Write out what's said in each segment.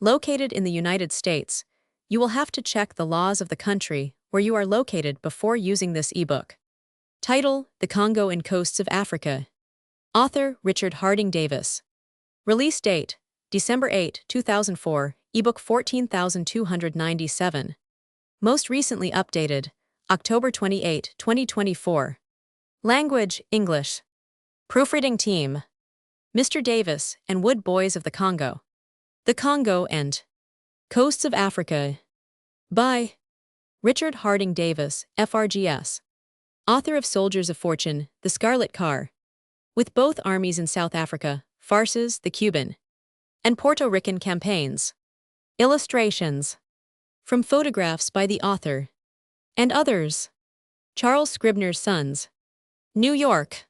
Located in the United States, you will have to check the laws of the country where you are located before using this ebook. Title: The Congo and Coasts of Africa. Author: Richard Harding Davis. Release date: December 8, 2004, ebook 14,297. Most recently updated, October 28, 2024. Language: English. Proofreading team: Mr. Davis and Wood Boys of the Congo. The Congo and Coasts of Africa. By Richard Harding Davis, FRGS. Author of Soldiers of Fortune, The Scarlet Car. With both armies in South Africa, farces, the Cuban and Puerto Rican campaigns. Illustrations from photographs by the author and others. Charles Scribner's Sons. New York.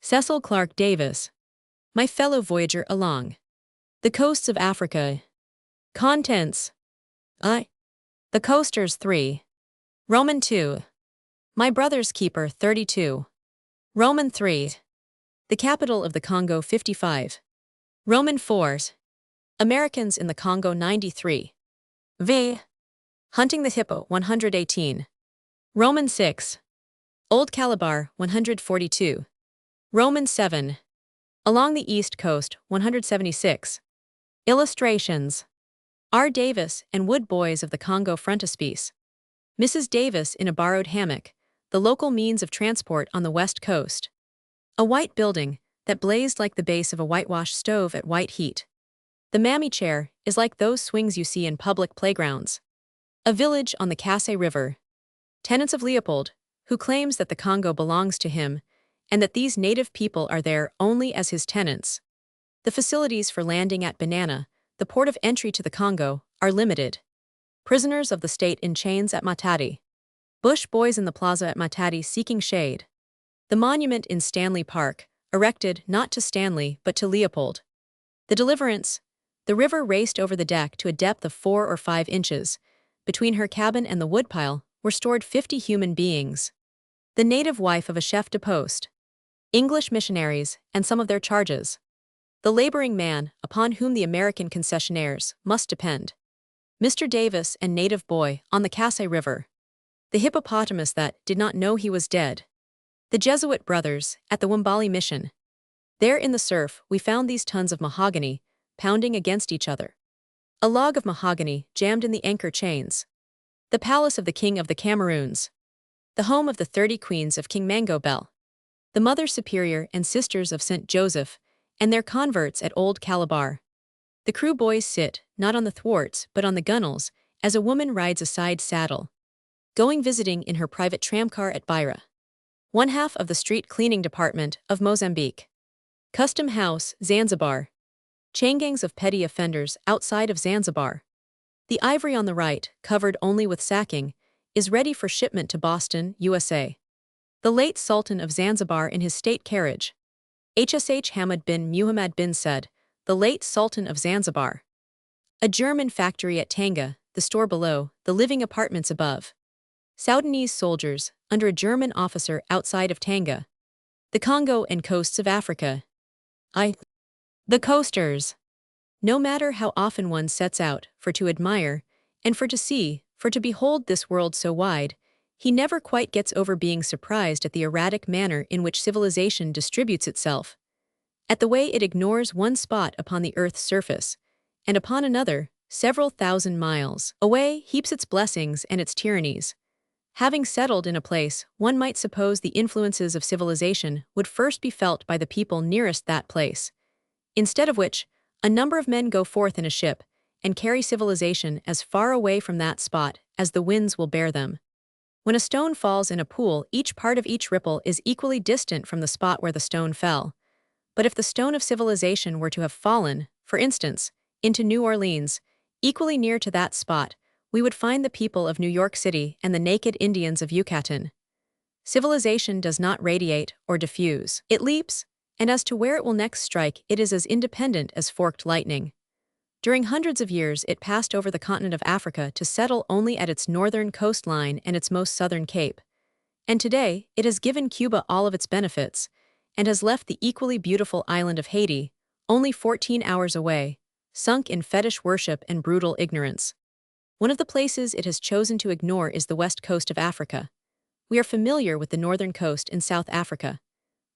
Cecil Clark Davis. My fellow voyager along the coasts of Africa. Contents: The Coasters 3. Roman 2. My Brother's Keeper 32. Roman 3. The Capital of the Congo 55. Roman 4. Americans in the Congo 93. V. Hunting the Hippo 118. Roman 6. Old Calabar 142. Roman 7. Along the East Coast 176. Illustrations: R. Davis and Wood Boys of the Congo frontispiece. Mrs. Davis in a borrowed hammock, the local means of transport on the West Coast. A white building that blazed like the base of a whitewash stove at white heat. The mammy chair is like those swings you see in public playgrounds. A village on the Kassai River. Tenants of Leopold, who claims that the Congo belongs to him, and that these native people are there only as his tenants. The facilities for landing at Banana, the port of entry to the Congo, are limited. Prisoners of the state in chains at Matadi. Bush boys in the plaza at Matadi seeking shade. The monument in Stanley Park, erected not to Stanley but to Leopold. The Deliverance. The river raced over the deck to a depth of 4 or 5 inches. Between her cabin and the woodpile were stored 50 human beings. The native wife of a chef de poste. English missionaries and some of their charges. The laboring man upon whom the American concessionaires must depend. Mr. Davis and native boy on the Kassai River. The hippopotamus that did not know he was dead. The Jesuit brothers at the Wambali mission. There in the surf we found these tons of mahogany pounding against each other. A log of mahogany jammed in the anchor chains. The palace of the King of the Cameroons. The home of the 30 queens of King Mango Bell. The Mother Superior and Sisters of St. Joseph, and their converts at Old Calabar. The crew boys sit, not on the thwarts but on the gunwales, as a woman rides a side saddle. Going visiting in her private tramcar at Beira. One half of the street cleaning department of Mozambique. Custom House, Zanzibar. Chain gangs of petty offenders outside of Zanzibar. The ivory on the right, covered only with sacking, is ready for shipment to Boston, USA. The late Sultan of Zanzibar in his state carriage. HSH Hamad bin Muhammad bin Said, the late Sultan of Zanzibar. A German factory at Tanga, the store below, the living apartments above. Sudanese soldiers, under a German officer outside of Tanga. The Congo and Coasts of Africa. The Coasters. No matter how often one sets out for to admire, and for to see, for to behold this world so wide, he never quite gets over being surprised at the erratic manner in which civilization distributes itself. At the way it ignores one spot upon the earth's surface, and upon another, several thousand miles away, heaps its blessings and its tyrannies. Having settled in a place, one might suppose the influences of civilization would first be felt by the people nearest that place. Instead of which, a number of men go forth in a ship, and carry civilization as far away from that spot as the winds will bear them. When a stone falls in a pool, each part of each ripple is equally distant from the spot where the stone fell. But if the stone of civilization were to have fallen, for instance, into New Orleans, equally near to that spot, we would find the people of New York City and the naked Indians of Yucatan. Civilization does not radiate or diffuse. It leaps, and as to where it will next strike, it is as independent as forked lightning. During hundreds of years it passed over the continent of Africa to settle only at its northern coastline and its most southern cape. And today, it has given Cuba all of its benefits, and has left the equally beautiful island of Haiti, only 14 hours away, sunk in fetish worship and brutal ignorance. One of the places it has chosen to ignore is the west coast of Africa. We are familiar with the northern coast in South Africa.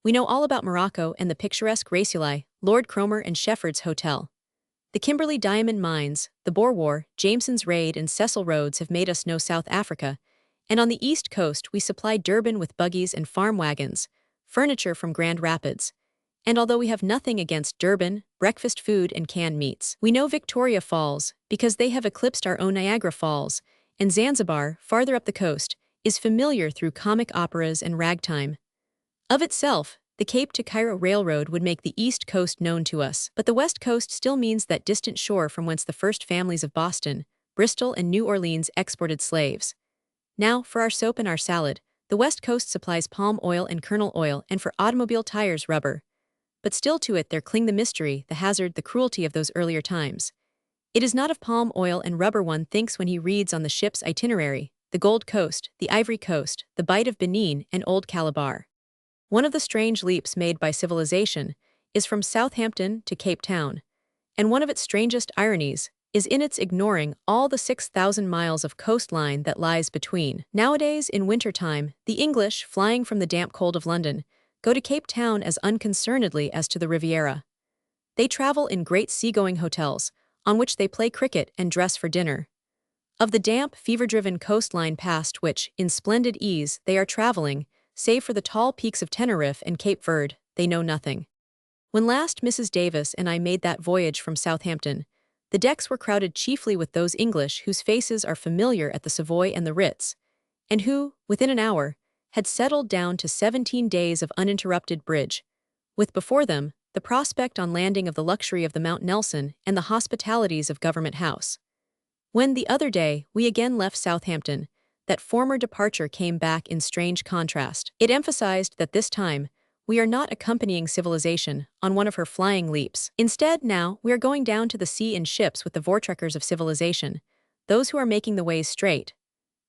We know all about Morocco and the picturesque Raciali, Lord Cromer and Shefford's Hotel. The Kimberley Diamond Mines, the Boer War, Jameson's Raid and Cecil Rhodes have made us know South Africa, and on the east coast we supply Durban with buggies and farm wagons, furniture from Grand Rapids. And although we have nothing against Durban, breakfast food and canned meats, we know Victoria Falls, because they have eclipsed our own Niagara Falls, and Zanzibar, farther up the coast, is familiar through comic operas and ragtime. Of itself, the Cape to Cairo Railroad would make the East Coast known to us, but the West Coast still means that distant shore from whence the first families of Boston, Bristol and New Orleans exported slaves. Now, for our soap and our salad, the West Coast supplies palm oil and kernel oil, and for automobile tires, rubber. But still to it there cling the mystery, the hazard, the cruelty of those earlier times. It is not of palm oil and rubber one thinks when he reads on the ship's itinerary, the Gold Coast, the Ivory Coast, the Bight of Benin, and Old Calabar. One of the strange leaps made by civilization is from Southampton to Cape Town, and one of its strangest ironies is in its ignoring all the 6,000 miles of coastline that lies between. Nowadays, in wintertime, the English, flying from the damp cold of London, go to Cape Town as unconcernedly as to the Riviera. They travel in great seagoing hotels, on which they play cricket and dress for dinner. Of the damp, fever-driven coastline past which, in splendid ease, they are traveling, save for the tall peaks of Tenerife and Cape Verde, they know nothing. When last Mrs. Davis and I made that voyage from Southampton, the decks were crowded chiefly with those English whose faces are familiar at the Savoy and the Ritz, and who, within an hour, had settled down to 17 days of uninterrupted bridge, with before them the prospect on landing of the luxury of the Mount Nelson and the hospitalities of Government House. When the other day we again left Southampton, that former departure came back in strange contrast. It emphasized that this time we are not accompanying civilization on one of her flying leaps. Instead, now we are going down to the sea in ships with the vortrekkers of civilization, those who are making the ways straight,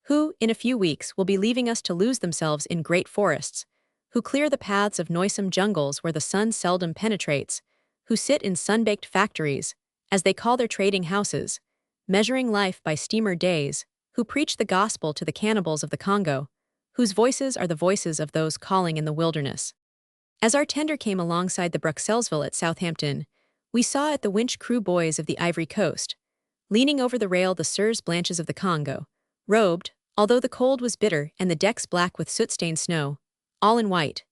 who, in a few weeks, will be leaving us to lose themselves in great forests, who clear the paths of noisome jungles where the sun seldom penetrates, who sit in sun-baked factories, as they call their trading houses, measuring life by steamer days, who preach the gospel to the cannibals of the Congo, whose voices are the voices of those calling in the wilderness. As our tender came alongside the Bruxellesville at Southampton, we saw at the winch crew boys of the Ivory Coast, leaning over the rail the Sirs Blanches of the Congo, robed, although the cold was bitter and the decks black with soot-stained snow, all in white.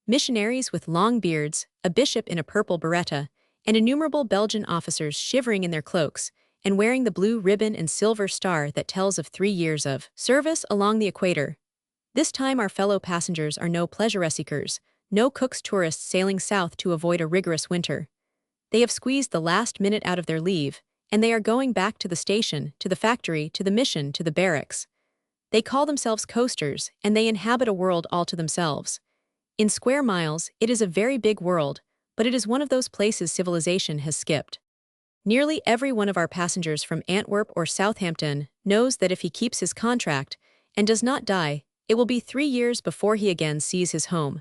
Missionaries with long beards, a bishop in a purple biretta, and innumerable Belgian officers shivering in their cloaks, and wearing the blue ribbon and silver star that tells of 3 years of service along the equator. This time our fellow passengers are no pleasure-seekers, no Cook's tourists sailing south to avoid a rigorous winter. They have squeezed the last minute out of their leave, and they are going back to the station, to the factory, to the mission, to the barracks. They call themselves coasters, and they inhabit a world all to themselves. In square miles, it is a very big world, but it is one of those places civilization has skipped. Nearly every one of our passengers from Antwerp or Southampton knows that if he keeps his contract and does not die, it will be 3 years before he again sees his home.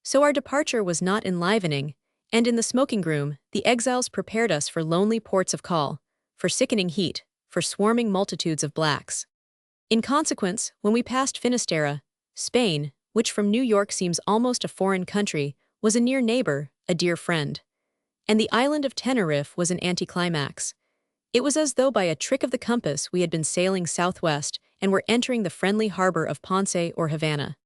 So our departure was not enlivening, and in the smoking room, the exiles prepared us for lonely ports of call, for sickening heat, for swarming multitudes of blacks. In consequence, when we passed Finisterre, Spain, which from New York seems almost a foreign country, was a near neighbor, a dear friend. And the island of Tenerife was an anticlimax. It was as though by a trick of the compass we had been sailing southwest and were entering the friendly harbor of Ponce or Havana.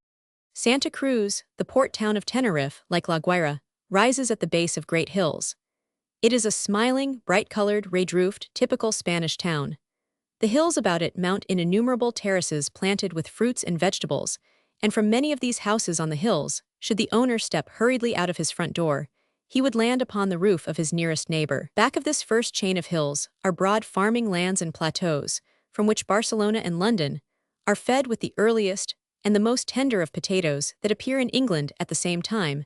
Santa Cruz, the port town of Tenerife, like La Guaira, rises at the base of great hills. It is a smiling, bright-colored, red-roofed, typical Spanish town. The hills about it mount in innumerable terraces planted with fruits and vegetables, and from many of these houses on the hills, should the owner step hurriedly out of his front door, he would land upon the roof of his nearest neighbor. Back of this first chain of hills are broad farming lands and plateaus, from which Barcelona and London are fed with the earliest and the most tender of potatoes that appear in England at the same time.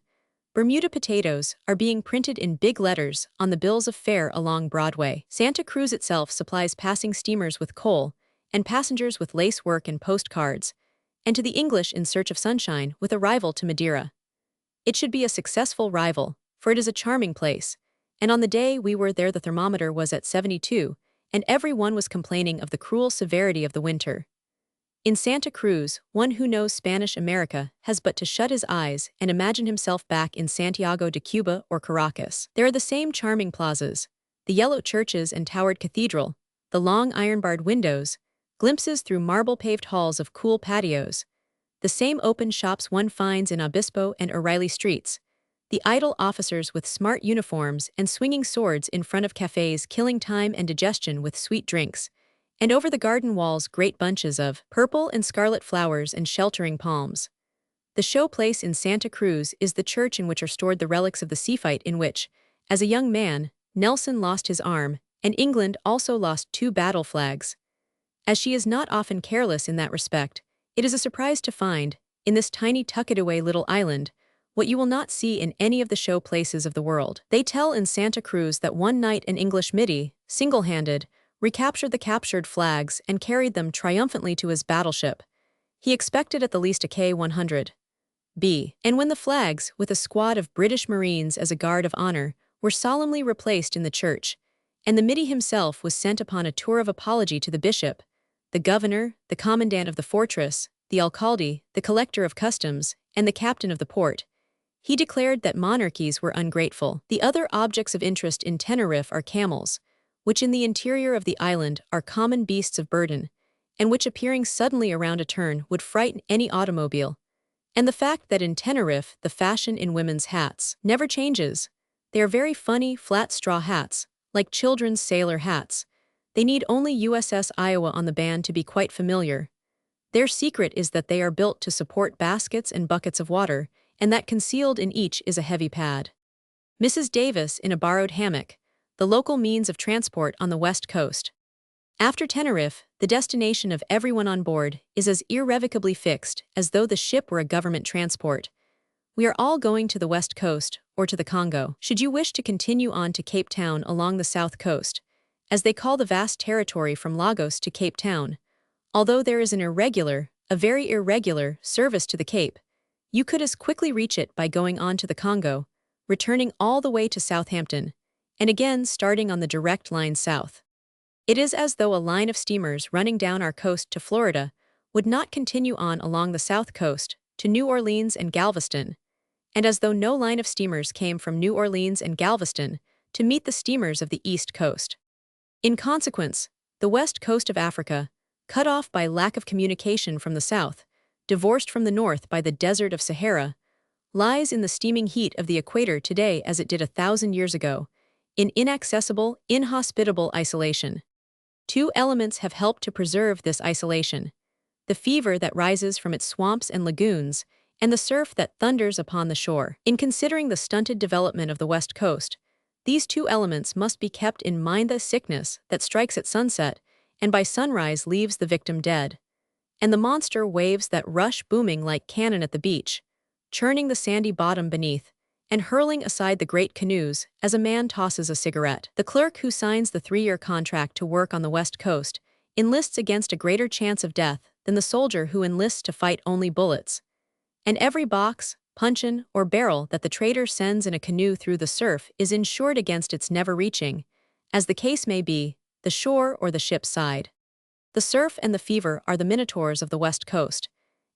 Bermuda potatoes are being printed in big letters on the bills of fare along Broadway. Santa Cruz itself supplies passing steamers with coal and passengers with lace work and postcards, and to the English in search of sunshine with a rival to Madeira. It should be a successful rival, for it is a charming place, and on the day we were there the thermometer was at 72, and everyone was complaining of the cruel severity of the winter. In Santa Cruz, one who knows Spanish America has but to shut his eyes and imagine himself back in Santiago de Cuba or Caracas. There are the same charming plazas, the yellow churches and towered cathedral, the long iron-barred windows, glimpses through marble-paved halls of cool patios, the same open shops one finds in Obispo and O'Reilly streets, the idle officers with smart uniforms and swinging swords in front of cafes killing time and digestion with sweet drinks, and over the garden walls great bunches of purple and scarlet flowers and sheltering palms. The show place in Santa Cruz is the church in which are stored the relics of the sea fight in which, as a young man, Nelson lost his arm, and England also lost 2 battle flags. As she is not often careless in that respect, it is a surprise to find, in this tiny tucked-away little island, what you will not see in any of the show places of the world. They tell in Santa Cruz that one night an English middy, single-handed, recaptured the captured flags and carried them triumphantly to his battleship. He expected at the least a K-100B. And when the flags, with a squad of British Marines as a guard of honor, were solemnly replaced in the church, and the middy himself was sent upon a tour of apology to the bishop, the governor, the commandant of the fortress, the alcalde, the collector of customs, and the captain of the port, he declared that monarchies were ungrateful. The other objects of interest in Tenerife are camels, which in the interior of the island are common beasts of burden, and which appearing suddenly around a turn would frighten any automobile, and the fact that in Tenerife the fashion in women's hats never changes. They are very funny, flat straw hats, like children's sailor hats. They need only USS Iowa on the band to be quite familiar. Their secret is that they are built to support baskets and buckets of water, and that concealed in each is a heavy pad. Mrs. Davis in a borrowed hammock, the local means of transport on the west coast. After Tenerife, the destination of everyone on board is as irrevocably fixed as though the ship were a government transport. We are all going to the west coast, or to the Congo. Should you wish to continue on to Cape Town along the south coast, as they call the vast territory from Lagos to Cape Town, although there is a very irregular, service to the Cape, you could as quickly reach it by going on to the Congo, returning all the way to Southampton, and again starting on the direct line south. It is as though a line of steamers running down our coast to Florida would not continue on along the south coast to New Orleans and Galveston, and as though no line of steamers came from New Orleans and Galveston to meet the steamers of the east coast. In consequence, the west coast of Africa, cut off by lack of communication from the south, divorced from the north by the desert of Sahara, lies in the steaming heat of the equator today as it did 1,000 years ago, in inaccessible, inhospitable isolation. 2 elements have helped to preserve this isolation: the fever that rises from its swamps and lagoons, and the surf that thunders upon the shore. In considering the stunted development of the west coast, these 2 elements must be kept in mind: the sickness that strikes at sunset and by sunrise leaves the victim dead, and the monster waves that rush booming like cannon at the beach, churning the sandy bottom beneath, and hurling aside the great canoes as a man tosses a cigarette. The clerk who signs the 3-year contract to work on the west coast enlists against a greater chance of death than the soldier who enlists to fight only bullets. And every box, puncheon, or barrel that the trader sends in a canoe through the surf is insured against its never reaching, as the case may be, the shore or the ship's side. The surf and the fever are the minotaurs of the west coast,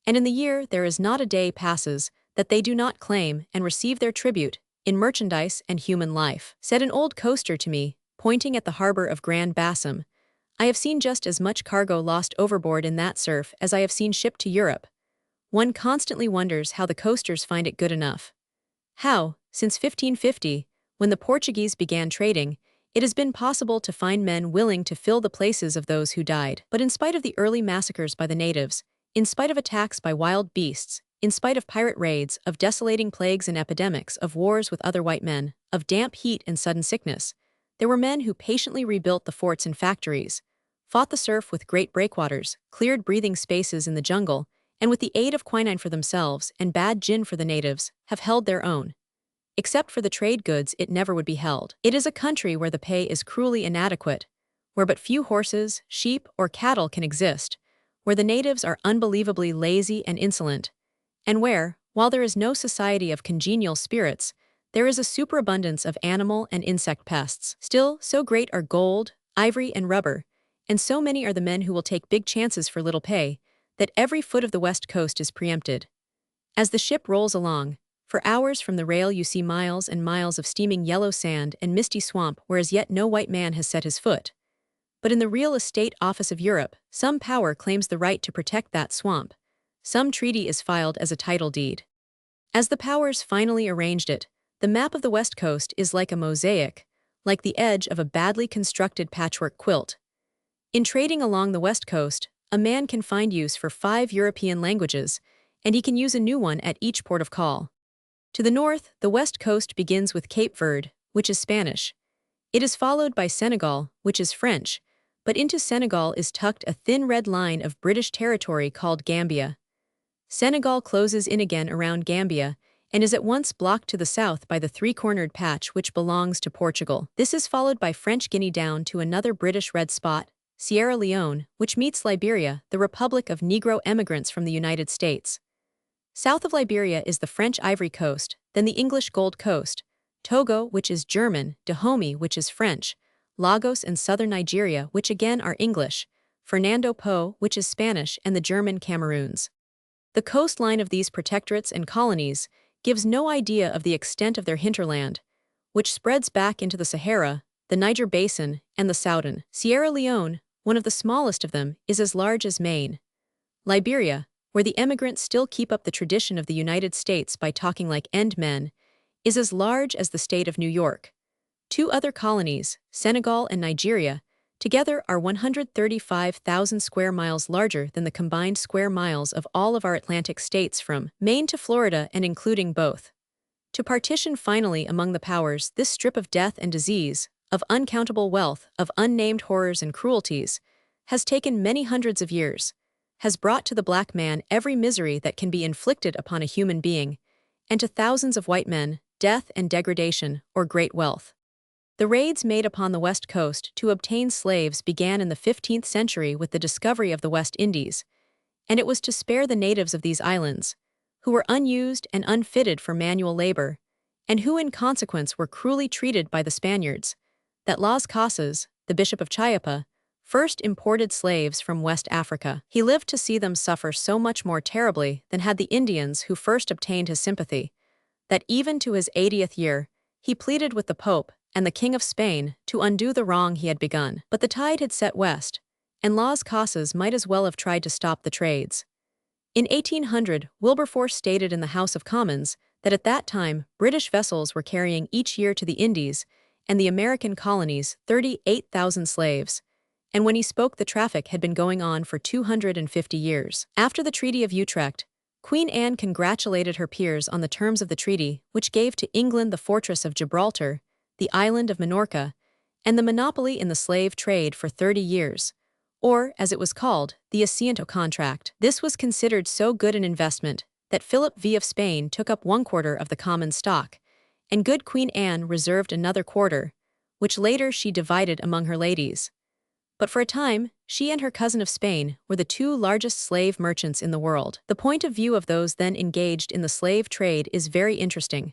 and in the year there is not a day passes that they do not claim and receive their tribute in merchandise and human life. Said an old coaster to me, pointing at the harbor of Grand Bassam, "I have seen just as much cargo lost overboard in that surf as I have seen shipped to Europe." One constantly wonders how the coasters find it good enough. How, since 1550, when the Portuguese began trading, it has been possible to find men willing to fill the places of those who died. But in spite of the early massacres by the natives, in spite of attacks by wild beasts, in spite of pirate raids, of desolating plagues and epidemics, of wars with other white men, of damp heat and sudden sickness, there were men who patiently rebuilt the forts and factories, fought the surf with great breakwaters, cleared breathing spaces in the jungle, and with the aid of quinine for themselves and bad gin for the natives, have held their own. Except for the trade goods, it never would be held. It is a country where the pay is cruelly inadequate, where but few horses, sheep, or cattle can exist, where the natives are unbelievably lazy and insolent, and where, while there is no society of congenial spirits, there is a superabundance of animal and insect pests. Still, so great are gold, ivory, and rubber, and so many are the men who will take big chances for little pay, that every foot of the west coast is preempted. As the ship rolls along, for hours from the rail you see miles and miles of steaming yellow sand and misty swamp where as yet no white man has set his foot. But in the real estate office of Europe, some power claims the right to protect that swamp. Some treaty is filed as a title deed. As the powers finally arranged it, the map of the west coast is like a mosaic, like the edge of a badly constructed patchwork quilt. In trading along the west coast, a man can find use for 5 European languages, and he can use a new one at each port of call. To the north, the west coast begins with Cape Verde, which is Spanish. It is followed by Senegal, which is French, but into Senegal is tucked a thin red line of British territory called Gambia. Senegal closes in again around Gambia and is at once blocked to the south by the three-cornered patch which belongs to Portugal. This is followed by French Guinea down to another British red spot, Sierra Leone, which meets Liberia, the republic of Negro emigrants from the United States. South of Liberia is the French Ivory Coast, then the English Gold Coast, Togo, which is German, Dahomey, which is French, Lagos and southern Nigeria, which again are English, Fernando Po, which is Spanish, and the German Cameroons. The coastline of these protectorates and colonies gives no idea of the extent of their hinterland, which spreads back into the Sahara, the Niger Basin, and the Soudan. Sierra Leone, one of the smallest of them, is as large as Maine. Liberia, where the emigrants still keep up the tradition of the United States by talking like end men, is as large as the state of New York. 2 other colonies, Senegal and Nigeria, together are 135,000 square miles larger than the combined square miles of all of our Atlantic states from Maine to Florida and including both. To partition finally among the powers this strip of death and disease, of uncountable wealth, of unnamed horrors and cruelties, has taken many hundreds of years, has brought to the black man every misery that can be inflicted upon a human being, and to thousands of white men, death and degradation, or great wealth. The raids made upon the West Coast to obtain slaves began in the 15th century with the discovery of the West Indies, and it was to spare the natives of these islands, who were unused and unfitted for manual labor, and who in consequence were cruelly treated by the Spaniards, that Las Casas, the Bishop of Chiapa, first imported slaves from West Africa. He lived to see them suffer so much more terribly than had the Indians who first obtained his sympathy, that even to his 80th year, he pleaded with the Pope and the King of Spain to undo the wrong he had begun. But the tide had set west, and Las Casas might as well have tried to stop the trades. In 1800, Wilberforce stated in the House of Commons that at that time British vessels were carrying each year to the Indies and the American colonies 38,000 slaves, and when he spoke the traffic had been going on for 250 years. After the Treaty of Utrecht, Queen Anne congratulated her peers on the terms of the treaty, which gave to England the fortress of Gibraltar, the island of Minorca, and the monopoly in the slave trade for 30 years, or, as it was called, the Asiento Contract. This was considered so good an investment that Philip V of Spain took up 1/4 of the common stock, and good Queen Anne reserved another 1/4, which later she divided among her ladies. But for a time, she and her cousin of Spain were the 2 largest slave merchants in the world. The point of view of those then engaged in the slave trade is very interesting.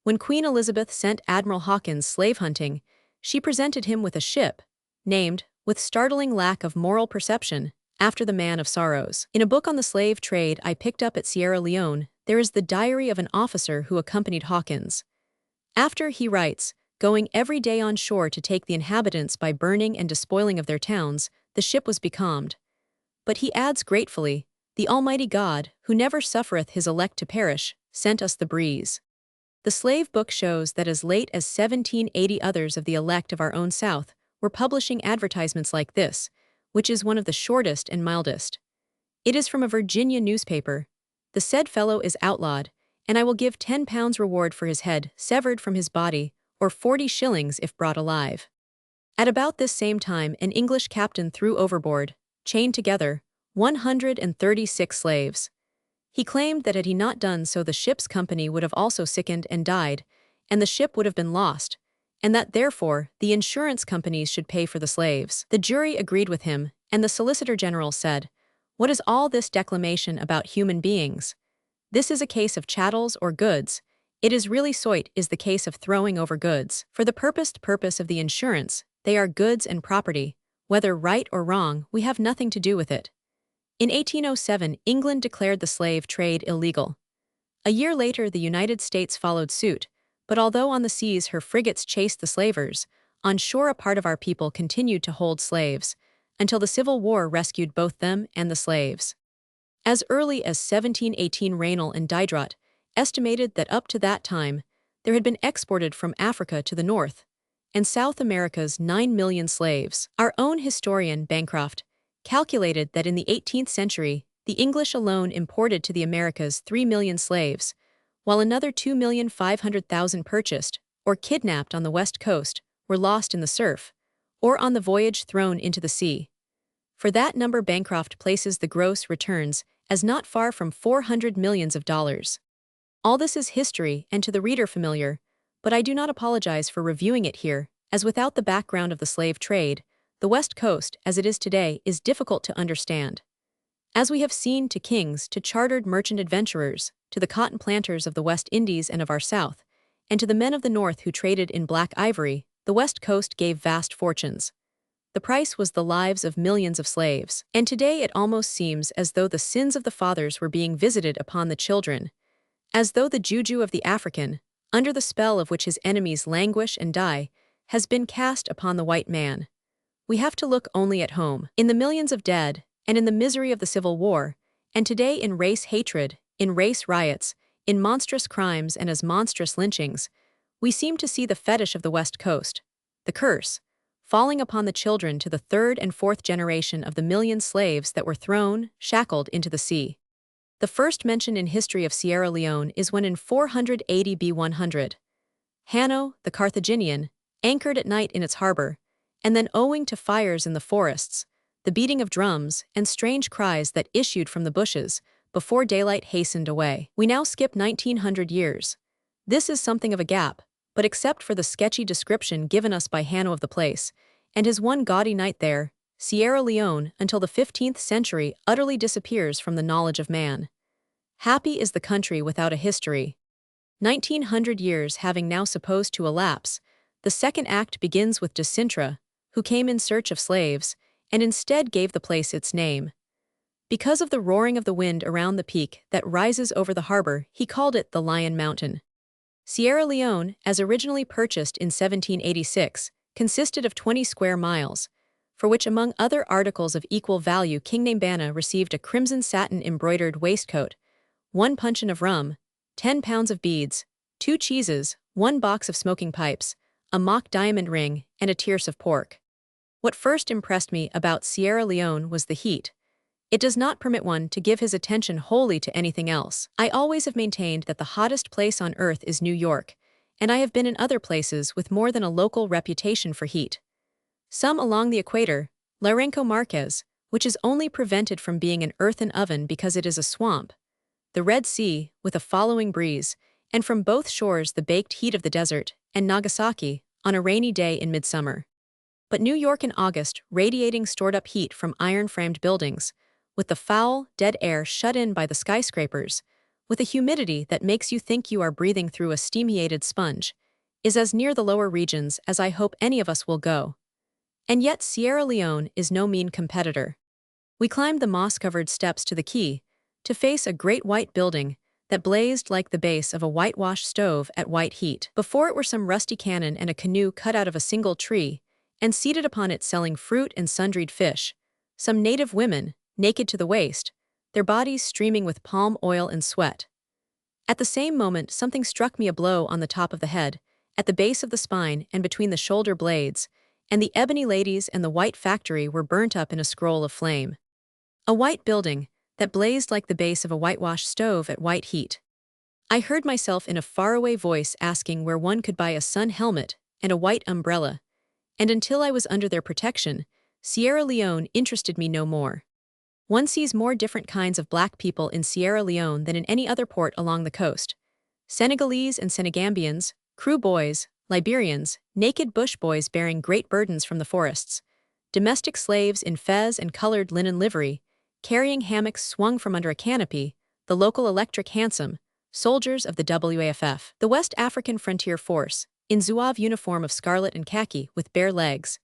When Queen Elizabeth sent Admiral Hawkins slave hunting, she presented him with a ship, named, with startling lack of moral perception, after the Man of Sorrows. In a book on the slave trade I picked up at Sierra Leone, there is the diary of an officer who accompanied Hawkins. After, he writes, going every day on shore to take the inhabitants by burning and despoiling of their towns, the ship was becalmed. But he adds gratefully, the Almighty God, who never suffereth his elect to perish, sent us the breeze. The slave book shows that as late as 1780 others of the elect of our own South were publishing advertisements like this, which is one of the shortest and mildest. It is from a Virginia newspaper. The said fellow is outlawed, and I will give £10 reward for his head severed from his body, or 40 shillings if brought alive. At about this same time an English captain threw overboard, chained together, 136 slaves. He claimed that had he not done so the ship's company would have also sickened and died, and the ship would have been lost, and that therefore the insurance companies should pay for the slaves. The jury agreed with him, and the Solicitor General said, "What is all this declamation about human beings? This is a case of chattels or goods, It is really soit is the case of throwing over goods. For the purpose of the insurance, they are goods and property. Whether right or wrong, we have nothing to do with it. In 1807, England declared the slave trade illegal. A year later, the United States followed suit, but although on the seas her frigates chased the slavers, on shore a part of our people continued to hold slaves, until the Civil War rescued both them and the slaves. As early as 1718, Raynal and Diderot estimated that up to that time, there had been exported from Africa to the North and South America's 9 million slaves. Our own historian, Bancroft, calculated that in the 18th century, the English alone imported to the Americas 3 million slaves, while another 2,500,000 purchased or kidnapped on the West Coast were lost in the surf, or on the voyage thrown into the sea. For that number, Bancroft places the gross returns as not far from $400 million. All this is history and to the reader familiar, but I do not apologize for reviewing it here, as without the background of the slave trade, the West Coast, as it is today, is difficult to understand. As we have seen, to kings, to chartered merchant adventurers, to the cotton planters of the West Indies and of our South, and to the men of the North who traded in black ivory, the West Coast gave vast fortunes. The price was the lives of millions of slaves. And today it almost seems as though the sins of the fathers were being visited upon the children, as though the juju of the African, under the spell of which his enemies languish and die, has been cast upon the white man. We have to look only at home, in the millions of dead, and in the misery of the Civil War, and today in race hatred, in race riots, in monstrous crimes and as monstrous lynchings, we seem to see the fetish of the West Coast, the curse, falling upon the children to the third and fourth generation of the million slaves that were thrown, shackled into the sea. The first mention in history of Sierra Leone is when in 480 B.C., Hanno, the Carthaginian, anchored at night in its harbor, and then owing to fires in the forests, the beating of drums, and strange cries that issued from the bushes, before daylight hastened away. We now skip 1900 years. This is something of a gap, but except for the sketchy description given us by Hanno of the place, and his one gaudy night there, Sierra Leone, until the 15th century, utterly disappears from the knowledge of man. Happy is the country without a history. 1900 years having now supposed to elapse, the second act begins with De Sintra, who came in search of slaves, and instead gave the place its name. Because of the roaring of the wind around the peak that rises over the harbor, he called it the Lion Mountain. Sierra Leone, as originally purchased in 1786, consisted of 20 square miles, for which among other articles of equal value King Nambana received a crimson satin embroidered waistcoat, 1 puncheon of rum, 10 pounds of beads, 2 cheeses, 1 box of smoking pipes, a mock diamond ring, and a tierce of pork. What first impressed me about Sierra Leone was the heat. It does not permit one to give his attention wholly to anything else. I always have maintained that the hottest place on earth is New York, and I have been in other places with more than a local reputation for heat. Some along the equator, Lourenço Marques, which is only prevented from being an earthen oven because it is a swamp, the Red Sea, with a following breeze, and from both shores the baked heat of the desert, and Nagasaki, on a rainy day in midsummer. But New York in August, radiating stored-up heat from iron-framed buildings, with the foul, dead air shut in by the skyscrapers, with a humidity that makes you think you are breathing through a steam-heated sponge, is as near the lower regions as I hope any of us will go. And yet Sierra Leone is no mean competitor. We climbed the moss-covered steps to the quay, to face a great white building that blazed like the base of a whitewash stove at white heat. Before it were some rusty cannon and a canoe cut out of a single tree, and seated upon it selling fruit and sundried fish, some native women, naked to the waist, their bodies streaming with palm oil and sweat. At the same moment something struck me a blow on the top of the head, at the base of the spine and between the shoulder blades, and the ebony ladies and the white factory were burnt up in a scroll of flame. A white building that blazed like the base of a whitewash stove at white heat. I heard myself in a faraway voice asking where one could buy a sun helmet and a white umbrella, and until I was under their protection, Sierra Leone interested me no more. One sees more different kinds of black people in Sierra Leone than in any other port along the coast. Senegalese and Senegambians, Kru boys, Liberians, naked bush boys bearing great burdens from the forests, domestic slaves in fez and colored linen livery, carrying hammocks swung from under a canopy, the local electric hansom, soldiers of the WAFF, the West African Frontier Force, in zouave uniform of scarlet and khaki with bare legs.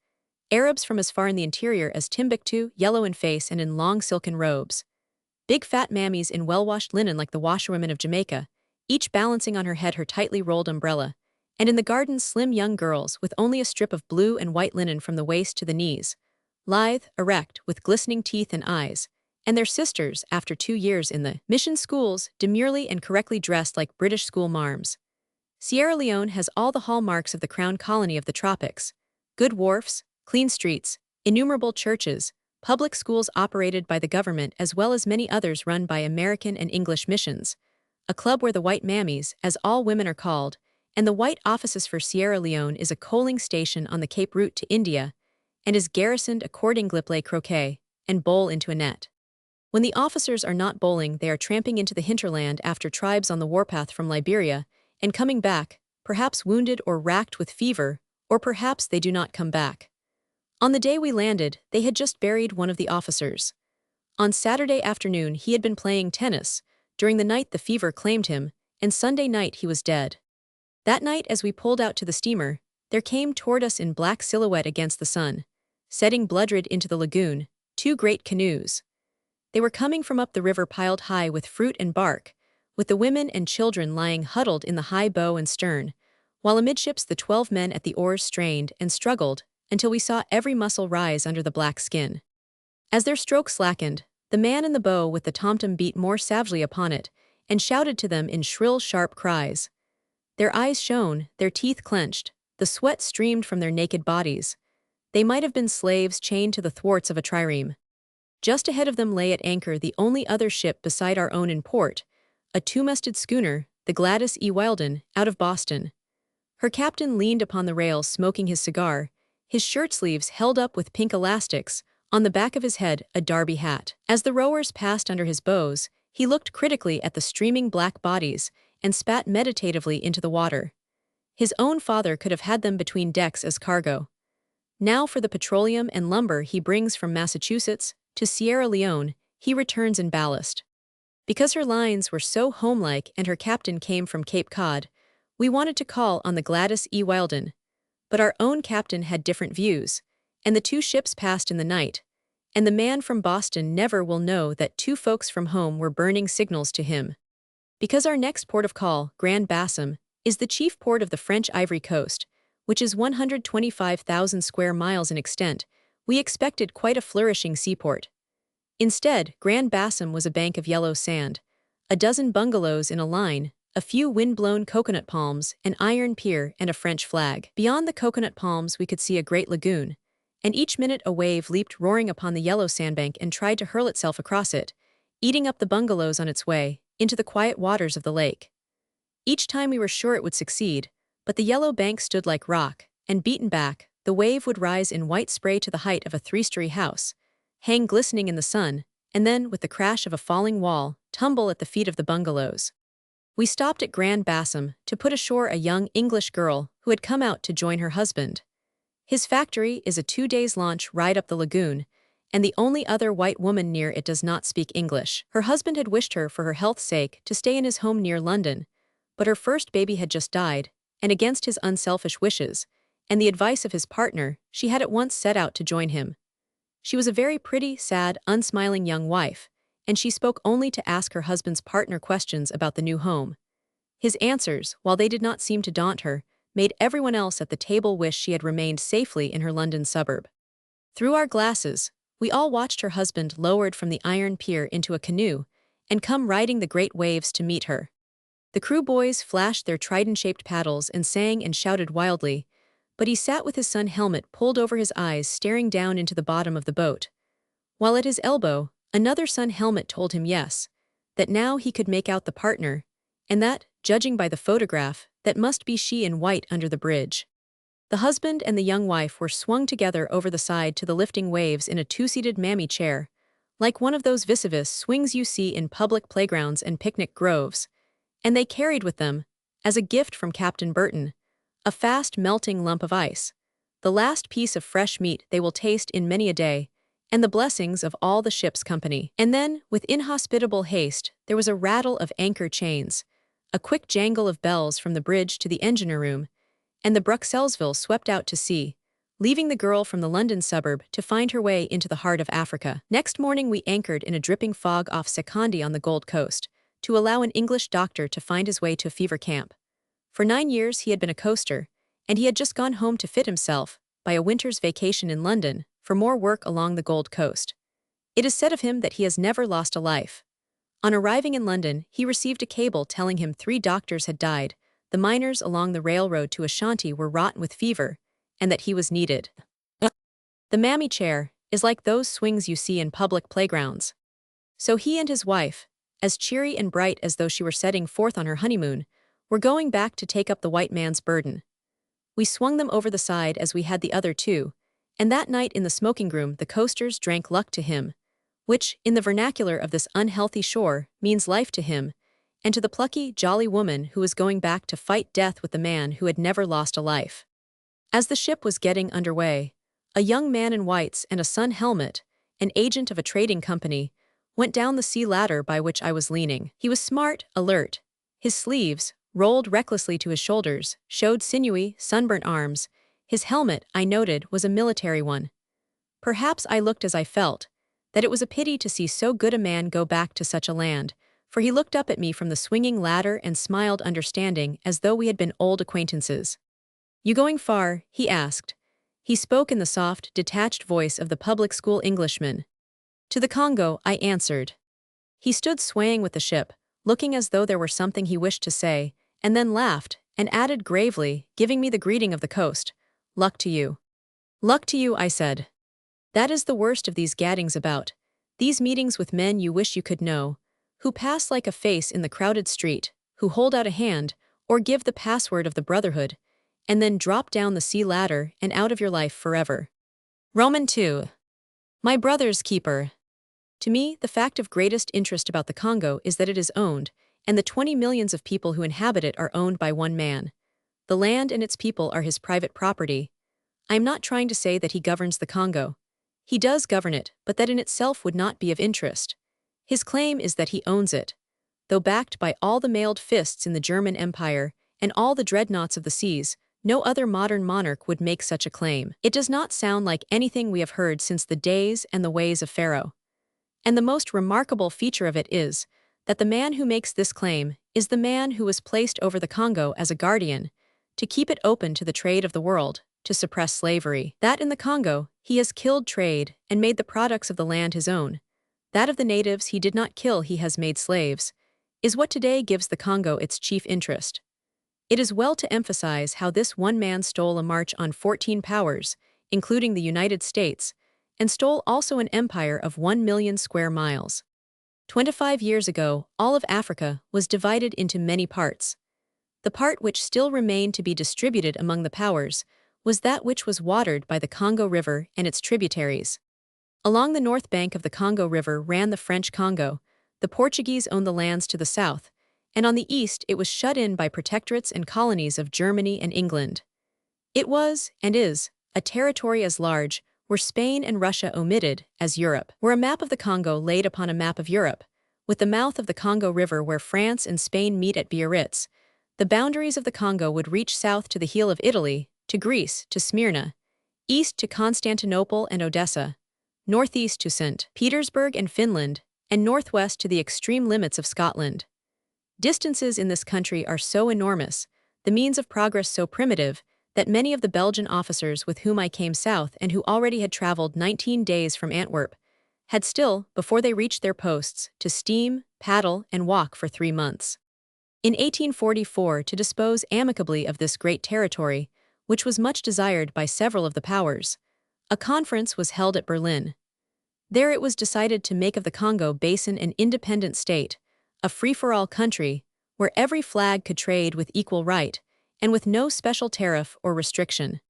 Arabs from as far in the interior as Timbuktu, yellow in face and in long silken robes. Big fat mammies in well-washed linen like the washerwomen of Jamaica, each balancing on her head her tightly rolled umbrella, and in the gardens slim young girls with only a strip of blue and white linen from the waist to the knees, lithe, erect, with glistening teeth and eyes, and their sisters, after 2 years in the mission schools, demurely and correctly dressed like British school marms. Sierra Leone has all the hallmarks of the crown colony of the tropics: good wharfs, clean streets, innumerable churches, public schools operated by the government as well as many others run by American and English missions, a club where the white mammies, as all women are called, and the white offices for Sierra Leone is a coaling station on the Cape route to India, and is garrisoned according gliple croquet, and bowl into a net. When the officers are not bowling, they are tramping into the hinterland after tribes on the warpath from Liberia, and coming back, perhaps wounded or racked with fever, or perhaps they do not come back. On the day we landed, they had just buried one of the officers. On Saturday afternoon he had been playing tennis, during the night the fever claimed him, and Sunday night he was dead. That night as we pulled out to the steamer, there came toward us in black silhouette against the sun, setting blood-red into the lagoon, 2 great canoes. They were coming from up the river piled high with fruit and bark, with the women and children lying huddled in the high bow and stern, while amidships the 12 men at the oars strained and struggled until we saw every muscle rise under the black skin. As their stroke slackened, the man in the bow with the tom-tom beat more savagely upon it, and shouted to them in shrill, sharp cries. Their eyes shone, their teeth clenched, the sweat streamed from their naked bodies. They might have been slaves chained to the thwarts of a trireme. Just ahead of them lay at anchor the only other ship beside our own in port, a 2-masted schooner, the Gladys E. Wilden, out of Boston. Her captain leaned upon the rails smoking his cigar, his shirt sleeves held up with pink elastics, on the back of his head a derby hat. As the rowers passed under his bows, he looked critically at the streaming black bodies and spat meditatively into the water. His own father could have had them between decks as cargo. Now for the petroleum and lumber he brings from Massachusetts to Sierra Leone, he returns in ballast. Because her lines were so homelike and her captain came from Cape Cod, we wanted to call on the Gladys E. Wilden, but our own captain had different views, and the 2 ships passed in the night, and the man from Boston never will know that 2 folks from home were burning signals to him. Because our next port of call, Grand Bassam, is the chief port of the French Ivory Coast, which is 125,000 square miles in extent, we expected quite a flourishing seaport. Instead, Grand Bassam was a bank of yellow sand, a dozen bungalows in a line, a few wind-blown coconut palms, an iron pier, and a French flag. Beyond the coconut palms we could see a great lagoon, and each minute a wave leaped roaring upon the yellow sandbank and tried to hurl itself across it, eating up the bungalows on its way, into the quiet waters of the lake. Each time we were sure it would succeed, but the yellow bank stood like rock, and beaten back, the wave would rise in white spray to the height of a 3-story house, hang glistening in the sun, and then, with the crash of a falling wall, tumble at the feet of the bungalows. We stopped at Grand Bassam to put ashore a young English girl who had come out to join her husband. His factory is a 2-days launch ride up the lagoon, and the only other white woman near it does not speak English. Her husband had wished her, for her health's sake, to stay in his home near London, but her first baby had just died, and against his unselfish wishes, and the advice of his partner, she had at once set out to join him. She was a very pretty, sad, unsmiling young wife, and she spoke only to ask her husband's partner questions about the new home. His answers, while they did not seem to daunt her, made everyone else at the table wish she had remained safely in her London suburb. Through our glasses, we all watched her husband lowered from the iron pier into a canoe and come riding the great waves to meet her. The crew boys flashed their trident-shaped paddles and sang and shouted wildly, but he sat with his sun helmet pulled over his eyes staring down into the bottom of the boat. While at his elbow, another sun helmet told him yes, that now he could make out the partner, and that, judging by the photograph, that must be she in white under the bridge. The husband and the young wife were swung together over the side to the lifting waves in a 2-seated mammy chair, like one of those vis-a-vis swings you see in public playgrounds and picnic groves, and they carried with them, as a gift from Captain Burton, a fast-melting lump of ice, the last piece of fresh meat they will taste in many a day, and the blessings of all the ship's company. And then, with inhospitable haste, there was a rattle of anchor chains, a quick jangle of bells from the bridge to the engineer room, and the Bruxellesville swept out to sea, leaving the girl from the London suburb to find her way into the heart of Africa. Next morning we anchored in a dripping fog off Sekondi on the Gold Coast, to allow an English doctor to find his way to a fever camp. For 9 years he had been a coaster, and he had just gone home to fit himself, by a winter's vacation in London, for more work along the Gold Coast. It is said of him that he has never lost a life. On arriving in London, he received a cable telling him 3 doctors had died, the miners along the railroad to Ashanti were rotten with fever, and that he was needed. The mammy chair is like those swings you see in public playgrounds. So he and his wife, as cheery and bright as though she were setting forth on her honeymoon, were going back to take up the white man's burden. We swung them over the side as we had the other 2, and that night in the smoking room the coasters drank luck to him, which, in the vernacular of this unhealthy shore, means life to him, and to the plucky, jolly woman who was going back to fight death with the man who had never lost a life. As the ship was getting underway, a young man in whites and a sun helmet, an agent of a trading company, went down the sea ladder by which I was leaning. He was smart, alert. His sleeves, rolled recklessly to his shoulders, showed sinewy, sunburnt arms. His helmet, I noted, was a military one. Perhaps I looked as I felt, that it was a pity to see so good a man go back to such a land, for he looked up at me from the swinging ladder and smiled understanding as though we had been old acquaintances. "You going far?" he asked. He spoke in the soft, detached voice of the public school Englishman. "To the Congo," I answered. He stood swaying with the ship, looking as though there were something he wished to say, and then laughed, and added gravely, giving me the greeting of the coast, "Luck to you." "Luck to you," I said. That is the worst of these gaddings about, these meetings with men you wish you could know, who pass like a face in the crowded street, who hold out a hand, or give the password of the brotherhood, and then drop down the sea ladder and out of your life forever. Roman 2. My brother's keeper. To me, the fact of greatest interest about the Congo is that it is owned, and the 20 millions of people who inhabit it are owned by one man. The land and its people are his private property. I am not trying to say that he governs the Congo. He does govern it, but that in itself would not be of interest. His claim is that he owns it. Though backed by all the mailed fists in the German Empire and all the dreadnoughts of the seas, no other modern monarch would make such a claim. It does not sound like anything we have heard since the days and the ways of Pharaoh. And the most remarkable feature of it is that the man who makes this claim is the man who was placed over the Congo as a guardian, to keep it open to the trade of the world, to suppress slavery. That in the Congo, he has killed trade and made the products of the land his own. That of the natives he did not kill he has made slaves, is what today gives the Congo its chief interest. It is well to emphasize how this one man stole a march on 14 powers, including the United States, and stole also an empire of 1 million square miles. 25 years ago, all of Africa was divided into many parts. The part which still remained to be distributed among the powers was that which was watered by the Congo River and its tributaries. Along the north bank of the Congo River ran the French Congo. The Portuguese owned the lands to the south, and on the east it was shut in by protectorates and colonies of Germany and England. It was, and is, a territory as large, were Spain and Russia omitted, as Europe. Were a map of the Congo laid upon a map of Europe, with the mouth of the Congo River where France and Spain meet at Biarritz, the boundaries of the Congo would reach south to the heel of Italy, to Greece, to Smyrna, east to Constantinople and Odessa, northeast to St. Petersburg and Finland, and northwest to the extreme limits of Scotland. Distances in this country are so enormous, the means of progress so primitive, that many of the Belgian officers with whom I came south and who already had traveled 19 days from Antwerp, had still, before they reached their posts, to steam, paddle, and walk for 3 months. In 1844, to dispose amicably of this great territory, which was much desired by several of the powers, a conference was held at Berlin. There it was decided to make of the Congo Basin an independent state, a free-for-all country, where every flag could trade with equal right, and with no special tariff or restriction.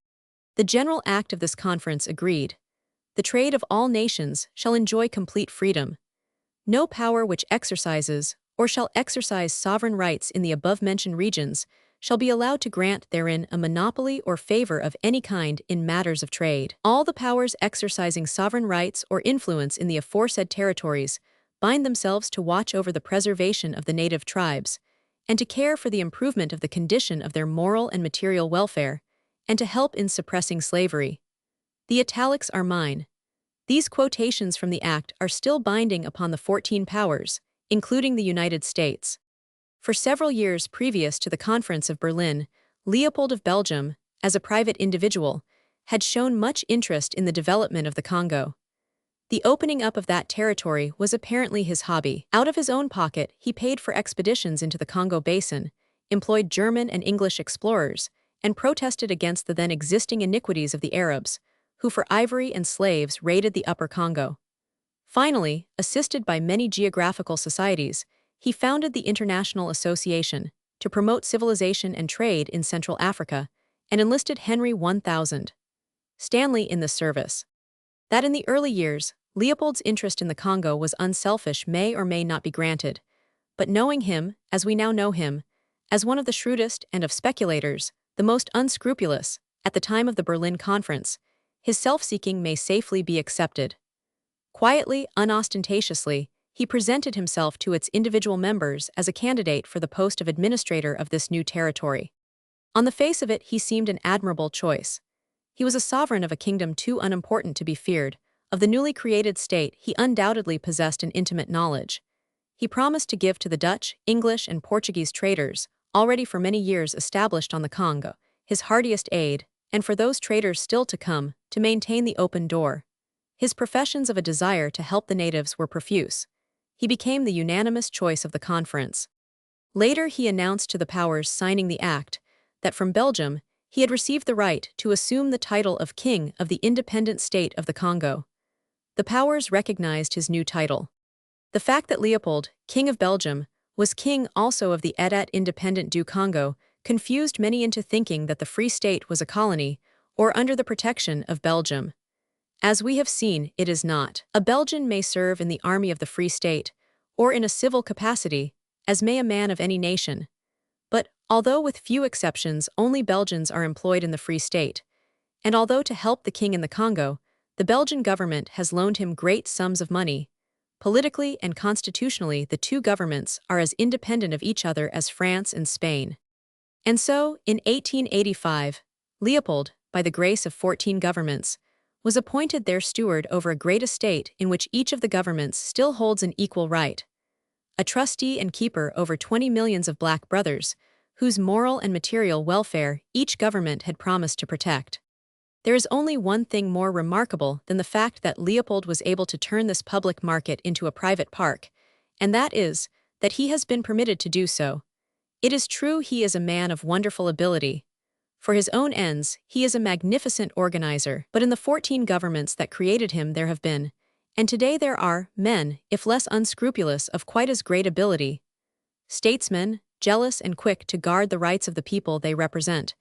The general act of this conference agreed. The trade of all nations shall enjoy complete freedom. No power which exercises, or shall exercise sovereign rights in the above-mentioned regions, shall be allowed to grant therein a monopoly or favor of any kind in matters of trade. All the powers exercising sovereign rights or influence in the aforesaid territories bind themselves to watch over the preservation of the native tribes, and to care for the improvement of the condition of their moral and material welfare, and to help in suppressing slavery. The italics are mine. These quotations from the Act are still binding upon the 14 powers, including the United States. For several years previous to the Conference of Berlin, Leopold of Belgium, as a private individual, had shown much interest in the development of the Congo. The opening up of that territory was apparently his hobby. Out of his own pocket, he paid for expeditions into the Congo basin, employed German and English explorers, and protested against the then existing iniquities of the Arabs, who for ivory and slaves raided the Upper Congo. Finally, assisted by many geographical societies, he founded the International Association to promote civilization and trade in Central Africa, and enlisted Henry 1000 Stanley in the service. That in the early years, Leopold's interest in the Congo was unselfish may or may not be granted, but knowing him, as we now know him, as one of the shrewdest and of speculators, the most unscrupulous, at the time of the Berlin Conference, his self-seeking may safely be accepted. Quietly, unostentatiously, he presented himself to its individual members as a candidate for the post of administrator of this new territory. On the face of it, he seemed an admirable choice. He was a sovereign of a kingdom too unimportant to be feared. Of the newly created state, he undoubtedly possessed an intimate knowledge. He promised to give to the Dutch, English, and Portuguese traders, already for many years established on the Congo, his heartiest aid, and for those traders still to come, to maintain the open door. His professions of a desire to help the natives were profuse. He became the unanimous choice of the conference. Later he announced to the powers signing the Act that from Belgium he had received the right to assume the title of King of the independent state of the Congo. The powers recognized his new title. The fact that Leopold, King of Belgium, was king also of the Etat independent du Congo confused many into thinking that the Free State was a colony, or under the protection of Belgium. As we have seen, it is not. A Belgian may serve in the army of the Free State, or in a civil capacity, as may a man of any nation. But, although with few exceptions only Belgians are employed in the Free State, and although to help the king in the Congo, the Belgian government has loaned him great sums of money, politically and constitutionally the two governments are as independent of each other as France and Spain. And so, in 1885, Leopold, by the grace of 14 governments, was appointed their steward over a great estate in which each of the governments still holds an equal right. A trustee and keeper over 20 millions of black brothers, whose moral and material welfare each government had promised to protect. There is only one thing more remarkable than the fact that Leopold was able to turn this public market into a private park, and that is, that he has been permitted to do so. It is true he is a man of wonderful ability. For his own ends, he is a magnificent organizer, but in the 14 governments that created him there have been, and today there are, men, if less unscrupulous, of quite as great ability. Statesmen, jealous and quick to guard the rights of the people they represent,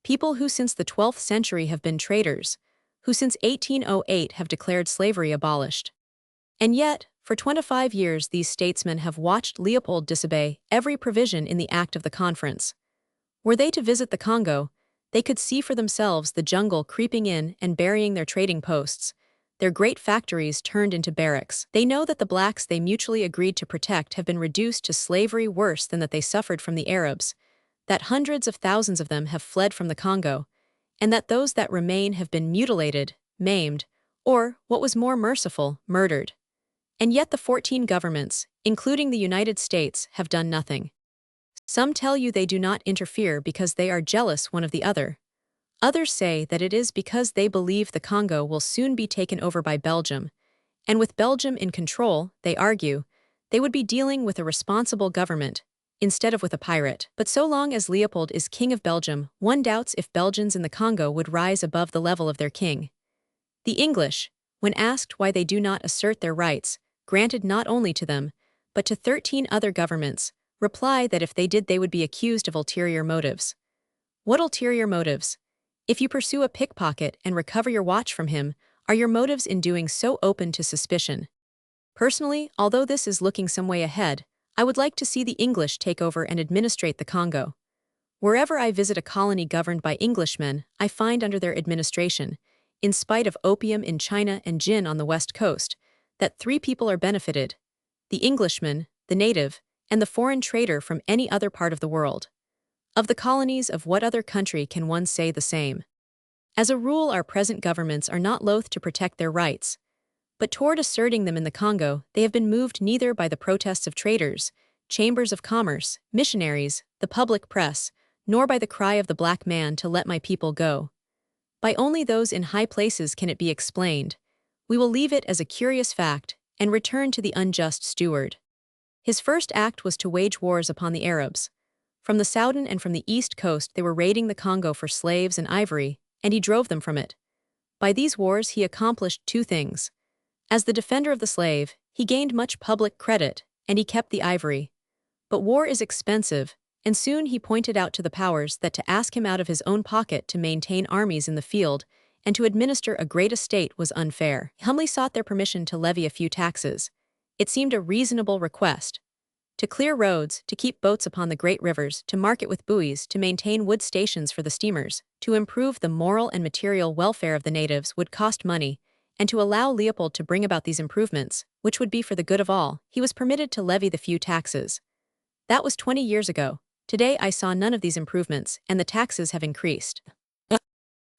people who since the 12th century have been traitors, who since 1808 have declared slavery abolished. And yet, for 25 years these statesmen have watched Leopold disobey every provision in the Act of the Conference. Were they to visit the Congo, they could see for themselves the jungle creeping in and burying their trading posts, their great factories turned into barracks. They know that the blacks they mutually agreed to protect have been reduced to slavery worse than that they suffered from the Arabs, that hundreds of thousands of them have fled from the Congo, and that those that remain have been mutilated, maimed, or, what was more merciful, murdered. And yet the 14 governments, including the United States, have done nothing. Some tell you they do not interfere because they are jealous one of the other. Others say that it is because they believe the Congo will soon be taken over by Belgium, and with Belgium in control, they argue, they would be dealing with a responsible government, instead of with a pirate. But so long as Leopold is King of Belgium, one doubts if Belgians in the Congo would rise above the level of their king. The English, when asked why they do not assert their rights, granted not only to them, but to 13 other governments, reply that if they did they would be accused of ulterior motives. What ulterior motives? If you pursue a pickpocket and recover your watch from him, are your motives in doing so open to suspicion? Personally, although this is looking some way ahead, I would like to see the English take over and administrate the Congo. Wherever I visit a colony governed by Englishmen, I find under their administration, in spite of opium in China and gin on the west coast, that 3 people are benefited: the Englishman, the native, and the foreign trader from any other part of the world. Of the colonies of what other country can one say the same? As a rule, our present governments are not loath to protect their rights, but toward asserting them in the Congo, they have been moved neither by the protests of traders, chambers of commerce, missionaries, the public press, nor by the cry of the black man to let my people go. By only those in high places can it be explained. We will leave it as a curious fact and return to the unjust steward. His first act was to wage wars upon the Arabs. From the southern and from the east coast they were raiding the Congo for slaves and ivory, and he drove them from it. By these wars he accomplished two things. As the defender of the slave, he gained much public credit, and he kept the ivory. But war is expensive, and soon he pointed out to the powers that to ask him out of his own pocket to maintain armies in the field and to administer a great estate was unfair. He humbly sought their permission to levy a few taxes. It seemed a reasonable request. To clear roads, to keep boats upon the great rivers, to market with buoys, to maintain wood stations for the steamers, to improve the moral and material welfare of the natives would cost money, and to allow Leopold to bring about these improvements, which would be for the good of all, he was permitted to levy the few taxes. That was 20 years ago. Today I saw none of these improvements, and the taxes have increased.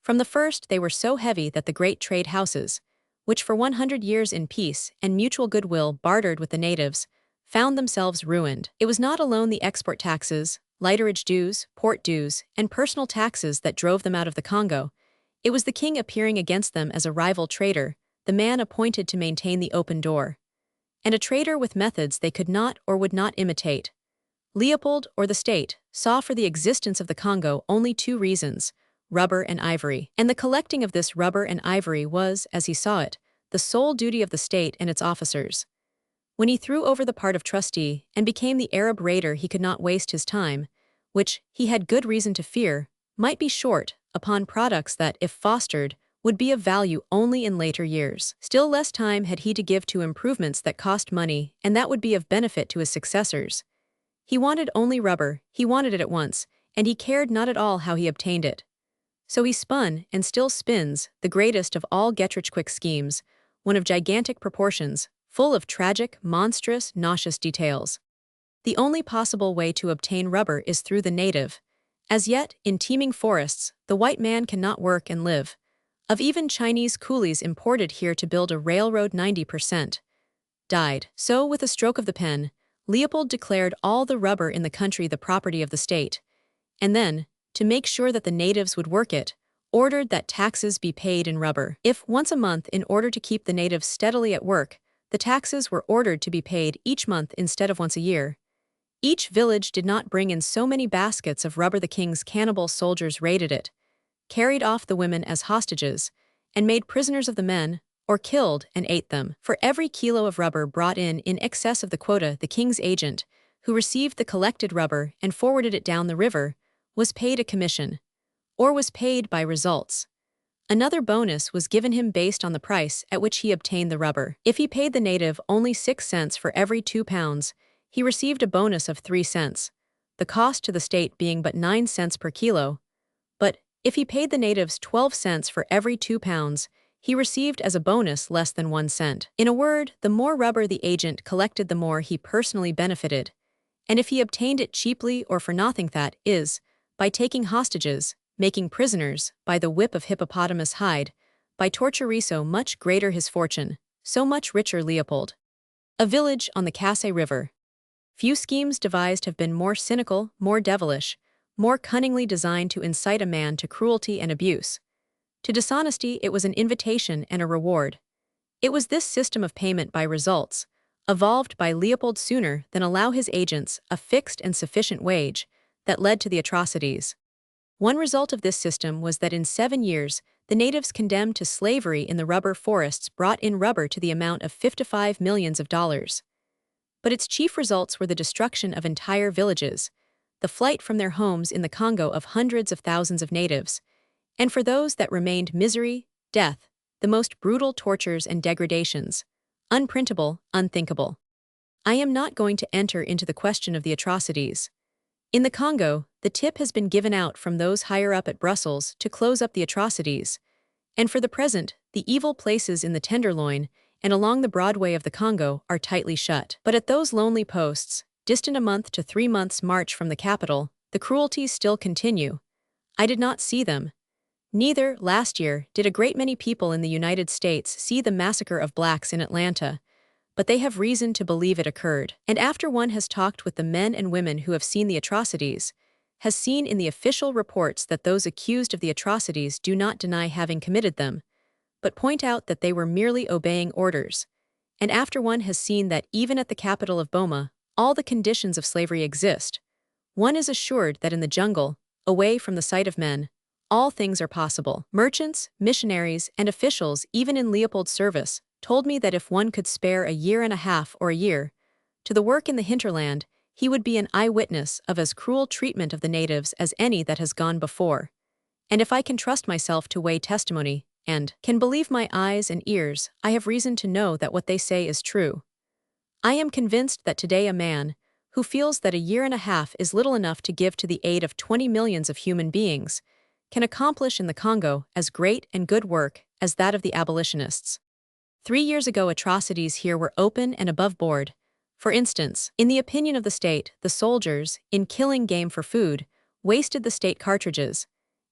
From the first they were so heavy that the great trade houses, which for 100 years in peace and mutual goodwill bartered with the natives, found themselves ruined. It was not alone the export taxes, lighterage dues, port dues, and personal taxes that drove them out of the Congo. It was the king appearing against them as a rival trader, the man appointed to maintain the open door. And a trader with methods they could not or would not imitate. Leopold, or the state, saw for the existence of the Congo only two reasons: rubber and ivory. And the collecting of this rubber and ivory was, as he saw it, the sole duty of the state and its officers. When he threw over the part of trustee and became the Arab raider, he could not waste his time, which, he had good reason to fear, might be short, upon products that, if fostered, would be of value only in later years. Still less time had he to give to improvements that cost money and that would be of benefit to his successors. He wanted only rubber, he wanted it at once, and he cared not at all how he obtained it. So he spun, and still spins, the greatest of all get-rich-quick schemes, one of gigantic proportions, full of tragic, monstrous, nauseous details. The only possible way to obtain rubber is through the native. As yet, in teeming forests, the white man cannot work and live. Of even Chinese coolies imported here to build a railroad 90% died. So, with a stroke of the pen, Leopold declared all the rubber in the country the property of the state, and then, to make sure that the natives would work it, ordered that taxes be paid in rubber. If once a month, in order to keep the natives steadily at work, the taxes were ordered to be paid each month instead of once a year. Each village did not bring in so many baskets of rubber. The king's cannibal soldiers raided it, carried off the women as hostages, and made prisoners of the men, or killed and ate them. For every kilo of rubber brought in excess of the quota, the king's agent, who received the collected rubber and forwarded it down the river, was paid a commission, or was paid by results. Another bonus was given him based on the price at which he obtained the rubber. If he paid the native only 6 cents for every 2 pounds, he received a bonus of 3 cents, the cost to the state being but 9 cents per kilo. But if he paid the natives 12 cents for every 2 pounds, he received as a bonus less than 1 cent. In a word, the more rubber the agent collected, the more he personally benefited. And if he obtained it cheaply or for nothing, that is, by taking hostages, making prisoners, by the whip of hippopotamus hide, by torture, so much greater his fortune, so much richer Leopold. A village on the Casse River. Few schemes devised have been more cynical, more devilish, more cunningly designed to incite a man to cruelty and abuse. To dishonesty it was an invitation and a reward. It was this system of payment by results, evolved by Leopold sooner than allow his agents a fixed and sufficient wage, that led to the atrocities. One result of this system was that in 7 years, the natives condemned to slavery in the rubber forests brought in rubber to the amount of $55 million. But its chief results were the destruction of entire villages, the flight from their homes in the Congo of hundreds of thousands of natives, and for those that remained, misery, death, the most brutal tortures and degradations, unprintable, unthinkable. I am not going to enter into the question of the atrocities. In the Congo, the tip has been given out from those higher up at Brussels to close up the atrocities, and for the present, the evil places in the Tenderloin and along the Broadway of the Congo are tightly shut. But at those lonely posts, Distant a month to 3 months' march from the capital, the cruelties still continue. I did not see them. Neither, last year, did a great many people in the United States see the massacre of blacks in Atlanta, but they have reason to believe it occurred. And after one has talked with the men and women who have seen the atrocities, has seen in the official reports that those accused of the atrocities do not deny having committed them, but point out that they were merely obeying orders, and after one has seen that even at the capital of Boma, all the conditions of slavery exist, one is assured that in the jungle, away from the sight of men, all things are possible. Merchants, missionaries, and officials, even in Leopold's service, told me that if one could spare a year and a half or a year to the work in the hinterland, he would be an eyewitness of as cruel treatment of the natives as any that has gone before. And if I can trust myself to weigh testimony, and can believe my eyes and ears, I have reason to know that what they say is true. I am convinced that today a man, who feels that a year and a half is little enough to give to the aid of 20 millions of human beings, can accomplish in the Congo as great and good work as that of the abolitionists. 3 years ago atrocities here were open and above board. For instance, in the opinion of the state, the soldiers, in killing game for food, wasted the state cartridges,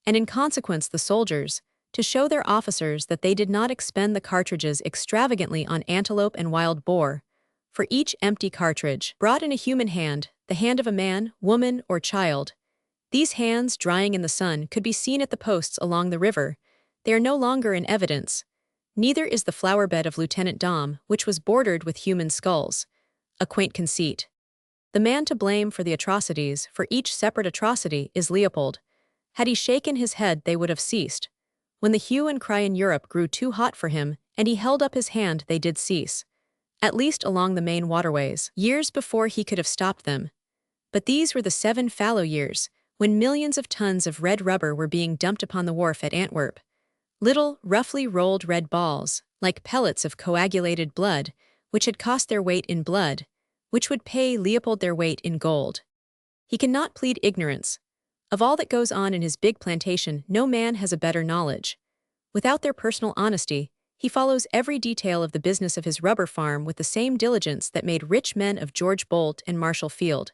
and in consequence the soldiers, to show their officers that they did not expend the cartridges extravagantly on antelope and wild boar, for each empty cartridge, brought in a human hand, the hand of a man, woman, or child. These hands, drying in the sun, could be seen at the posts along the river. They are no longer in evidence. Neither is the flower bed of Lieutenant Dom, which was bordered with human skulls. A quaint conceit. The man to blame for the atrocities, for each separate atrocity, is Leopold. Had he shaken his head, they would have ceased. When the hue and cry in Europe grew too hot for him, and he held up his hand, they did cease. At least along the main waterways, years before he could have stopped them. But these were the 7 fallow years, when millions of tons of red rubber were being dumped upon the wharf at Antwerp. Little, roughly rolled red balls, like pellets of coagulated blood, which had cost their weight in blood, which would pay Leopold their weight in gold. He cannot plead ignorance. Of all that goes on in his big plantation, no man has a better knowledge. Without their personal honesty, he follows every detail of the business of his rubber farm with the same diligence that made rich men of George Bolt and Marshall Field.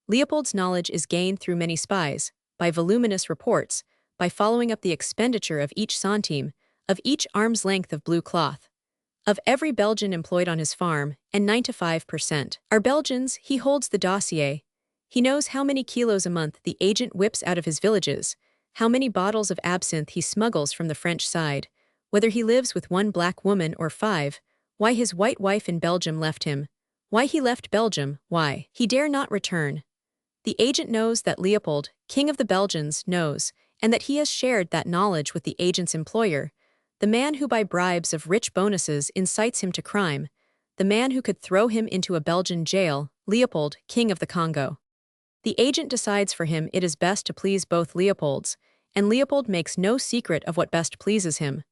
Leopold's knowledge is gained through many spies, by voluminous reports, by following up the expenditure of each centime, of each arm's length of blue cloth, of every Belgian employed on his farm, and 95% are Belgians. He holds the dossier. He knows how many kilos a month the agent whips out of his villages, how many bottles of absinthe he smuggles from the French side, whether he lives with 1 black woman or 5, why his white wife in Belgium left him, why he left Belgium, why he dare not return. The agent knows that Leopold, king of the Belgians, knows, and that he has shared that knowledge with the agent's employer, the man who by bribes of rich bonuses incites him to crime, the man who could throw him into a Belgian jail, Leopold, king of the Congo. The agent decides for him it is best to please both Leopolds, and Leopold makes no secret of what best pleases him.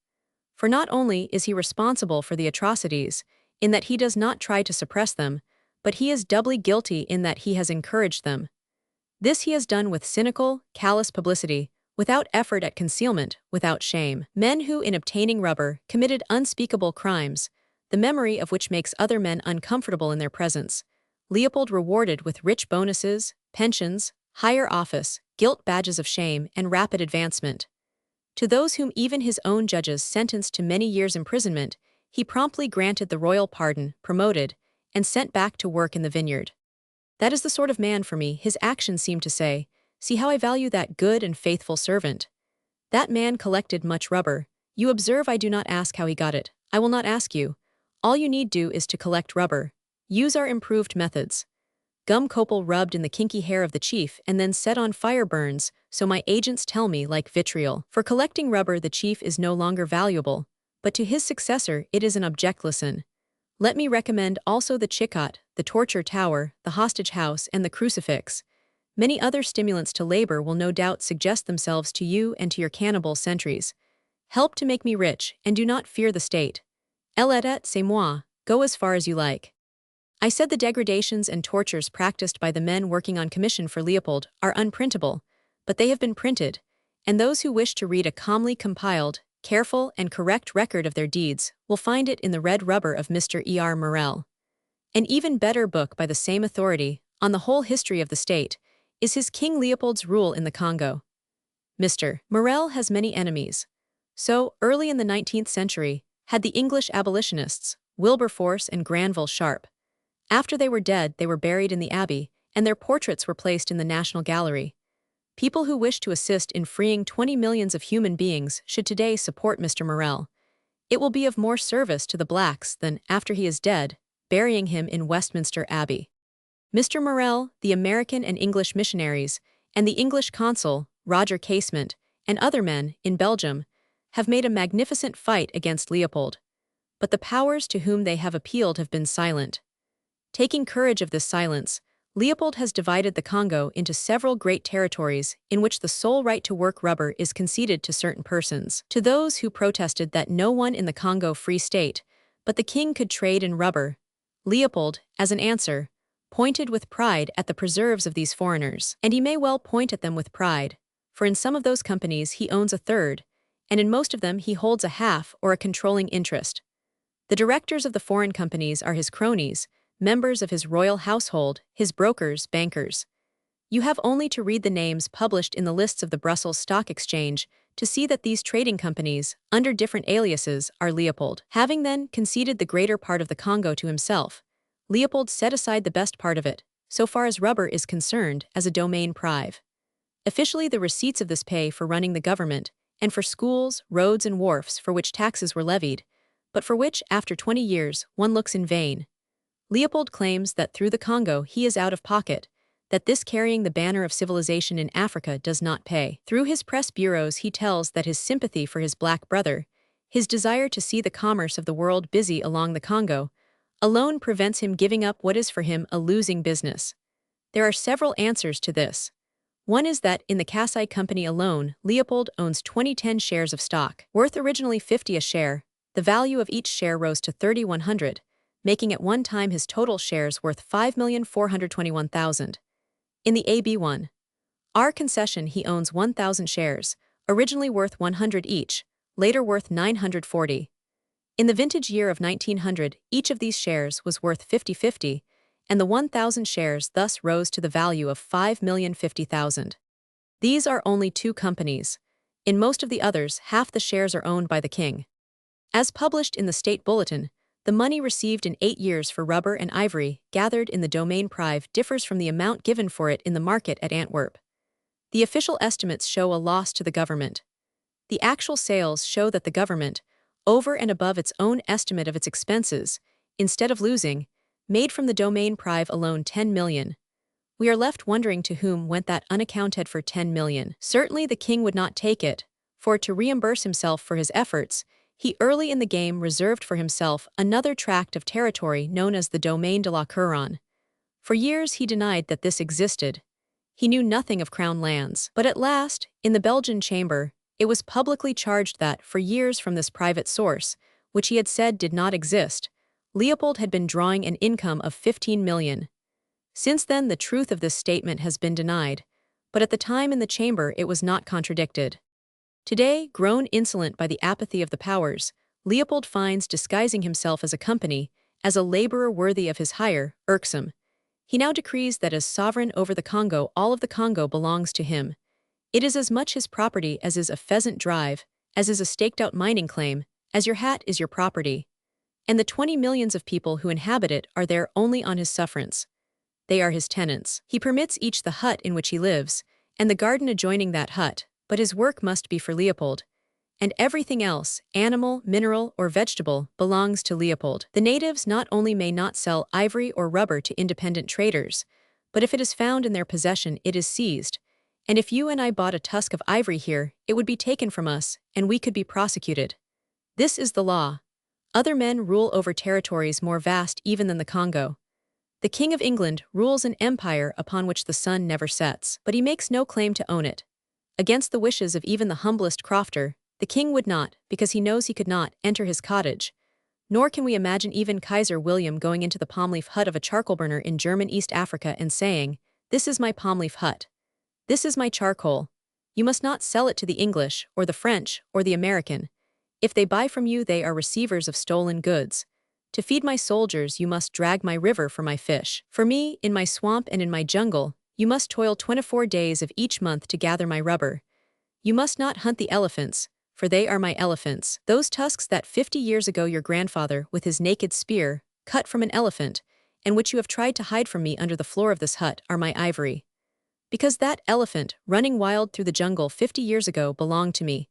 For not only is he responsible for the atrocities, in that he does not try to suppress them, but he is doubly guilty in that he has encouraged them. This he has done with cynical, callous publicity, without effort at concealment, without shame. Men who, in obtaining rubber, committed unspeakable crimes, the memory of which makes other men uncomfortable in their presence, Leopold rewarded with rich bonuses, pensions, higher office, gilt badges of shame, and rapid advancement. To those whom even his own judges sentenced to many years' imprisonment, he promptly granted the royal pardon, promoted, and sent back to work in the vineyard. That is the sort of man for me, his actions seem to say. See how I value that good and faithful servant. That man collected much rubber. You observe I do not ask how he got it. I will not ask you. All you need do is to collect rubber. Use our improved methods. Gum copal rubbed in the kinky hair of the chief and then set on fire burns, so my agents tell me, like vitriol. For collecting rubber the chief is no longer valuable, but to his successor it is an object lesson. Let me recommend also the Chicot, the torture tower, the hostage house, and the crucifix. Many other stimulants to labor will no doubt suggest themselves to you and to your cannibal sentries. Help to make me rich, and do not fear the state. L'État, c'est moi, go as far as you like. I said the degradations and tortures practiced by the men working on commission for Leopold are unprintable, but they have been printed, and those who wish to read a calmly compiled, careful, and correct record of their deeds will find it in the Red Rubber of Mr. E.R. Morel. An even better book by the same authority, on the whole history of the state, is his King Leopold's rule in the Congo. Mr. Morel has many enemies. So, early in the 19th century, had the English abolitionists, Wilberforce and Granville Sharp. After they were dead, they were buried in the Abbey, and their portraits were placed in the National Gallery. People who wish to assist in freeing 20 millions of human beings should today support Mr. Morel. It will be of more service to the blacks than, after he is dead, burying him in Westminster Abbey. Mr. Morel, the American and English missionaries, and the English consul, Roger Casement, and other men, in Belgium, have made a magnificent fight against Leopold. But the powers to whom they have appealed have been silent. Taking courage of this silence, Leopold has divided the Congo into several great territories in which the sole right to work rubber is conceded to certain persons. To those who protested that no one in the Congo Free State but the king could trade in rubber, Leopold, as an answer, pointed with pride at the preserves of these foreigners. And he may well point at them with pride, for in some of those companies he owns a third, and in most of them he holds a half or a controlling interest. The directors of the foreign companies are his cronies, members of his royal household, his brokers, bankers. You have only to read the names published in the lists of the Brussels Stock Exchange to see that these trading companies, under different aliases, are Leopold. Having then conceded the greater part of the Congo to himself, Leopold set aside the best part of it, so far as rubber is concerned, as a domain prive. Officially, the receipts of this pay for running the government, and for schools, roads, and wharfs for which taxes were levied, but for which, after 20 years, one looks in vain. Leopold claims that through the Congo he is out of pocket, that this carrying the banner of civilization in Africa does not pay. Through his press bureaus he tells that his sympathy for his black brother, his desire to see the commerce of the world busy along the Congo, alone prevents him giving up what is for him a losing business. There are several answers to this. One is that in the Kasai Company alone, Leopold owns 2010 shares of stock, worth originally 50 a share. The value of each share rose to 3,100. Making at one time his total shares worth 5,421,000. In the AB1 R concession he owns 1,000 shares, originally worth 100 each, later worth 940. In the vintage year of 1900, each of these shares was worth 50/50, and the 1,000 shares thus rose to the value of 5,050,000. These are only two companies. In most of the others, half the shares are owned by the king. As published in the State Bulletin, the money received in 8 years for rubber and ivory, gathered in the domain prive, differs from the amount given for it in the market at Antwerp. The official estimates show a loss to the government. The actual sales show that the government, over and above its own estimate of its expenses, instead of losing, made from the domain prive alone 10 million. We are left wondering to whom went that unaccounted for 10 million. Certainly the king would not take it, for to reimburse himself for his efforts, he early in the game reserved for himself another tract of territory known as the Domaine de la Couronne. For years he denied that this existed. He knew nothing of crown lands. But at last, in the Belgian chamber, it was publicly charged that, for years from this private source, which he had said did not exist, Leopold had been drawing an income of 15 million. Since then the truth of this statement has been denied, but at the time in the chamber it was not contradicted. Today, grown insolent by the apathy of the powers, Leopold finds disguising himself as a company, as a laborer worthy of his hire, irksome. He now decrees that as sovereign over the Congo, all of the Congo belongs to him. It is as much his property as is a pheasant drive, as is a staked-out mining claim, as your hat is your property. And the 20 millions of people who inhabit it are there only on his sufferance. They are his tenants. He permits each the hut in which he lives, and the garden adjoining that hut, but his work must be for Leopold. And everything else, animal, mineral, or vegetable, belongs to Leopold. The natives not only may not sell ivory or rubber to independent traders, but if it is found in their possession, it is seized. And if you and I bought a tusk of ivory here, it would be taken from us, and we could be prosecuted. This is the law. Other men rule over territories more vast even than the Congo. The King of England rules an empire upon which the sun never sets, but he makes no claim to own it. Against the wishes of even the humblest crofter, the king would not, because he knows he could not, enter his cottage. Nor can we imagine even Kaiser William going into the palm-leaf hut of a charcoal burner in German East Africa and saying, "This is my palm-leaf hut. This is my charcoal. You must not sell it to the English, or the French, or the American. If they buy from you, they are receivers of stolen goods. To feed my soldiers, you must drag my river for my fish. For me, in my swamp and in my jungle, you must toil 24 days of each month to gather my rubber. You must not hunt the elephants, for they are my elephants. Those tusks that 50 years ago your grandfather, with his naked spear, cut from an elephant, and which you have tried to hide from me under the floor of this hut, are my ivory. Because that elephant, running wild through the jungle 50 years ago, belonged to me.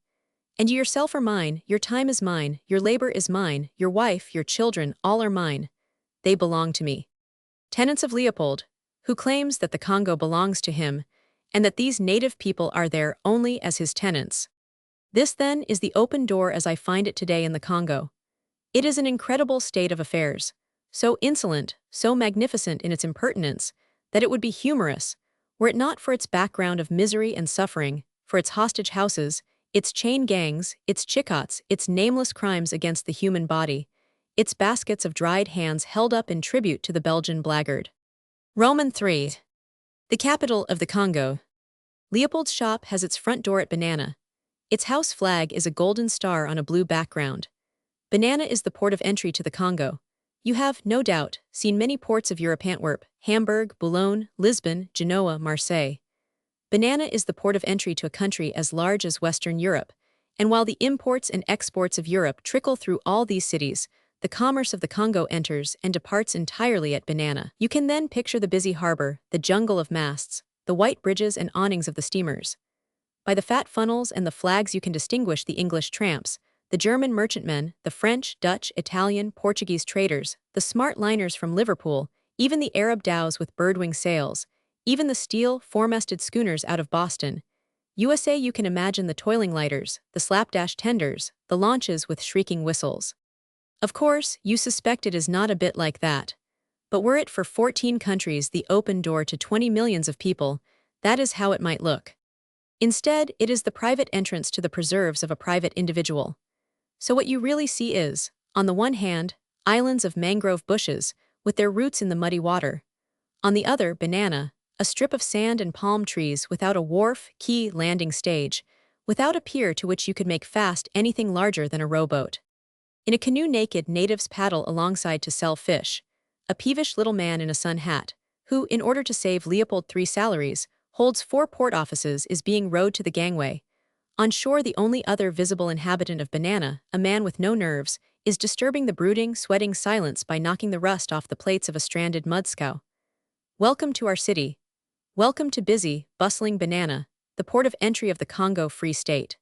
And you yourself are mine, your time is mine, your labor is mine, your wife, your children, all are mine. They belong to me. Tenants of Leopold, who claims that the Congo belongs to him, and that these native people are there only as his tenants. This, then, is the open door as I find it today in the Congo. It is an incredible state of affairs, so insolent, so magnificent in its impertinence, that it would be humorous, were it not for its background of misery and suffering, for its hostage houses, its chain gangs, its chikots, its nameless crimes against the human body, its baskets of dried hands held up in tribute to the Belgian blackguard. Roman 3. The capital of the Congo. Leopold's shop has its front door at Banana. Its house flag is a golden star on a blue background. Banana is the port of entry to the Congo. You have, no doubt, seen many ports of Europe: Antwerp, Hamburg, Boulogne, Lisbon, Genoa, Marseille. Banana is the port of entry to a country as large as Western Europe, and while the imports and exports of Europe trickle through all these cities, the commerce of the Congo enters and departs entirely at Banana. You can then picture the busy harbor, the jungle of masts, the white bridges and awnings of the steamers. By the fat funnels and the flags you can distinguish the English tramps, the German merchantmen, the French, Dutch, Italian, Portuguese traders, the smart liners from Liverpool, even the Arab dhows with birdwing sails, even the steel, four-masted schooners out of Boston. USA, you can imagine the toiling lighters, the slapdash tenders, the launches with shrieking whistles. Of course, you suspect it is not a bit like that. But were it for 14 countries the open door to 20 millions of people, that is how it might look. Instead, it is the private entrance to the preserves of a private individual. So what you really see is, on the one hand, islands of mangrove bushes, with their roots in the muddy water. On the other, Banana, a strip of sand and palm trees without a wharf, quay, landing stage, without a pier to which you could make fast anything larger than a rowboat. In a canoe naked natives paddle alongside to sell fish. A peevish little man in a sun hat, who, in order to save Leopold III salaries, holds 4 port offices, is being rowed to the gangway. On shore, the only other visible inhabitant of Banana, a man with no nerves, is disturbing the brooding, sweating silence by knocking the rust off the plates of a stranded mudscow. Welcome to our city. Welcome to busy, bustling Banana, the port of entry of the Congo Free State.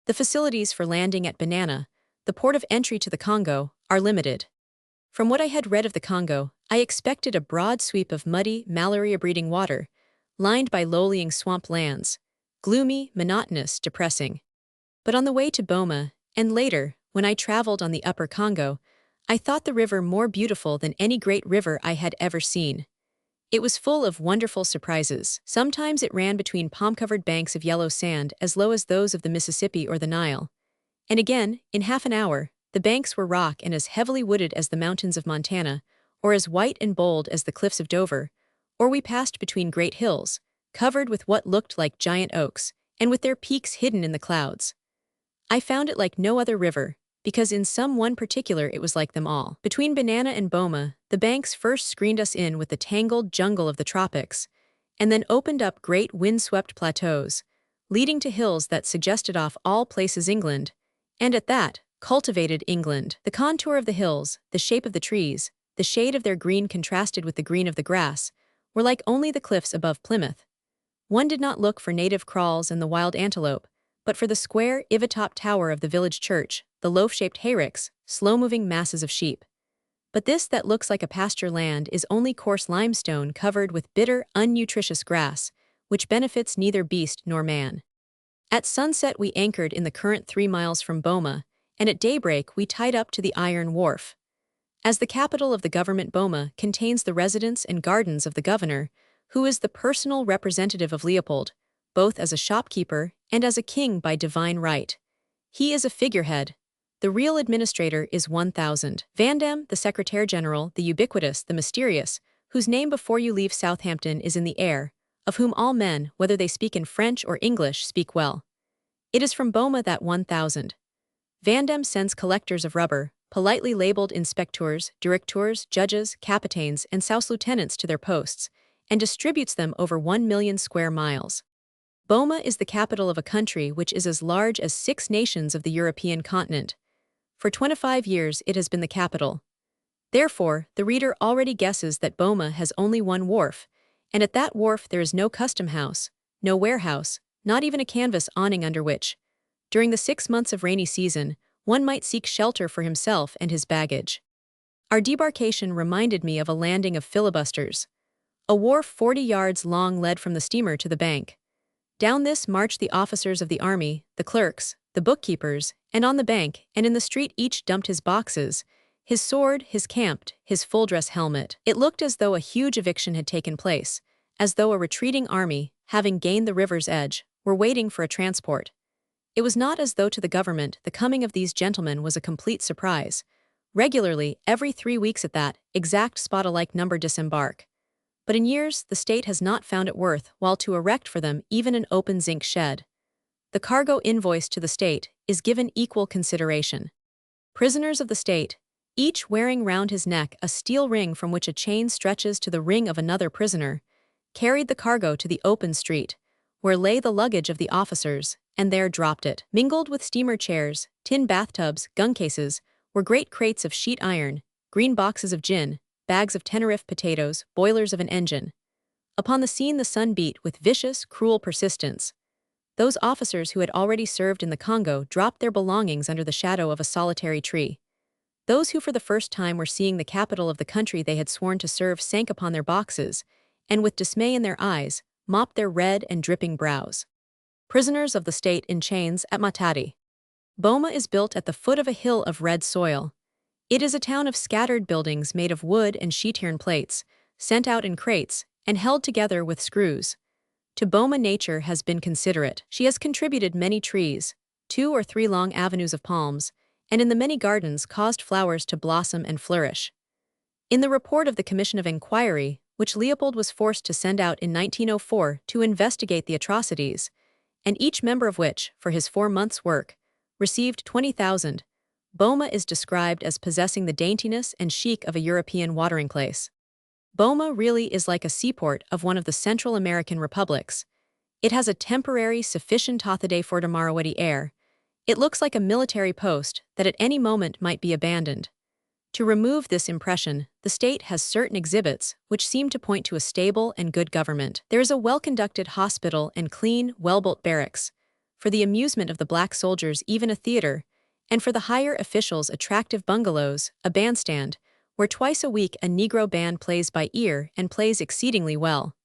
The facilities for landing at Banana, the port of entry to the Congo, are limited. From what I had read of the Congo, I expected a broad sweep of muddy, malaria-breeding water, lined by low-lying swamp lands, gloomy, monotonous, depressing. But on the way to Boma, and later, when I traveled on the upper Congo, I thought the river more beautiful than any great river I had ever seen. It was full of wonderful surprises. Sometimes it ran between palm-covered banks of yellow sand as low as those of the Mississippi or the Nile. And again, in half an hour, the banks were rock and as heavily wooded as the mountains of Montana, or as white and bold as the cliffs of Dover, or we passed between great hills, covered with what looked like giant oaks, and with their peaks hidden in the clouds. I found it like no other river, because in some one particular it was like them all. Between Banana and Boma, the banks first screened us in with the tangled jungle of the tropics, and then opened up great wind-swept plateaus, leading to hills that suggested off all places England, and at that, cultivated England. The contour of the hills, the shape of the trees, the shade of their green contrasted with the green of the grass, were like only the cliffs above Plymouth. One did not look for native kraals and the wild antelope, but for the square, ivy-topped tower of the village church, the loaf-shaped hayricks, slow-moving masses of sheep. But this that looks like a pasture land is only coarse limestone covered with bitter, unnutritious grass, which benefits neither beast nor man. At sunset we anchored in the current 3 miles from Boma, and at daybreak we tied up to the iron wharf. As the capital of the government, Boma contains the residence and gardens of the governor, who is the personal representative of Leopold, both as a shopkeeper and as a king by divine right. He is a figurehead. The real administrator is 1000. Vandam, the Secretary-General, the ubiquitous, the mysterious, whose name before you leave Southampton is in the air, of whom all men, whether they speak in French or English, speak well. It is from Boma that 1000. Vandam sends collectors of rubber, politely labeled inspecteurs, directeurs, judges, capitaines, and South lieutenants to their posts, and distributes them over 1 million square miles. Boma is the capital of a country which is as large as 6 nations of the European continent. For 25 years it has been the capital. Therefore, the reader already guesses that Boma has only one wharf, and at that wharf there is no custom house, no warehouse, not even a canvas awning under which, during the 6 months of rainy season, one might seek shelter for himself and his baggage. Our debarkation reminded me of a landing of filibusters. A wharf 40 yards long led from the steamer to the bank. Down this marched the officers of the army, the clerks, the bookkeepers, and on the bank and in the street each dumped his boxes, his sword, his camped, his full-dress helmet. It looked as though a huge eviction had taken place, as though a retreating army, having gained the river's edge, were waiting for a transport. It was not as though to the government the coming of these gentlemen was a complete surprise. Regularly, every 3 weeks at that exact spot-alike number disembark. But in years, the state has not found it worth while to erect for them even an open zinc shed. The cargo invoice to the state is given equal consideration. Prisoners of the state, each wearing round his neck a steel ring from which a chain stretches to the ring of another prisoner, carried the cargo to the open street, where lay the luggage of the officers, and there dropped it. Mingled with steamer chairs, tin bathtubs, gun cases, were great crates of sheet iron, green boxes of gin, bags of Tenerife potatoes, boilers of an engine. Upon the scene the sun beat with vicious, cruel persistence. Those officers who had already served in the Congo dropped their belongings under the shadow of a solitary tree. Those who for the first time were seeing the capital of the country they had sworn to serve sank upon their boxes, and with dismay in their eyes, mopped their red and dripping brows. Prisoners of the state in chains at Matadi. Boma is built at the foot of a hill of red soil. It is a town of scattered buildings made of wood and sheet-iron plates, sent out in crates, and held together with screws. To Boma nature has been considerate. She has contributed many trees, 2 or 3 long avenues of palms, and in the many gardens caused flowers to blossom and flourish. In the report of the Commission of Inquiry, which Leopold was forced to send out in 1904 to investigate the atrocities, and each member of which, for his 4 months' work, received 20,000, Boma is described as possessing the daintiness and chic of a European watering place. Boma really is like a seaport of one of the Central American republics. It has a temporary sufficient for Damarawadi air. It looks like a military post that at any moment might be abandoned. To remove this impression, the state has certain exhibits which seem to point to a stable and good government. There is a well-conducted hospital and clean, well-built barracks. For the amusement of the black soldiers, even a theater, and for the higher officials, attractive bungalows, a bandstand, where twice a week a Negro band plays by ear and plays exceedingly well.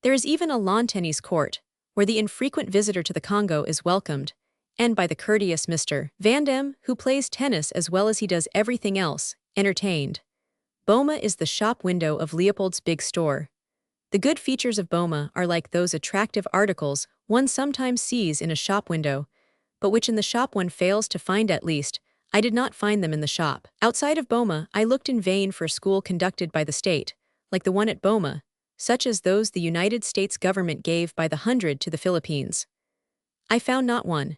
There is even a lawn tennis court, where the infrequent visitor to the Congo is welcomed, and by the courteous Mr. Van Dam, who plays tennis as well as he does everything else, entertained. Boma is the shop window of Leopold's big store. The good features of Boma are like those attractive articles one sometimes sees in a shop window, but which in the shop one fails to find. At least, I did not find them in the shop. Outside of Boma, I looked in vain for a school conducted by the state, like the one at Boma, such as those the United States government gave by the 100 to the Philippines. I found not one.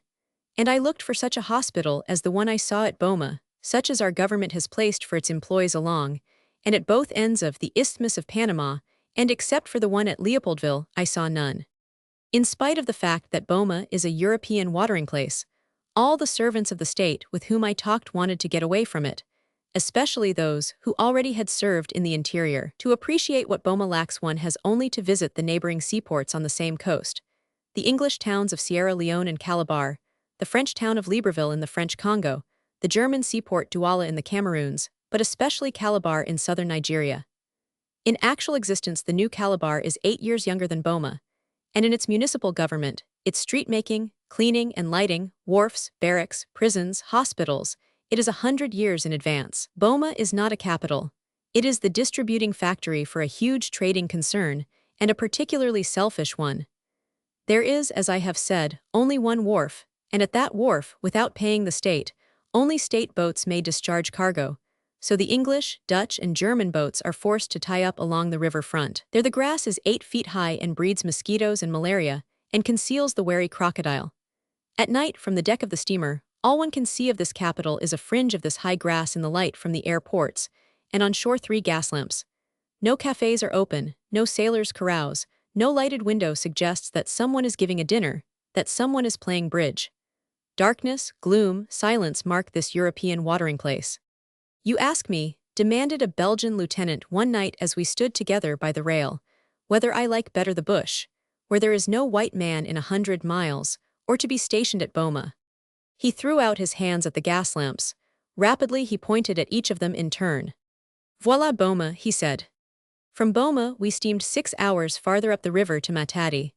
And I looked for such a hospital as the one I saw at Boma, such as our government has placed for its employees along, and at both ends of the Isthmus of Panama, and except for the one at Leopoldville, I saw none. In spite of the fact that Boma is a European watering place, all the servants of the state with whom I talked wanted to get away from it, especially those who already had served in the interior. To appreciate what Boma lacks, one has only to visit the neighboring seaports on the same coast, the English towns of Sierra Leone and Calabar, the French town of Libreville in the French Congo, the German seaport Douala in the Cameroons, but especially Calabar in southern Nigeria. In actual existence, the new Calabar is 8 years younger than Boma, and in its municipal government, its street-making, cleaning and lighting, wharfs, barracks, prisons, hospitals, it is 100 years in advance. Boma is not a capital. It is the distributing factory for a huge trading concern, and a particularly selfish one. There is, as I have said, only one wharf, and at that wharf, without paying the state, only state boats may discharge cargo, so the English, Dutch, and German boats are forced to tie up along the river front. There the grass is 8 feet high and breeds mosquitoes and malaria, and conceals the wary crocodile. At night, from the deck of the steamer, All one can see of this capital is a fringe of this high grass in the light from the airports, and on shore 3 gas lamps. No cafes are open, no sailors carouse, no lighted window suggests that someone is giving a dinner, that someone is playing bridge. Darkness, gloom, silence mark this European watering place. "You ask me," demanded a Belgian lieutenant one night as we stood together by the rail, "whether I like better the bush, where there is no white man in 100 miles, or to be stationed at Boma." He threw out his hands at the gas lamps. Rapidly he pointed at each of them in turn. "Voilà Boma," he said. From Boma we steamed 6 hours farther up the river to Matadi.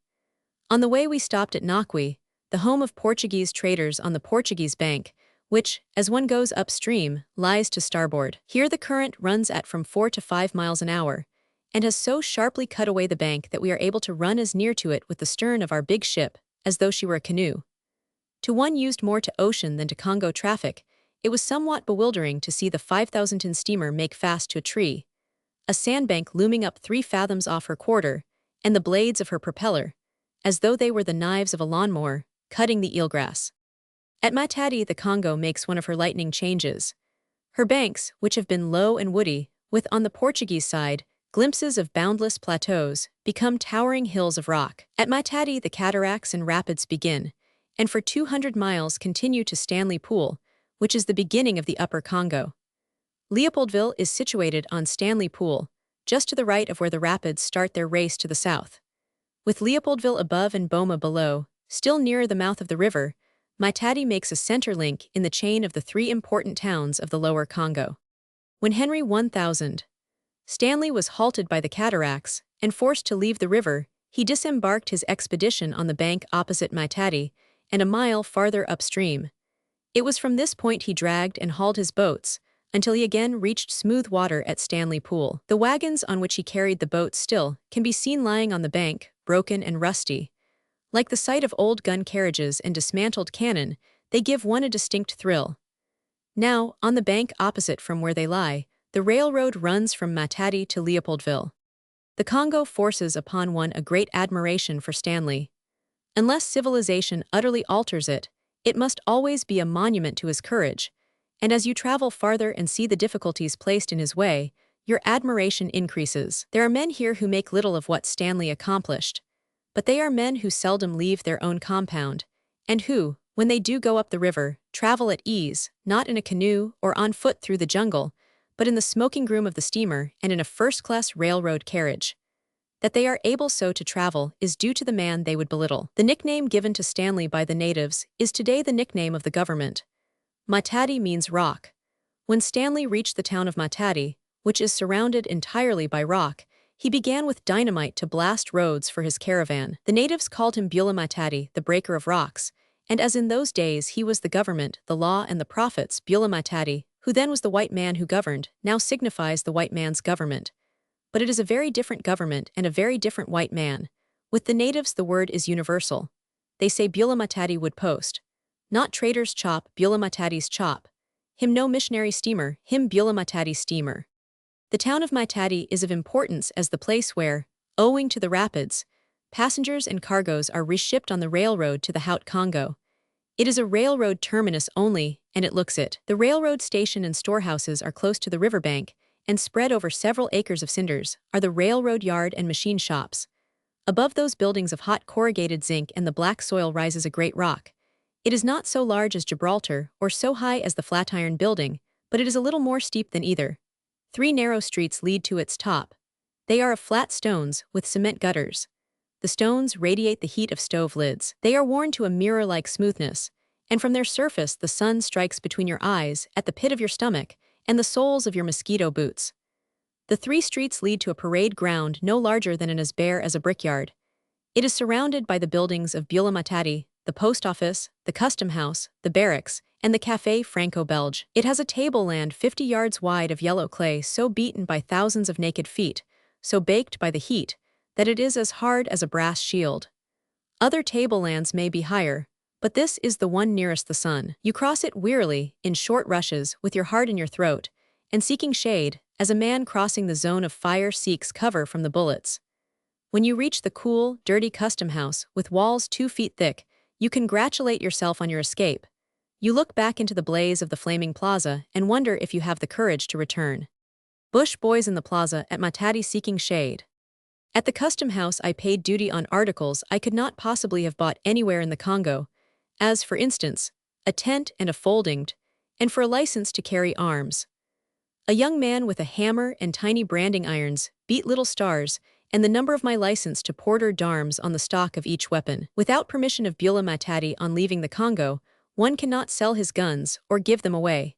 On the way we stopped at Nakwi, the home of Portuguese traders on the Portuguese bank, which, as one goes upstream, lies to starboard. Here the current runs at from 4 to 5 miles an hour, and has so sharply cut away the bank that we are able to run as near to it with the stern of our big ship as though she were a canoe. To one used more to ocean than to Congo traffic, it was somewhat bewildering to see the 5,000-ton steamer make fast to a tree, a sandbank looming up 3 fathoms off her quarter, and the blades of her propeller, as though they were the knives of a lawnmower, cutting the eelgrass. At Matadi the Congo makes one of her lightning changes. Her banks, which have been low and woody, with on the Portuguese side, glimpses of boundless plateaus, become towering hills of rock. At Matadi the cataracts and rapids begin, and for 200 miles continue to Stanley Pool, which is the beginning of the Upper Congo. Leopoldville is situated on Stanley Pool, just to the right of where the rapids start their race to the south. With Leopoldville above and Boma below, still nearer the mouth of the river, Matadi makes a center link in the chain of the 3 important towns of the Lower Congo. When Henry 1000 Stanley was halted by the cataracts and forced to leave the river, he disembarked his expedition on the bank opposite Matadi and a mile farther upstream. It was from this point he dragged and hauled his boats, until he again reached smooth water at Stanley Pool. The wagons on which he carried the boats still can be seen lying on the bank, broken and rusty. Like the sight of old gun carriages and dismantled cannon, they give one a distinct thrill. Now, on the bank opposite from where they lie, the railroad runs from Matadi to Leopoldville. The Congo forces upon one a great admiration for Stanley. Unless civilization utterly alters it, it must always be a monument to his courage, and as you travel farther and see the difficulties placed in his way, your admiration increases. There are men here who make little of what Stanley accomplished, but they are men who seldom leave their own compound, and who, when they do go up the river, travel at ease, not in a canoe or on foot through the jungle, but in the smoking room of the steamer and in a first-class railroad carriage. That they are able so to travel is due to the man they would belittle. The nickname given to Stanley by the natives is today the nickname of the government. Matadi means rock. When Stanley reached the town of Matadi, which is surrounded entirely by rock, he began with dynamite to blast roads for his caravan. The natives called him Bula Matadi, the breaker of rocks, and as in those days he was the government, the law and the prophets, Bula Matadi, who then was the white man who governed, now signifies the white man's government. But it is a very different government and a very different white man. With the natives the word is universal. They say Bula Matadi would post. Not trader's chop, Bula Matadi's chop. Him no missionary steamer, him Bula Matadi steamer. The town of Matadi is of importance as the place where, owing to the rapids, passengers and cargoes are reshipped on the railroad to the Haut Congo. It is a railroad terminus only, and it looks it. The railroad station and storehouses are close to the riverbank, and spread over several acres of cinders, are the railroad yard and machine shops. Above those buildings of hot corrugated zinc and the black soil rises a great rock. It is not so large as Gibraltar or so high as the Flatiron Building, but it is a little more steep than either. 3 narrow streets lead to its top. They are of flat stones with cement gutters. The stones radiate the heat of stove lids. They are worn to a mirror-like smoothness, and from their surface the sun strikes between your eyes, at the pit of your stomach, and the soles of your mosquito boots. The 3 streets lead to a parade ground no larger than and as bare as a brickyard. It is surrounded by the buildings of Bula Matadi, the post office, the custom house, the barracks, and the Café Franco-Belge. It has a tableland 50 yards wide of yellow clay so beaten by thousands of naked feet, so baked by the heat, that it is as hard as a brass shield. Other tablelands may be higher, but this is the one nearest the sun. You cross it wearily, in short rushes, with your heart in your throat, and seeking shade, as a man crossing the zone of fire seeks cover from the bullets. When you reach the cool, dirty custom house, with walls 2 feet thick, you congratulate yourself on your escape. You look back into the blaze of the flaming plaza and wonder if you have the courage to return. Bush boys in the plaza at Matadi seeking shade. At the custom house I paid duty on articles I could not possibly have bought anywhere in the Congo, as, for instance, a tent and a foldinged, and for a license to carry arms. A young man with a hammer and tiny branding irons beat little stars and the number of my license to porter d'armes on the stock of each weapon. Without permission of Bula Matadi on leaving the Congo, one cannot sell his guns or give them away.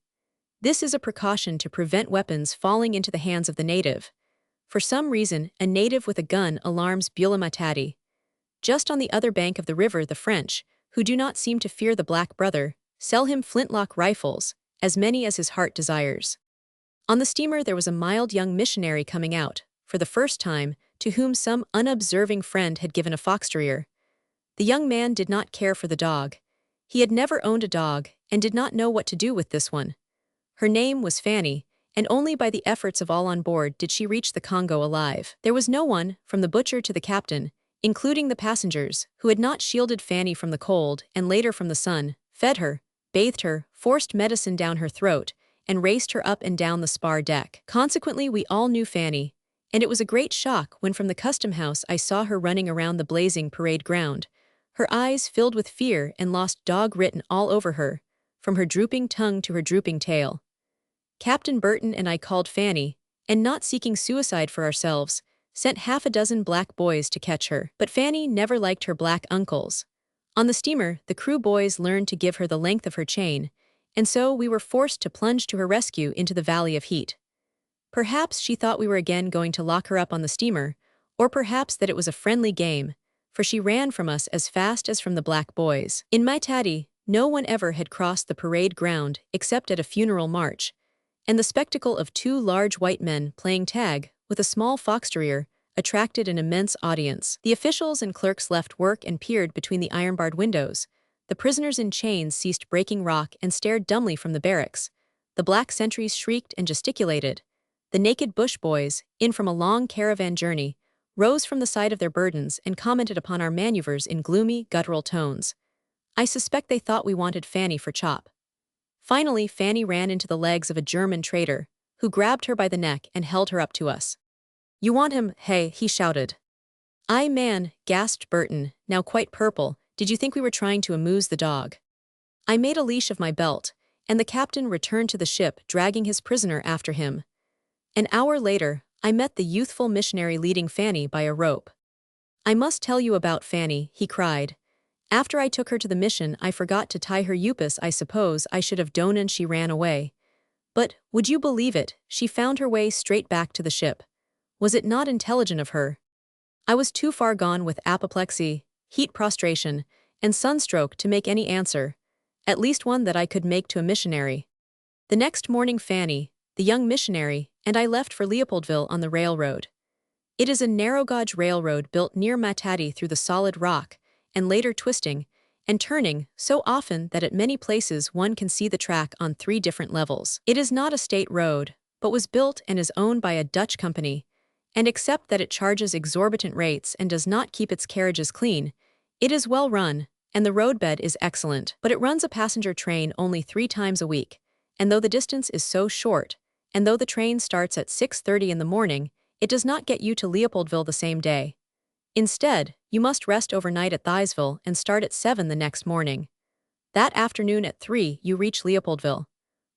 This is a precaution to prevent weapons falling into the hands of the native. For some reason, a native with a gun alarms Bula Matadi. Just on the other bank of the river, the French, who do not seem to fear the black brother, sell him flintlock rifles, as many as his heart desires. On the steamer there was a mild young missionary coming out, for the first time, to whom some unobserving friend had given a fox terrier. The young man did not care for the dog. He had never owned a dog and did not know what to do with this one. Her name was Fanny, and only by the efforts of all on board did she reach the Congo alive. There was no one, from the butcher to the captain, including the passengers, who had not shielded Fanny from the cold and later from the sun, fed her, bathed her, forced medicine down her throat, and raced her up and down the spar deck. Consequently, we all knew Fanny, and it was a great shock when from the custom house I saw her running around the blazing parade ground, her eyes filled with fear and lost dog written all over her, from her drooping tongue to her drooping tail. Captain Burton and I called Fanny, and not seeking suicide for ourselves, sent half a dozen black boys to catch her. But Fanny never liked her black uncles. On the steamer, the crew boys learned to give her the length of her chain, and so we were forced to plunge to her rescue into the Valley of Heat. Perhaps she thought we were again going to lock her up on the steamer, or perhaps that it was a friendly game, for she ran from us as fast as from the black boys. In Matadi, no one ever had crossed the parade ground except at a funeral march, and the spectacle of two large white men playing tag with a small fox terrier attracted an immense audience. The officials and clerks left work and peered between the iron-barred windows. The prisoners in chains ceased breaking rock and stared dumbly from the barracks. The black sentries shrieked and gesticulated. The naked bush boys, in from a long caravan journey, rose from the side of their burdens and commented upon our maneuvers in gloomy, guttural tones. I suspect they thought we wanted Fanny for chop. Finally, Fanny ran into the legs of a German trader, who grabbed her by the neck and held her up to us. "You want him, hey," he shouted. "Aye, man," gasped Burton, now quite purple. "Did you think we were trying to amuse the dog?" I made a leash of my belt, and the captain returned to the ship, dragging his prisoner after him. An hour later, I met the youthful missionary leading Fanny by a rope. "I must tell you about Fanny," he cried. "After I took her to the mission, I forgot to tie her upus. I suppose I should have done, and she ran away. But, would you believe it, she found her way straight back to the ship. Was it not intelligent of her? I was too far gone with apoplexy, heat prostration, and sunstroke to make any answer, at least one that I could make to a missionary. The next morning Fanny, the young missionary, and I left for Leopoldville on the railroad. It is a narrow gauge railroad built near Matadi through the solid rock, and later twisting and turning so often that at many places one can see the track on 3 different levels. It is not a state road, but was built and is owned by a Dutch company, and except that it charges exorbitant rates and does not keep its carriages clean, it is well run, and the roadbed is excellent. But it runs a passenger train only 3 times a week, and though the distance is so short, and though the train starts at 6:30 in the morning, it does not get you to Leopoldville the same day. Instead, you must rest overnight at Thysville and start at 7 the next morning. That afternoon at 3 you reach Leopoldville.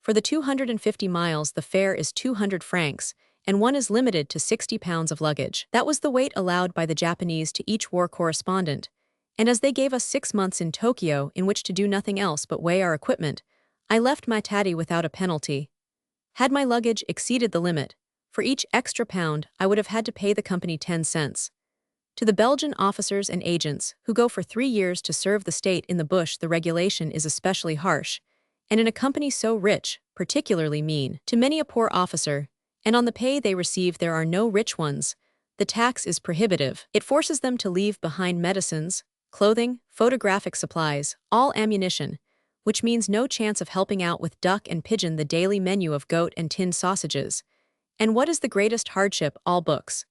For the 250 miles the fare is 200 francs, and one is limited to 60 pounds of luggage. That was the weight allowed by the Japanese to each war correspondent, and as they gave us 6 months in Tokyo in which to do nothing else but weigh our equipment, I left Matadi without a penalty. Had my luggage exceeded the limit, for each extra pound I would have had to pay the company 10 cents. To the Belgian officers and agents who go for 3 years to serve the state in the bush, the regulation is especially harsh, and in a company so rich, particularly mean. To many a poor officer, and on the pay they receive there are no rich ones, the tax is prohibitive. It forces them to leave behind medicines, clothing, photographic supplies, all ammunition, which means no chance of helping out with duck and pigeon, the daily menu of goat and tinned sausages. And what is the greatest hardship? All books.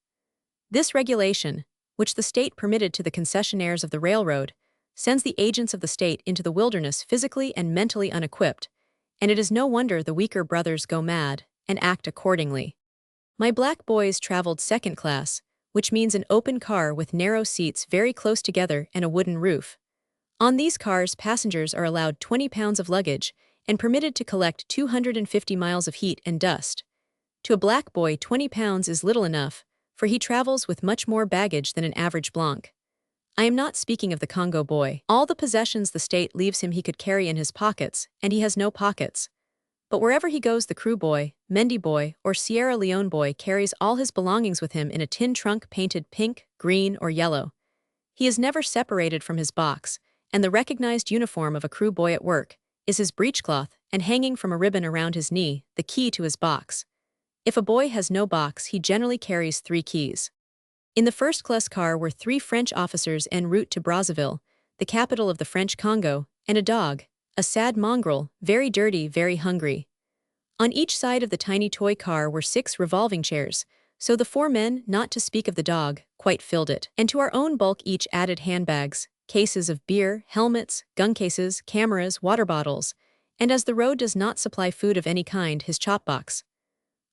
This regulation, which the state permitted to the concessionaires of the railroad, sends the agents of the state into the wilderness physically and mentally unequipped, and it is no wonder the weaker brothers go mad and act accordingly. My black boys traveled second class, which means an open car with narrow seats very close together and a wooden roof. On these cars, passengers are allowed 20 pounds of luggage and permitted to collect 250 miles of heat and dust. To a black boy, 20 pounds is little enough, for he travels with much more baggage than an average blanc. I am not speaking of the Congo boy. All the possessions the state leaves him he could carry in his pockets, and he has no pockets. But wherever he goes, the Crew boy, Mendy boy, or Sierra Leone boy carries all his belongings with him in a tin trunk painted pink, green, or yellow. He is never separated from his box, and the recognized uniform of a Crew boy at work is his breechcloth, and hanging from a ribbon around his knee, the key to his box. If a boy has no box, he generally carries 3 keys. In the first-class car were 3 French officers en route to Brazzaville, the capital of the French Congo, and a dog, a sad mongrel, very dirty, very hungry. On each side of the tiny toy car were 6 revolving chairs, so the 4 men, not to speak of the dog, quite filled it. And to our own bulk each added handbags, cases of beer, helmets, gun cases, cameras, water bottles, and as the road does not supply food of any kind, his chop box.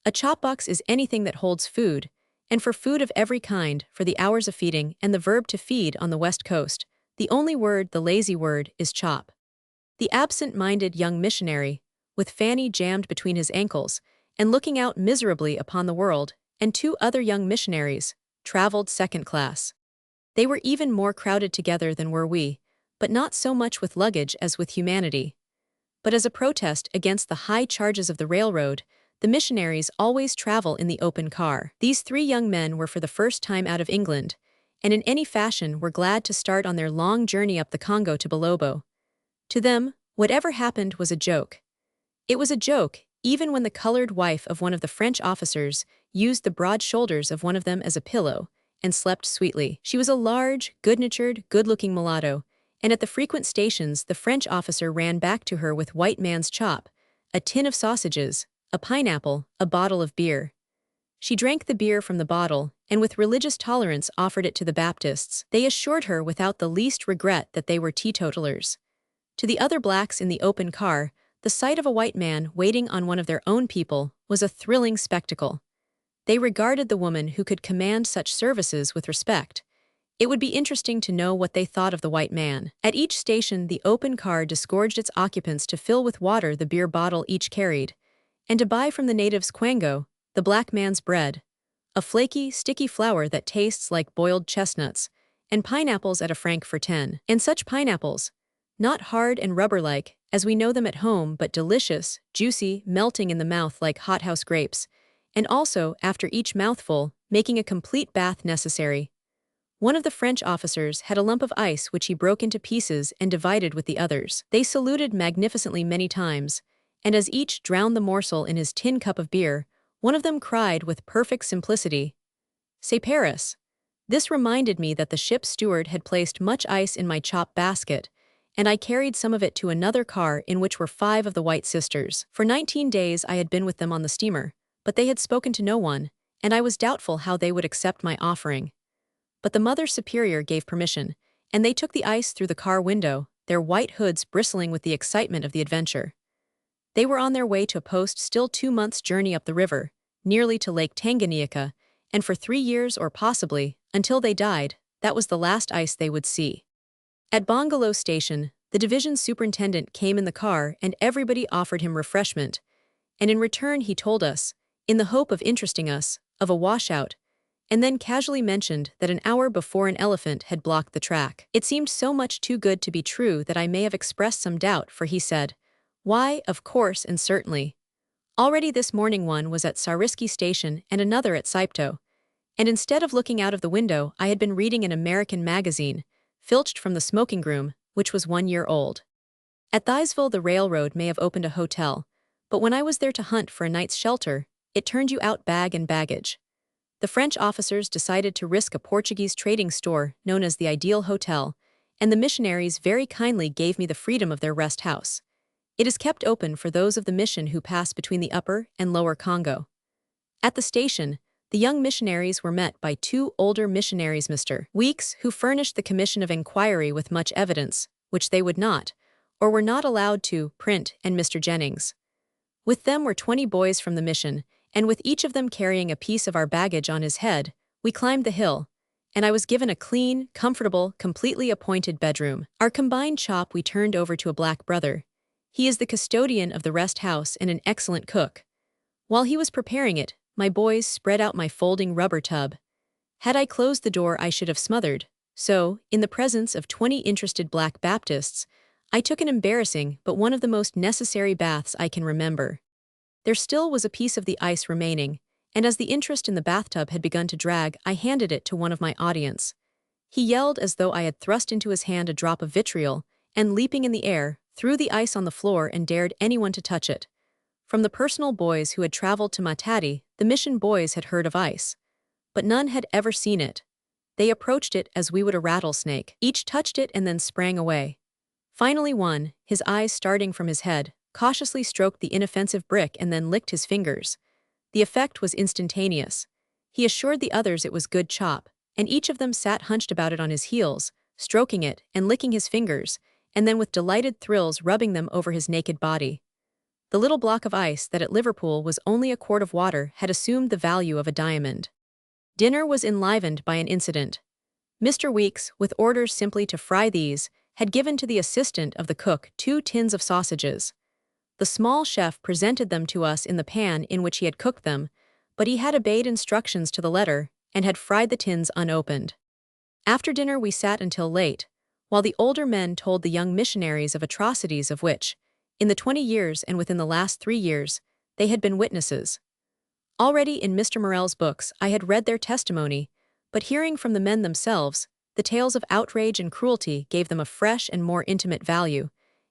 A chop box is anything that holds food, and for food of every kind, for the hours of feeding and the verb to feed on the West Coast, the only word, the lazy word, is chop. The absent-minded young missionary, with Fanny jammed between his ankles, and looking out miserably upon the world, and 2 other young missionaries, traveled second class. They were even more crowded together than were we, but not so much with luggage as with humanity. But as a protest against the high charges of the railroad, the missionaries always travel in the open car. These 3 young men were for the first time out of England, and in any fashion were glad to start on their long journey up the Congo to Balobo. To them, whatever happened was a joke. It was a joke, even when the colored wife of one of the French officers used the broad shoulders of one of them as a pillow, and slept sweetly. She was a large, good-natured, good-looking mulatto, and at the frequent stations the French officer ran back to her with white man's chop, a tin of sausages, a pineapple, a bottle of beer. She drank the beer from the bottle, and with religious tolerance offered it to the Baptists. They assured her without the least regret that they were teetotalers. To the other blacks in the open car, the sight of a white man waiting on one of their own people was a thrilling spectacle. They regarded the woman who could command such services with respect. It would be interesting to know what they thought of the white man. At each station, the open car disgorged its occupants to fill with water the beer bottle each carried, and to buy from the natives quango, the black man's bread, a flaky, sticky flour that tastes like boiled chestnuts, and pineapples at a franc for 10. And such pineapples, not hard and rubber-like, as we know them at home, but delicious, juicy, melting in the mouth like hothouse grapes, and also, after each mouthful, making a complete bath necessary. One of the French officers had a lump of ice which he broke into pieces and divided with the others. They saluted magnificently many times, and as each drowned the morsel in his tin cup of beer, one of them cried with perfect simplicity, "C'est Paris." This reminded me that the ship's steward had placed much ice in my chop basket, and I carried some of it to another car in which were 5 of the white sisters. For 19 days I had been with them on the steamer, but they had spoken to no one, and I was doubtful how they would accept my offering. But the Mother Superior gave permission, and they took the ice through the car window, their white hoods bristling with the excitement of the adventure. They were on their way to a post still 2 months' journey up the river, nearly to Lake Tanganyika, and for 3 years or possibly, until they died, that was the last ice they would see. At Bongolo Station, the division superintendent came in the car and everybody offered him refreshment, and in return he told us, in the hope of interesting us, of a washout, and then casually mentioned that an hour before an elephant had blocked the track. It seemed so much too good to be true that I may have expressed some doubt, for he said, "Why, of course and certainly. Already this morning one was at Sariski Station and another at Saipto, and instead of looking out of the window I had been reading an American magazine, filched from the smoking room, which was 1 year old. At Thysville the railroad may have opened a hotel, but when I was there to hunt for a night's shelter, it turned you out bag and baggage. The French officers decided to risk a Portuguese trading store known as the Ideal Hotel, and the missionaries very kindly gave me the freedom of their rest house. It is kept open for those of the mission who pass between the upper and lower Congo. At the station, The young missionaries were met by two older missionaries, Mr. Weeks, who furnished the commission of inquiry with much evidence, which they would not, or were not allowed to, print, and Mr. Jennings. With them were 20 boys from the mission, and with each of them carrying a piece of our baggage on his head, we climbed the hill, and I was given a clean, comfortable, completely appointed bedroom. Our combined shop we turned over to a black brother. He is the custodian of the rest house and an excellent cook. While he was preparing it, my boys spread out my folding rubber tub. Had I closed the door, I should have smothered. So, in the presence of 20 interested Black Baptists, I took an embarrassing but one of the most necessary baths I can remember. There still was a piece of the ice remaining, and as the interest in the bathtub had begun to drag, I handed it to one of my audience. He yelled as though I had thrust into his hand a drop of vitriol, and leaping in the air, threw the ice on the floor and dared anyone to touch it. From the personal boys who had traveled to Matadi, the mission boys had heard of ice. But none had ever seen it. They approached it as we would a rattlesnake. Each touched it and then sprang away. Finally one, his eyes starting from his head, cautiously stroked the inoffensive brick and then licked his fingers. The effect was instantaneous. He assured the others it was good chop, and each of them sat hunched about it on his heels, stroking it and licking his fingers, and then with delighted thrills rubbing them over his naked body. The little block of ice that at Liverpool was only a quart of water had assumed the value of a diamond. Dinner was enlivened by an incident. Mr. Weeks, with orders simply to fry these, had given to the assistant of the cook 2 tins of sausages. The small chef presented them to us in the pan in which he had cooked them, but he had obeyed instructions to the letter and had fried the tins unopened. After dinner we sat until late, while the older men told the young missionaries of atrocities of which, in the 20 years and within the last 3 years, they had been witnesses. Already in Mr. Morell's books I had read their testimony, but hearing from the men themselves, the tales of outrage and cruelty gave them a fresh and more intimate value,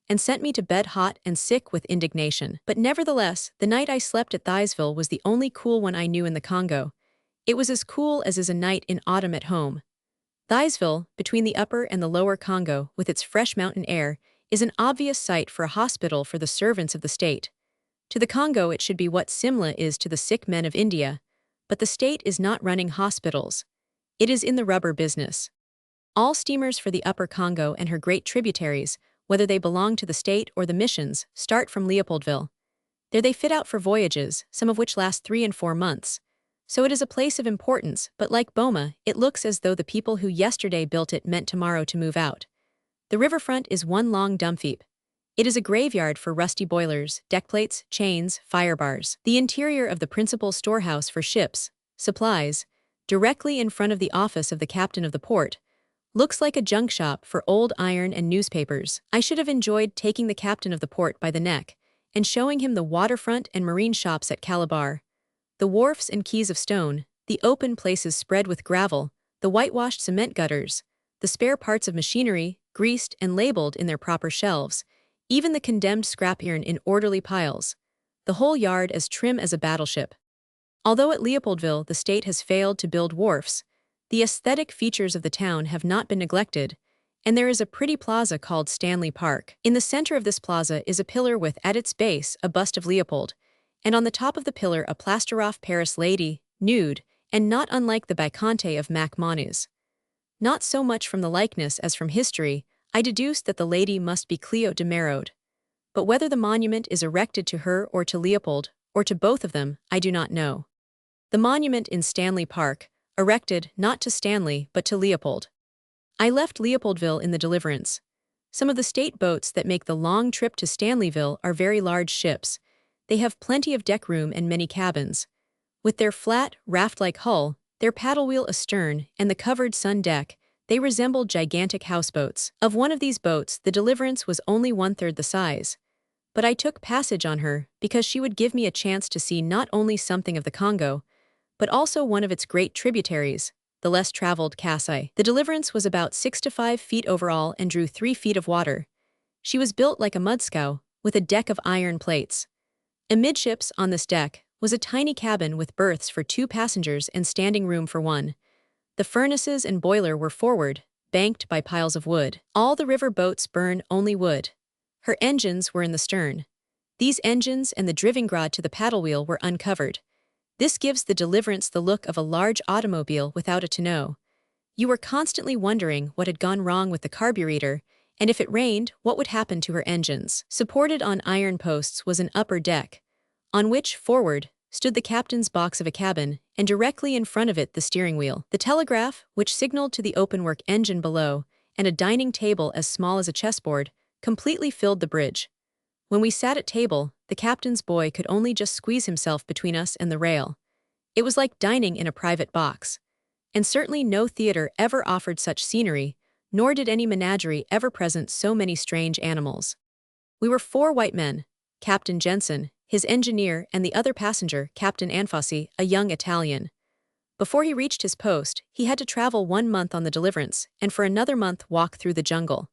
and sent me to bed hot and sick with indignation. But nevertheless, the night I slept at Thysville was the only cool one I knew in the Congo. It was as cool as is a night in autumn at home. Thysville, between the upper and the lower Congo, with its fresh mountain air, is an obvious site for a hospital for the servants of the state. To the Congo it should be what Simla is to the sick men of India, but the state is not running hospitals. It is in the rubber business. All steamers for the upper Congo and her great tributaries, whether they belong to the state or the missions, start from Leopoldville. There they fit out for voyages, some of which last 3 and 4 months. So it is a place of importance, but like Boma, it looks as though the people who yesterday built it meant tomorrow to move out. The riverfront is one long dump heap. It is a graveyard for rusty boilers, deckplates, chains, fire bars. The interior of the principal storehouse for ships, supplies, directly in front of the office of the captain of the port, looks like a junk shop for old iron and newspapers. I should have enjoyed taking the captain of the port by the neck and showing him the waterfront and marine shops at Calabar, the wharfs and quays of stone, the open places spread with gravel, the whitewashed cement gutters, the spare parts of machinery, greased and labeled in their proper shelves, even the condemned scrap iron in orderly piles, the whole yard as trim as a battleship. Although at Leopoldville the state has failed to build wharfs, the aesthetic features of the town have not been neglected, and there is a pretty plaza called Stanley Park. In the center of this plaza is a pillar with at its base a bust of Leopold, and on the top of the pillar a plaster-off Paris lady, nude, and not unlike the Bacchante of Mac Monus. Not so much from the likeness as from history, I deduced that the lady must be Cleo de Merode. But whether the monument is erected to her or to Leopold, or to both of them, I do not know. The monument in Stanley Park, erected not to Stanley but to Leopold. I left Leopoldville in the Deliverance. Some of the state boats that make the long trip to Stanleyville are very large ships. They have plenty of deck room and many cabins. With their flat, raft-like hull, their paddle wheel astern, and the covered sun deck, they resembled gigantic houseboats. Of one of these boats, the Deliverance was only 1/3 the size. But I took passage on her because she would give me a chance to see not only something of the Congo, but also one of its great tributaries, the less traveled Kasai. The Deliverance was about 6 to 5 feet overall and drew 3 feet of water. She was built like a mudscow, with a deck of iron plates. Amidships on this deck was a tiny cabin with berths for 2 passengers and standing room for 1. The furnaces and boiler were forward, banked by piles of wood. All the river boats burn only wood. Her engines were in the stern. These engines and the driving rod to the paddle wheel were uncovered. This gives the Deliverance the look of a large automobile without a tonneau. You were constantly wondering what had gone wrong with the carburetor, and if it rained, what would happen to her engines. Supported on iron posts was an upper deck, on which, forward, stood the captain's box of a cabin, and directly in front of it the steering wheel. The telegraph, which signaled to the openwork engine below, and a dining table as small as a chessboard, completely filled the bridge. When we sat at table, the captain's boy could only just squeeze himself between us and the rail. It was like dining in a private box. And certainly no theater ever offered such scenery, nor did any menagerie ever present so many strange animals. We were 4 white men: Captain Jensen, his engineer, and the other passenger, Captain Anfossi, a young Italian. Before he reached his post, he had to travel 1 month on the Deliverance, and for another month walk through the jungle.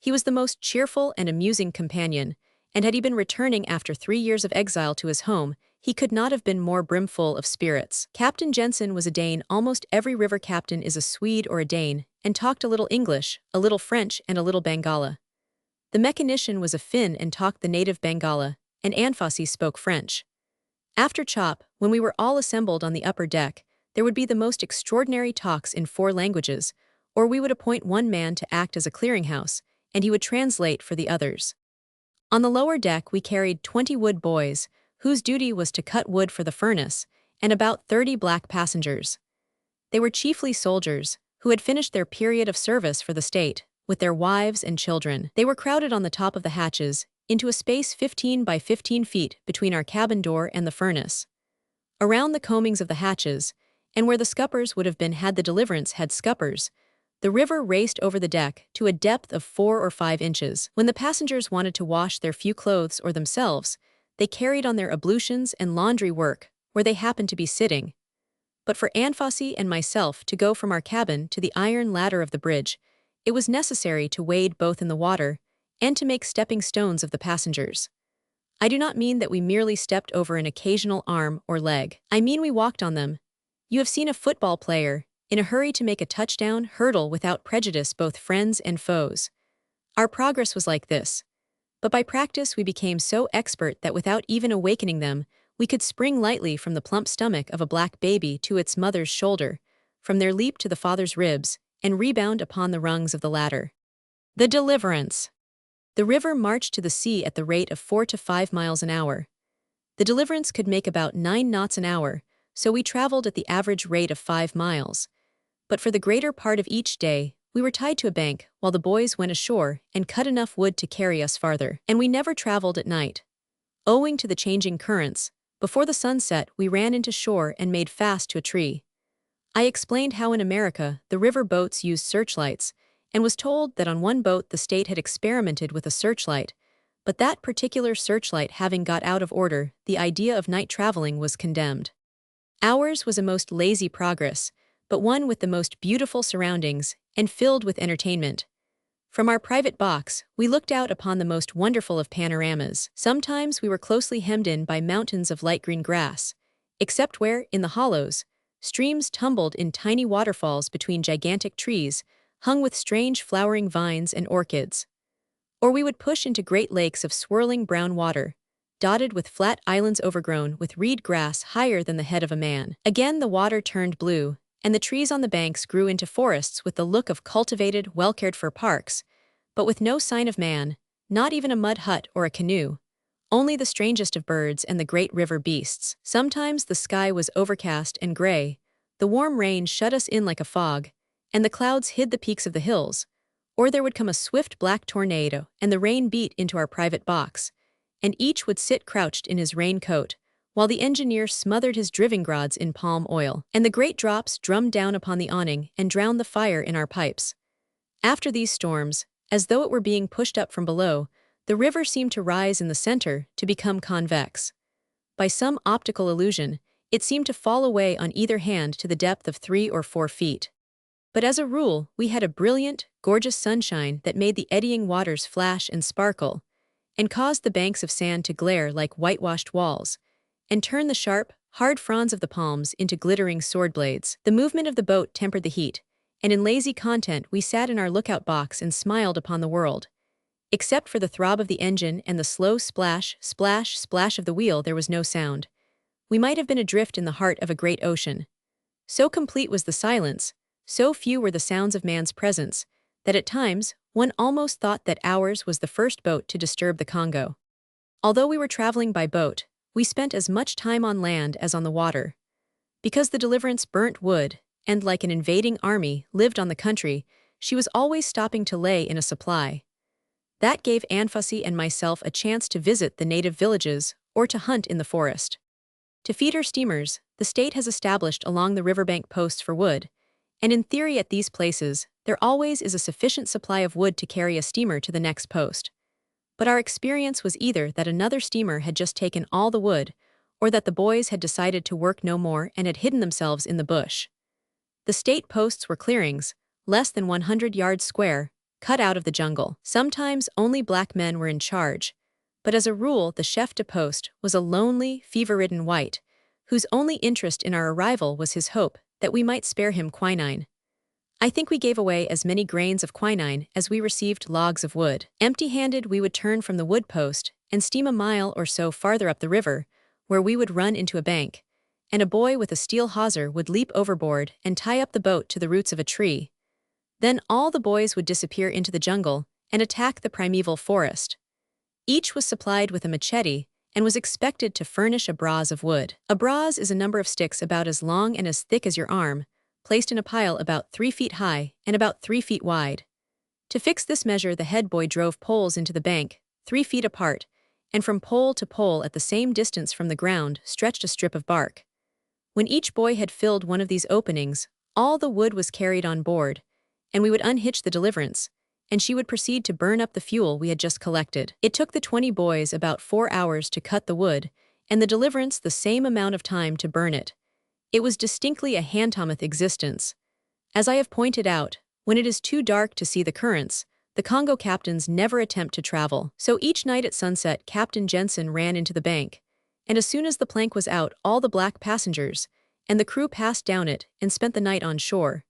He was the most cheerful and amusing companion, and had he been returning after 3 years of exile to his home, he could not have been more brimful of spirits. Captain Jensen was a Dane. Almost every river captain is a Swede or a Dane, and talked a little English, a little French, and a little Bangala. The mechanician was a Finn and talked the native Bangala, and Anfossi spoke French. After chop, when we were all assembled on the upper deck, there would be the most extraordinary talks in 4 languages, or we would appoint one man to act as a clearinghouse, and he would translate for the others. On the lower deck we carried 20 wood boys, whose duty was to cut wood for the furnace, and about 30 black passengers. They were chiefly soldiers, who had finished their period of service for the state, with their wives and children. They were crowded on the top of the hatches, into a space 15 by 15 feet between our cabin door and the furnace. Around the combings of the hatches, and where the scuppers would have been had the Deliverance had scuppers, the river raced over the deck to a depth of 4 or 5 inches. When the passengers wanted to wash their few clothes or themselves, they carried on their ablutions and laundry work where they happened to be sitting. But for Anfossi and myself to go from our cabin to the iron ladder of the bridge, it was necessary to wade both in the water and to make stepping stones of the passengers. I do not mean that we merely stepped over an occasional arm or leg. I mean we walked on them. You have seen a football player, in a hurry to make a touchdown, hurdle without prejudice both friends and foes. Our progress was like this. But by practice we became so expert that without even awakening them, we could spring lightly from the plump stomach of a black baby to its mother's shoulder, from their leap to the father's ribs, and rebound upon the rungs of the ladder. The Deliverance. The river marched to the sea at the rate of 4 to 5 miles an hour. The Deliverance could make about 9 knots an hour, so we traveled at the average rate of 5 miles. But for the greater part of each day, we were tied to a bank while the boys went ashore and cut enough wood to carry us farther. And we never traveled at night. Owing to the changing currents, before the sun set we ran into shore and made fast to a tree. I explained how in America the river boats used searchlights, and was told that on one boat the state had experimented with a searchlight, but that particular searchlight having got out of order, the idea of night traveling was condemned. Ours was a most lazy progress, but one with the most beautiful surroundings and filled with entertainment. From our private box, we looked out upon the most wonderful of panoramas. Sometimes we were closely hemmed in by mountains of light green grass, except where, in the hollows, streams tumbled in tiny waterfalls between gigantic trees, hung with strange flowering vines and orchids. Or we would push into great lakes of swirling brown water, dotted with flat islands overgrown with reed grass higher than the head of a man. Again the water turned blue, and the trees on the banks grew into forests with the look of cultivated, well-cared-for parks, but with no sign of man, not even a mud hut or a canoe, only the strangest of birds and the great river beasts. Sometimes the sky was overcast and gray, the warm rain shut us in like a fog, and the clouds hid the peaks of the hills, or there would come a swift black tornado and the rain beat into our private box, and each would sit crouched in his raincoat, while the engineer smothered his drivingrods in palm oil, and the great drops drummed down upon the awning and drowned the fire in our pipes. After these storms, as though it were being pushed up from below, the river seemed to rise in the center to become convex. By some optical illusion, it seemed to fall away on either hand to the depth of 3 or 4 feet. But as a rule, we had a brilliant, gorgeous sunshine that made the eddying waters flash and sparkle, and caused the banks of sand to glare like whitewashed walls, and turn the sharp, hard fronds of the palms into glittering sword blades. The movement of the boat tempered the heat, and in lazy content we sat in our lookout box and smiled upon the world. Except for the throb of the engine and the slow splash, splash, splash of the wheel, there was no sound. we might have been adrift in the heart of a great ocean. So complete was the silence, so few were the sounds of man's presence, that at times, one almost thought that ours was the first boat to disturb the Congo. Although we were traveling by boat, we spent as much time on land as on the water. Because the Deliverance burnt wood, and like an invading army, lived on the country, she was always stopping to lay in a supply. That gave Anfussy and myself a chance to visit the native villages or to hunt in the forest. To feed her steamers, the state has established along the riverbank posts for wood, and in theory at these places, there always is a sufficient supply of wood to carry a steamer to the next post. But our experience was either that another steamer had just taken all the wood, or that the boys had decided to work no more and had hidden themselves in the bush. The state posts were clearings, less than 100 yards square, cut out of the jungle. Sometimes only black men were in charge, but as a rule the chef de poste was a lonely, fever-ridden white, whose only interest in our arrival was his hope that we might spare him quinine. I think we gave away as many grains of quinine as we received logs of wood. Empty-handed we would turn from the wood post and steam a mile or so farther up the river, where we would run into a bank, and a boy with a steel hawser would leap overboard and tie up the boat to the roots of a tree. Then all the boys would disappear into the jungle and attack the primeval forest. Each was supplied with a machete and was expected to furnish a brase of wood. A brase is a number of sticks about as long and as thick as your arm, placed in a pile about 3 feet high and about 3 feet wide. To fix this measure, the head boy drove poles into the bank, 3 feet apart, and from pole to pole at the same distance from the ground stretched a strip of bark. When each boy had filled one of these openings, all the wood was carried on board, and we would unhitch the Deliverance, and she would proceed to burn up the fuel we had just collected. It took the 20 boys about 4 hours to cut the wood, and the Deliverance the same amount of time to burn it. It was distinctly a hand-to-mouth existence. As I have pointed out, when it is too dark to see the currents, the Congo captains never attempt to travel. So each night at sunset Captain Jensen ran into the bank, and as soon as the plank was out all the black passengers and the crew passed down it and spent the night on shore.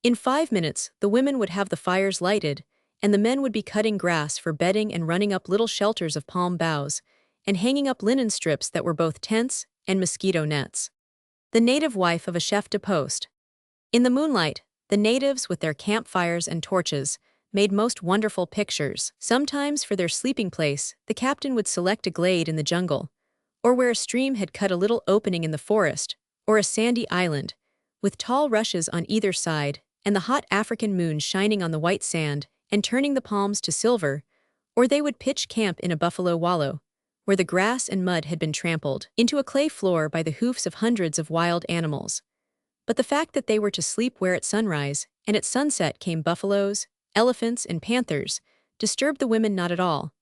In 5 minutes, the women would have the fires lighted, and the men would be cutting grass for bedding and running up little shelters of palm boughs, and hanging up linen strips that were both tents and mosquito nets. The native wife of a chef de poste. In the moonlight, the natives with their campfires and torches made most wonderful pictures. Sometimes for their sleeping place, the captain would select a glade in the jungle, or where a stream had cut a little opening in the forest, or a sandy island, with tall rushes on either side, and the hot African moon shining on the white sand and turning the palms to silver, or they would pitch camp in a buffalo wallow, where the grass and mud had been trampled into a clay floor by the hoofs of hundreds of wild animals. But the fact that they were to sleep where at sunrise, and at sunset came buffaloes, elephants, and panthers, disturbed the women not at all,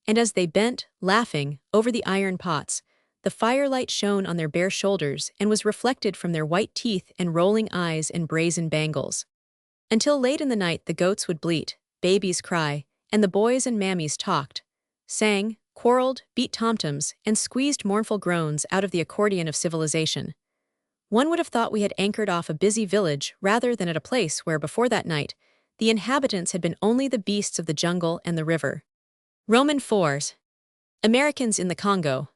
and as they bent, laughing, over the iron pots, the firelight shone on their bare shoulders and was reflected from their white teeth and rolling eyes and brazen bangles. Until late in the night the goats would bleat, babies cry, and the boys and mammies talked, sang, quarreled, beat tom-toms, and squeezed mournful groans out of the accordion of civilization. One would have thought we had anchored off a busy village rather than at a place where before that night the inhabitants had been only the beasts of the jungle and the river. Roman 4s. Americans in the Congo.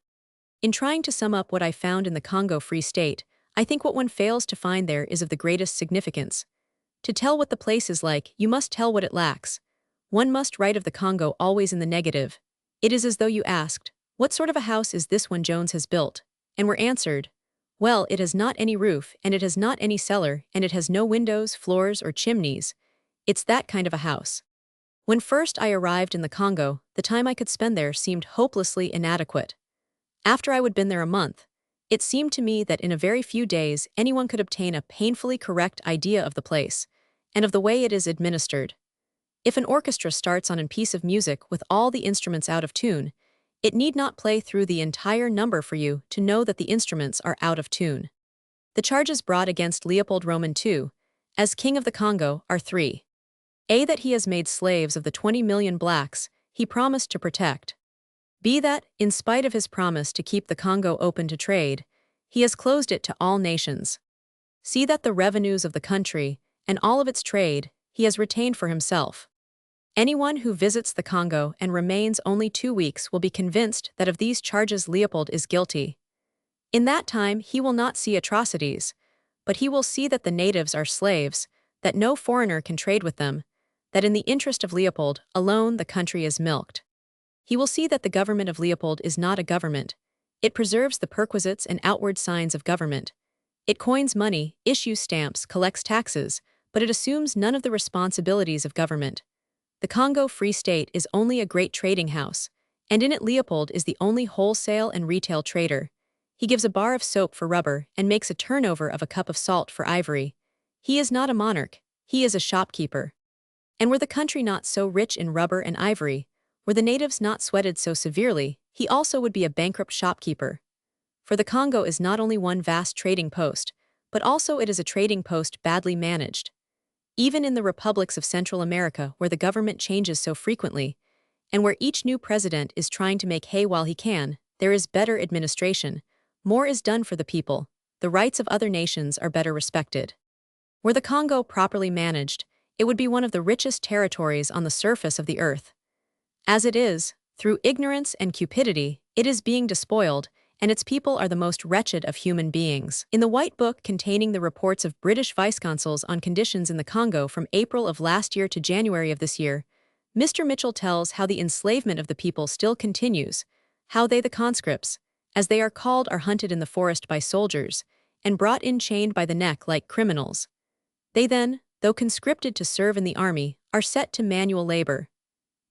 In trying to sum up what I found in the Congo Free State, I think what one fails to find there is of the greatest significance. To tell what the place is like, you must tell what it lacks. One must write of the Congo always in the negative. It is as though you asked, "What sort of a house is this one Jones has built?" and were answered, "Well, it has not any roof, and it has not any cellar, and it has no windows, floors, or chimneys. It's that kind of a house." When first I arrived in the Congo, the time I could spend there seemed hopelessly inadequate. After I would been there a month, it seemed to me that in a very few days anyone could obtain a painfully correct idea of the place, and of the way it is administered. If an orchestra starts on a piece of music with all the instruments out of tune, it need not play through the entire number for you to know that the instruments are out of tune. The charges brought against Leopold Roman II, as King of the Congo, are 3. A. That he has made slaves of the 20 million blacks he promised to protect. B. That, in spite of his promise to keep the Congo open to trade, he has closed it to all nations. C. That the revenues of the country, and all of its trade, he has retained for himself. Anyone who visits the Congo and remains only 2 weeks will be convinced that of these charges Leopold is guilty. In that time he will not see atrocities, but he will see that the natives are slaves, that no foreigner can trade with them, that in the interest of Leopold alone the country is milked. He will see that the government of Leopold is not a government. It preserves the perquisites and outward signs of government. It coins money, issues stamps, collects taxes, but it assumes none of the responsibilities of government. The Congo Free State is only a great trading house, and in it Leopold is the only wholesale and retail trader. He gives a bar of soap for rubber and makes a turnover of a cup of salt for ivory. He is not a monarch, he is a shopkeeper. And were the country not so rich in rubber and ivory, were the natives not sweated so severely, he also would be a bankrupt shopkeeper. For the Congo is not only one vast trading post, but also it is a trading post badly managed. Even in the republics of Central America where the government changes so frequently, and where each new president is trying to make hay while he can, there is better administration, more is done for the people, the rights of other nations are better respected. Were the Congo properly managed, it would be one of the richest territories on the surface of the earth. As it is, through ignorance and cupidity, it is being despoiled, and its people are the most wretched of human beings. In the White Book containing the reports of British vice-consuls on conditions in the Congo from April of last year to January of this year, Mr. Mitchell tells how the enslavement of the people still continues, how they the conscripts, as they are called, are hunted in the forest by soldiers, and brought in chained by the neck like criminals. They then, though conscripted to serve in the army, are set to manual labor.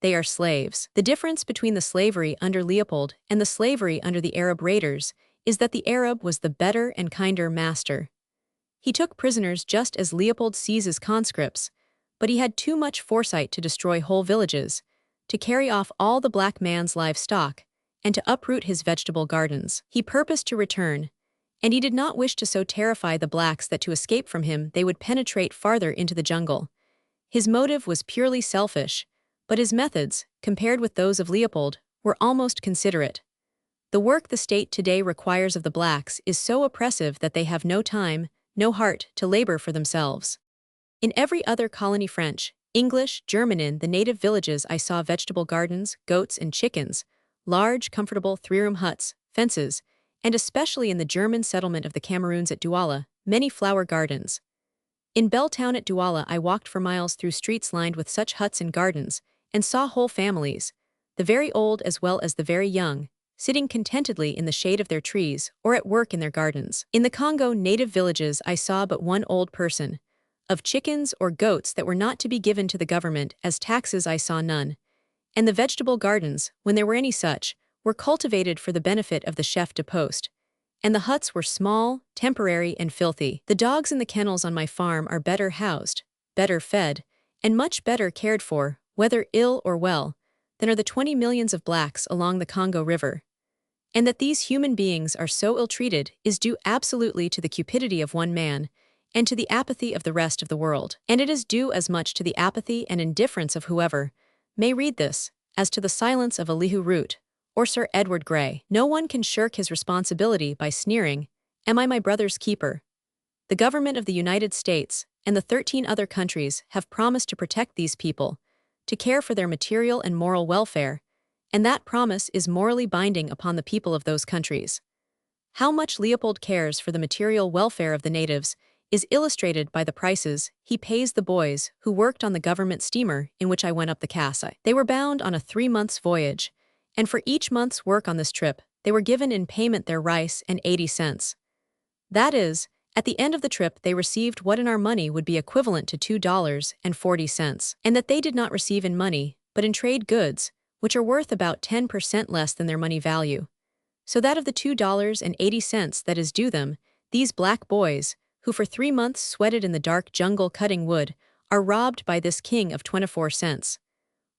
They are slaves. The difference between the slavery under Leopold and the slavery under the Arab raiders is that the Arab was the better and kinder master. He took prisoners just as Leopold seizes conscripts, but he had too much foresight to destroy whole villages, to carry off all the black man's livestock, and to uproot his vegetable gardens. He purposed to return, and he did not wish to so terrify the blacks that to escape from him they would penetrate farther into the jungle. His motive was purely selfish, but his methods, compared with those of Leopold, were almost considerate. The work the state today requires of the blacks is so oppressive that they have no time, no heart, to labor for themselves. In every other colony, French, English, German, in the native villages I saw vegetable gardens, goats and chickens, large, comfortable three-room huts, fences, and especially in the German settlement of the Cameroons at Douala, many flower gardens. In Belltown at Douala I walked for miles through streets lined with such huts and gardens, and saw whole families, the very old as well as the very young, sitting contentedly in the shade of their trees or at work in their gardens. In the Congo native villages I saw but one old person. Of chickens or goats that were not to be given to the government as taxes I saw none, and the vegetable gardens, when there were any such, were cultivated for the benefit of the chef de poste, and the huts were small, temporary, and filthy. The dogs in the kennels on my farm are better housed, better fed, and much better cared for, whether ill or well, than are the 20 millions of blacks along the Congo River. And that these human beings are so ill-treated is due absolutely to the cupidity of one man, and to the apathy of the rest of the world. And it is due as much to the apathy and indifference of whoever may read this, as to the silence of Elihu Root, or Sir Edward Grey. No one can shirk his responsibility by sneering, "Am I my brother's keeper?" The government of the United States and the 13 other countries have promised to protect these people, to care for their material and moral welfare, and that promise is morally binding upon the people of those countries. How much Leopold cares for the material welfare of the natives is illustrated by the prices he pays the boys who worked on the government steamer in which I went up the Kassai. They were bound on a 3-month voyage, and for each month's work on this trip, they were given in payment their rice and 80 cents. That is, at the end of the trip they received what in our money would be equivalent to $2.40, and that they did not receive in money, but in trade goods, which are worth about 10% less than their money value. So that of the $2.80 that is due them, these black boys, who for 3 months sweated in the dark jungle cutting wood, are robbed by this king of 24 cents.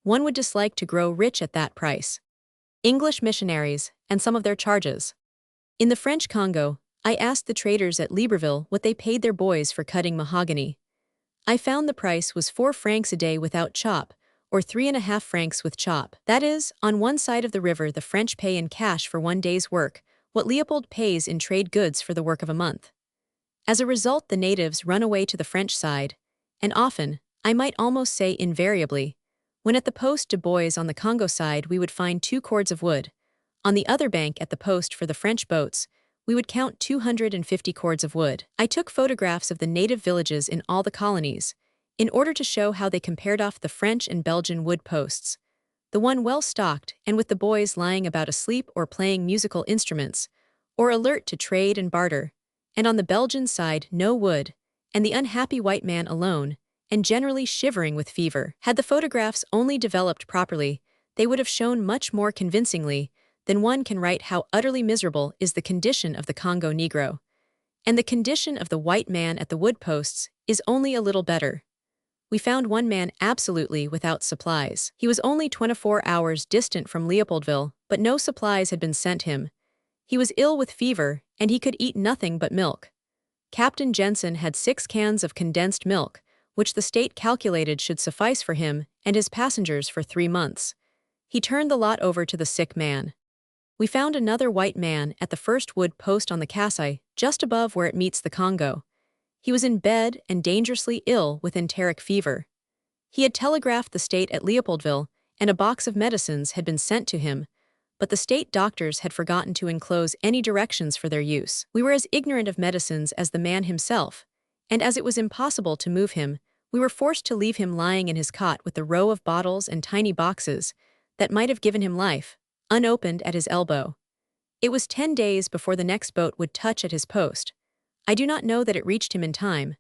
One would dislike to grow rich at that price. English missionaries, and some of their charges. In the French Congo, I asked the traders at Libreville what they paid their boys for cutting mahogany. I found the price was 4 francs a day without chop, or 3.5 francs with chop. That is, on one side of the river the French pay in cash for 1 day's work, what Leopold pays in trade goods for the work of a month. As a result the natives run away to the French side, and often, I might almost say invariably, when at the poste de boys on the Congo side we would find 2 cords of wood, on the other bank at the post for the French boats, we would count 250 cords of wood. I took photographs of the native villages in all the colonies, in order to show how they compared off the French and Belgian wood posts. The one well stocked and with the boys lying about asleep or playing musical instruments, or alert to trade and barter, and on the Belgian side no wood, and the unhappy white man alone, and generally shivering with fever. Had the photographs only developed properly, they would have shown much more convincingly than one can write how utterly miserable is the condition of the Congo Negro. And the condition of the white man at the wood posts is only a little better. We found one man absolutely without supplies. He was only 24 hours distant from Leopoldville, but no supplies had been sent him. He was ill with fever, and he could eat nothing but milk. Captain Jensen had 6 cans of condensed milk, which the state calculated should suffice for him and his passengers for 3 months. He turned the lot over to the sick man. We found another white man at the first wood post on the Kasai, just above where it meets the Congo. He was in bed and dangerously ill with enteric fever. He had telegraphed the state at Leopoldville, and a box of medicines had been sent to him, but the state doctors had forgotten to enclose any directions for their use. We were as ignorant of medicines as the man himself, and as it was impossible to move him, we were forced to leave him lying in his cot with the row of bottles and tiny boxes that might have given him life, unopened at his elbow. It was 10 days before the next boat would touch at his post. I do not know that it reached him in time.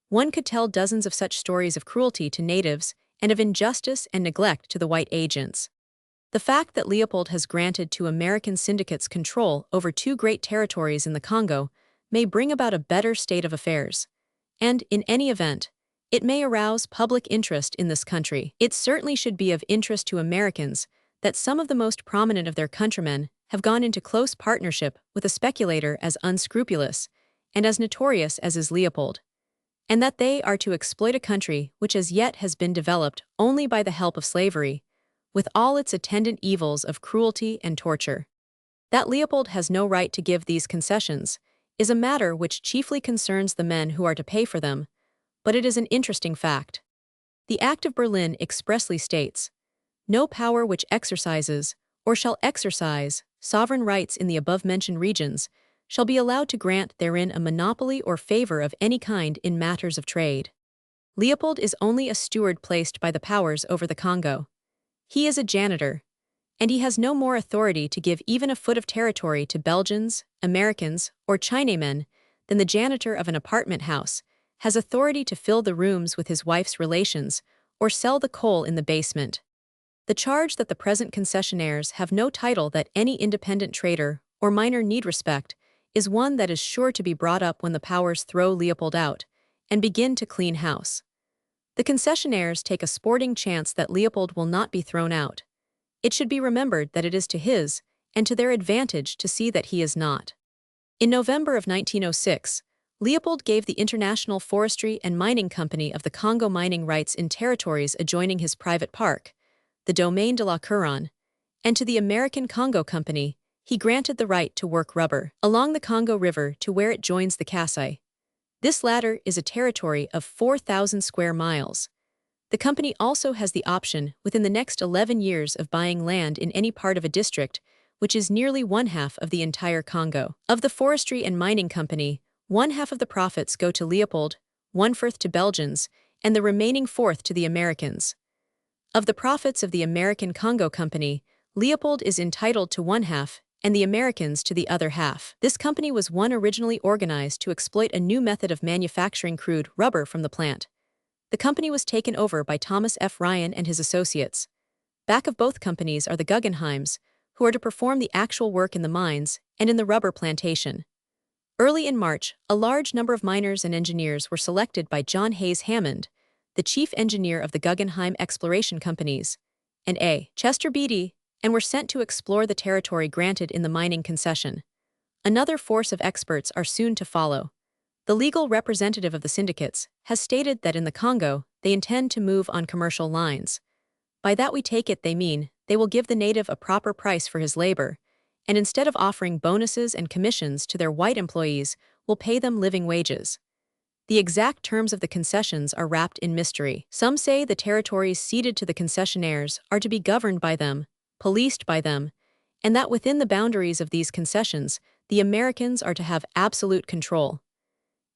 One could tell dozens of such stories of cruelty to natives and of injustice and neglect to the white agents. The fact that Leopold has granted to American syndicates control over 2 great territories in the Congo may bring about a better state of affairs. And, in any event, it may arouse public interest in this country. It certainly should be of interest to Americans that some of the most prominent of their countrymen have gone into close partnership with a speculator as unscrupulous and as notorious as is Leopold, and that they are to exploit a country which as yet has been developed only by the help of slavery, with all its attendant evils of cruelty and torture. That Leopold has no right to give these concessions is a matter which chiefly concerns the men who are to pay for them, but it is an interesting fact. The Act of Berlin expressly states, "No power which exercises, or shall exercise, sovereign rights in the above-mentioned regions shall be allowed to grant therein a monopoly or favor of any kind in matters of trade." Leopold is only a steward placed by the powers over the Congo. He is a janitor, and he has no more authority to give even a foot of territory to Belgians, Americans, or Chinamen than the janitor of an apartment house has authority to fill the rooms with his wife's relations or sell the coal in the basement. The charge that the present concessionaires have no title that any independent trader or miner need respect is one that is sure to be brought up when the powers throw Leopold out and begin to clean house. The concessionaires take a sporting chance that Leopold will not be thrown out. It should be remembered that it is to his and to their advantage to see that he is not. In November of 1906, Leopold gave the International Forestry and Mining Company of the Congo mining rights in territories adjoining his private park, the Domaine de la Couronne, and to the American Congo Company, he granted the right to work rubber along the Congo River to where it joins the Kasai. This latter is a territory of 4,000 square miles. The company also has the option within the next 11 years of buying land in any part of a district, which is nearly 1/2 of the entire Congo. Of the Forestry and Mining Company, 1/2 of the profits go to Leopold, 1/4 to Belgians, and the remaining 1/4 to the Americans. Of the profits of the American Congo Company, Leopold is entitled to 1/2, and the Americans to the other half. This company was one originally organized to exploit a new method of manufacturing crude rubber from the plant. The company was taken over by Thomas F. Ryan and his associates. Back of both companies are the Guggenheims, who are to perform the actual work in the mines and in the rubber plantation. Early in March, a large number of miners and engineers were selected by John Hayes Hammond, the chief engineer of the Guggenheim Exploration Companies, and A. Chester Beatty, and were sent to explore the territory granted in the mining concession. Another force of experts are soon to follow. The legal representative of the syndicates has stated that in the Congo, they intend to move on commercial lines. By that we take it they mean they will give the native a proper price for his labor, and instead of offering bonuses and commissions to their white employees, will pay them living wages. The exact terms of the concessions are wrapped in mystery. Some say the territories ceded to the concessionaires are to be governed by them, policed by them, and that within the boundaries of these concessions the Americans are to have absolute control.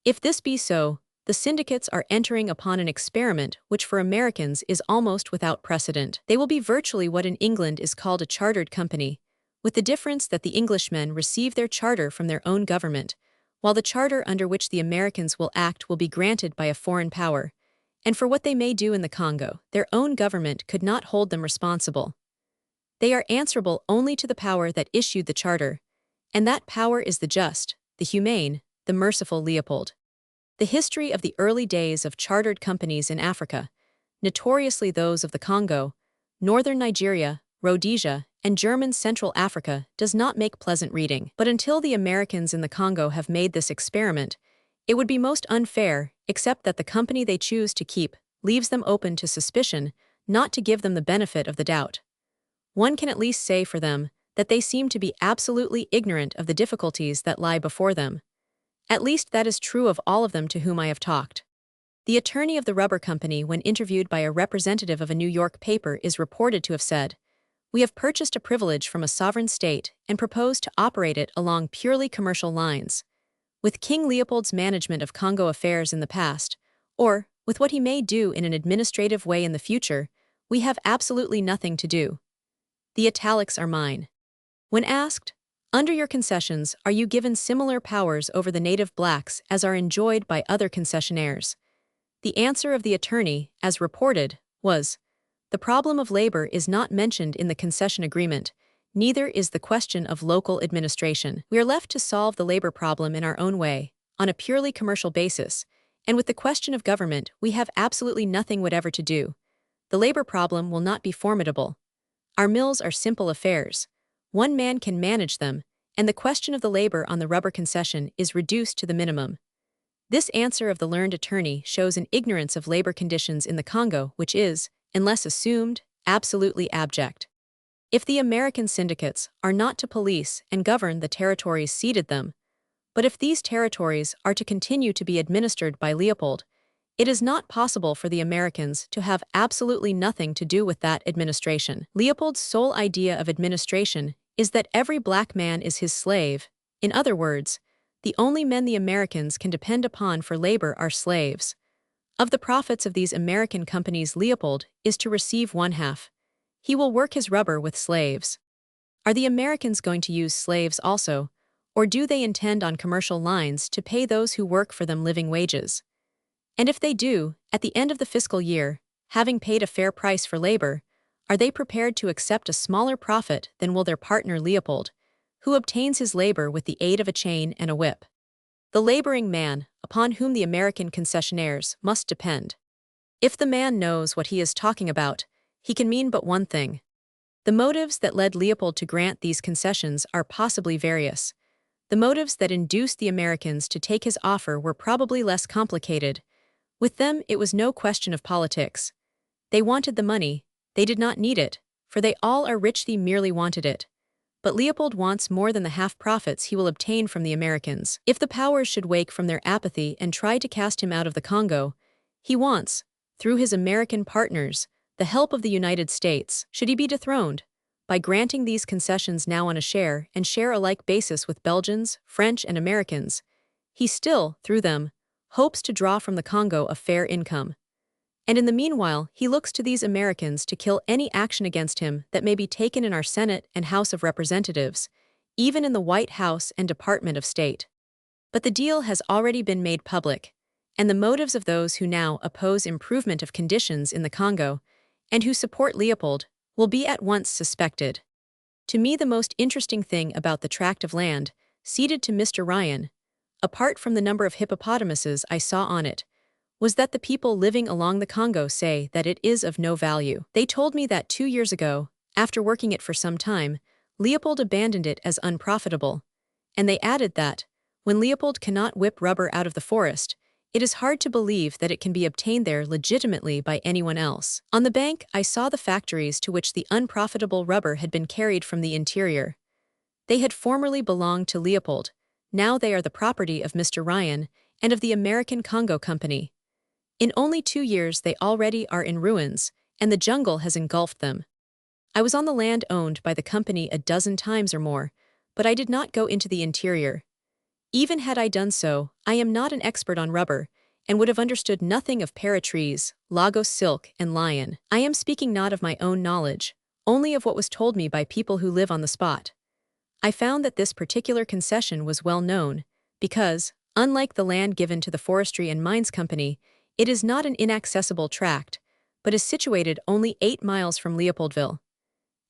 If this be so, the syndicates are entering upon an experiment which for Americans is almost without precedent. They will be virtually what in England is called a chartered company, with the difference that the Englishmen receive their charter from their own government, while the charter under which the Americans will act will be granted by a foreign power, and for what they may do in the Congo, their own government could not hold them responsible. They are answerable only to the power that issued the charter, and that power is the just, the humane, the merciful Leopold. The history of the early days of chartered companies in Africa, notoriously those of the Congo, northern Nigeria, Rhodesia, and German Central Africa, does not make pleasant reading. But until the Americans in the Congo have made this experiment, it would be most unfair, except that the company they choose to keep leaves them open to suspicion, not to give them the benefit of the doubt. One can at least say for them that they seem to be absolutely ignorant of the difficulties that lie before them. At least that is true of all of them to whom I have talked. The attorney of the rubber company, when interviewed by a representative of a New York paper, is reported to have said, "We have purchased a privilege from a sovereign state and propose to operate it along purely commercial lines. With King Leopold's management of Congo affairs in the past, or with what he may do in an administrative way in the future, we have absolutely nothing to do." The italics are mine. When asked, "Under your concessions, are you given similar powers over the native blacks as are enjoyed by other concessionaires?" the answer of the attorney, as reported, was, "The problem of labor is not mentioned in the concession agreement, neither is the question of local administration. We are left to solve the labor problem in our own way, on a purely commercial basis, and with the question of government we have absolutely nothing whatever to do. The labor problem will not be formidable. Our mills are simple affairs. One man can manage them, and the question of the labor on the rubber concession is reduced to the minimum." This answer of the learned attorney shows an ignorance of labor conditions in the Congo which is, unless assumed, absolutely abject. If the American syndicates are not to police and govern the territories ceded them, but if these territories are to continue to be administered by Leopold, it is not possible for the Americans to have absolutely nothing to do with that administration. Leopold's sole idea of administration is that every black man is his slave. In other words, the only men the Americans can depend upon for labor are slaves. Of the profits of these American companies, Leopold is to receive one half. He will work his rubber with slaves. Are the Americans going to use slaves also, or do they intend on commercial lines to pay those who work for them living wages? And if they do, at the end of the fiscal year, having paid a fair price for labor, are they prepared to accept a smaller profit than will their partner Leopold, who obtains his labor with the aid of a chain and a whip? The laboring man, upon whom the American concessionaires must depend. If the man knows what he is talking about, he can mean but one thing. The motives that led Leopold to grant these concessions are possibly various. The motives that induced the Americans to take his offer were probably less complicated. With them it was no question of politics. They wanted the money, they did not need it, for they all are rich, they merely wanted it. But Leopold wants more than the half-profits he will obtain from the Americans. If the powers should wake from their apathy and try to cast him out of the Congo, he wants, through his American partners, the help of the United States. Should he be dethroned, by granting these concessions now on a share and share alike basis with Belgians, French, and Americans, he still, through them, hopes to draw from the Congo a fair income. And in the meanwhile, he looks to these Americans to kill any action against him that may be taken in our Senate and House of Representatives, even in the White House and Department of State. But the deal has already been made public, and the motives of those who now oppose improvement of conditions in the Congo and who support Leopold will be at once suspected. To me, the most interesting thing about the tract of land ceded to Mr. Ryan, apart from the number of hippopotamuses I saw on it, was that the people living along the Congo say that it is of no value. They told me that 2 years ago, after working it for some time, Leopold abandoned it as unprofitable, and they added that, when Leopold cannot whip rubber out of the forest, it is hard to believe that it can be obtained there legitimately by anyone else. On the bank, I saw the factories to which the unprofitable rubber had been carried from the interior. They had formerly belonged to Leopold, now they are the property of Mr. Ryan and of the American Congo Company. In only 2 years they already are in ruins, and the jungle has engulfed them. I was on the land owned by the company a dozen times or more, but I did not go into the interior. Even had I done so, I am not an expert on rubber, and would have understood nothing of paratrees, Lagos silk, and lion. I am speaking not of my own knowledge, only of what was told me by people who live on the spot. I found that this particular concession was well known, because, unlike the land given to the Forestry and Mines Company, it is not an inaccessible tract, but is situated only 8 miles from Leopoldville.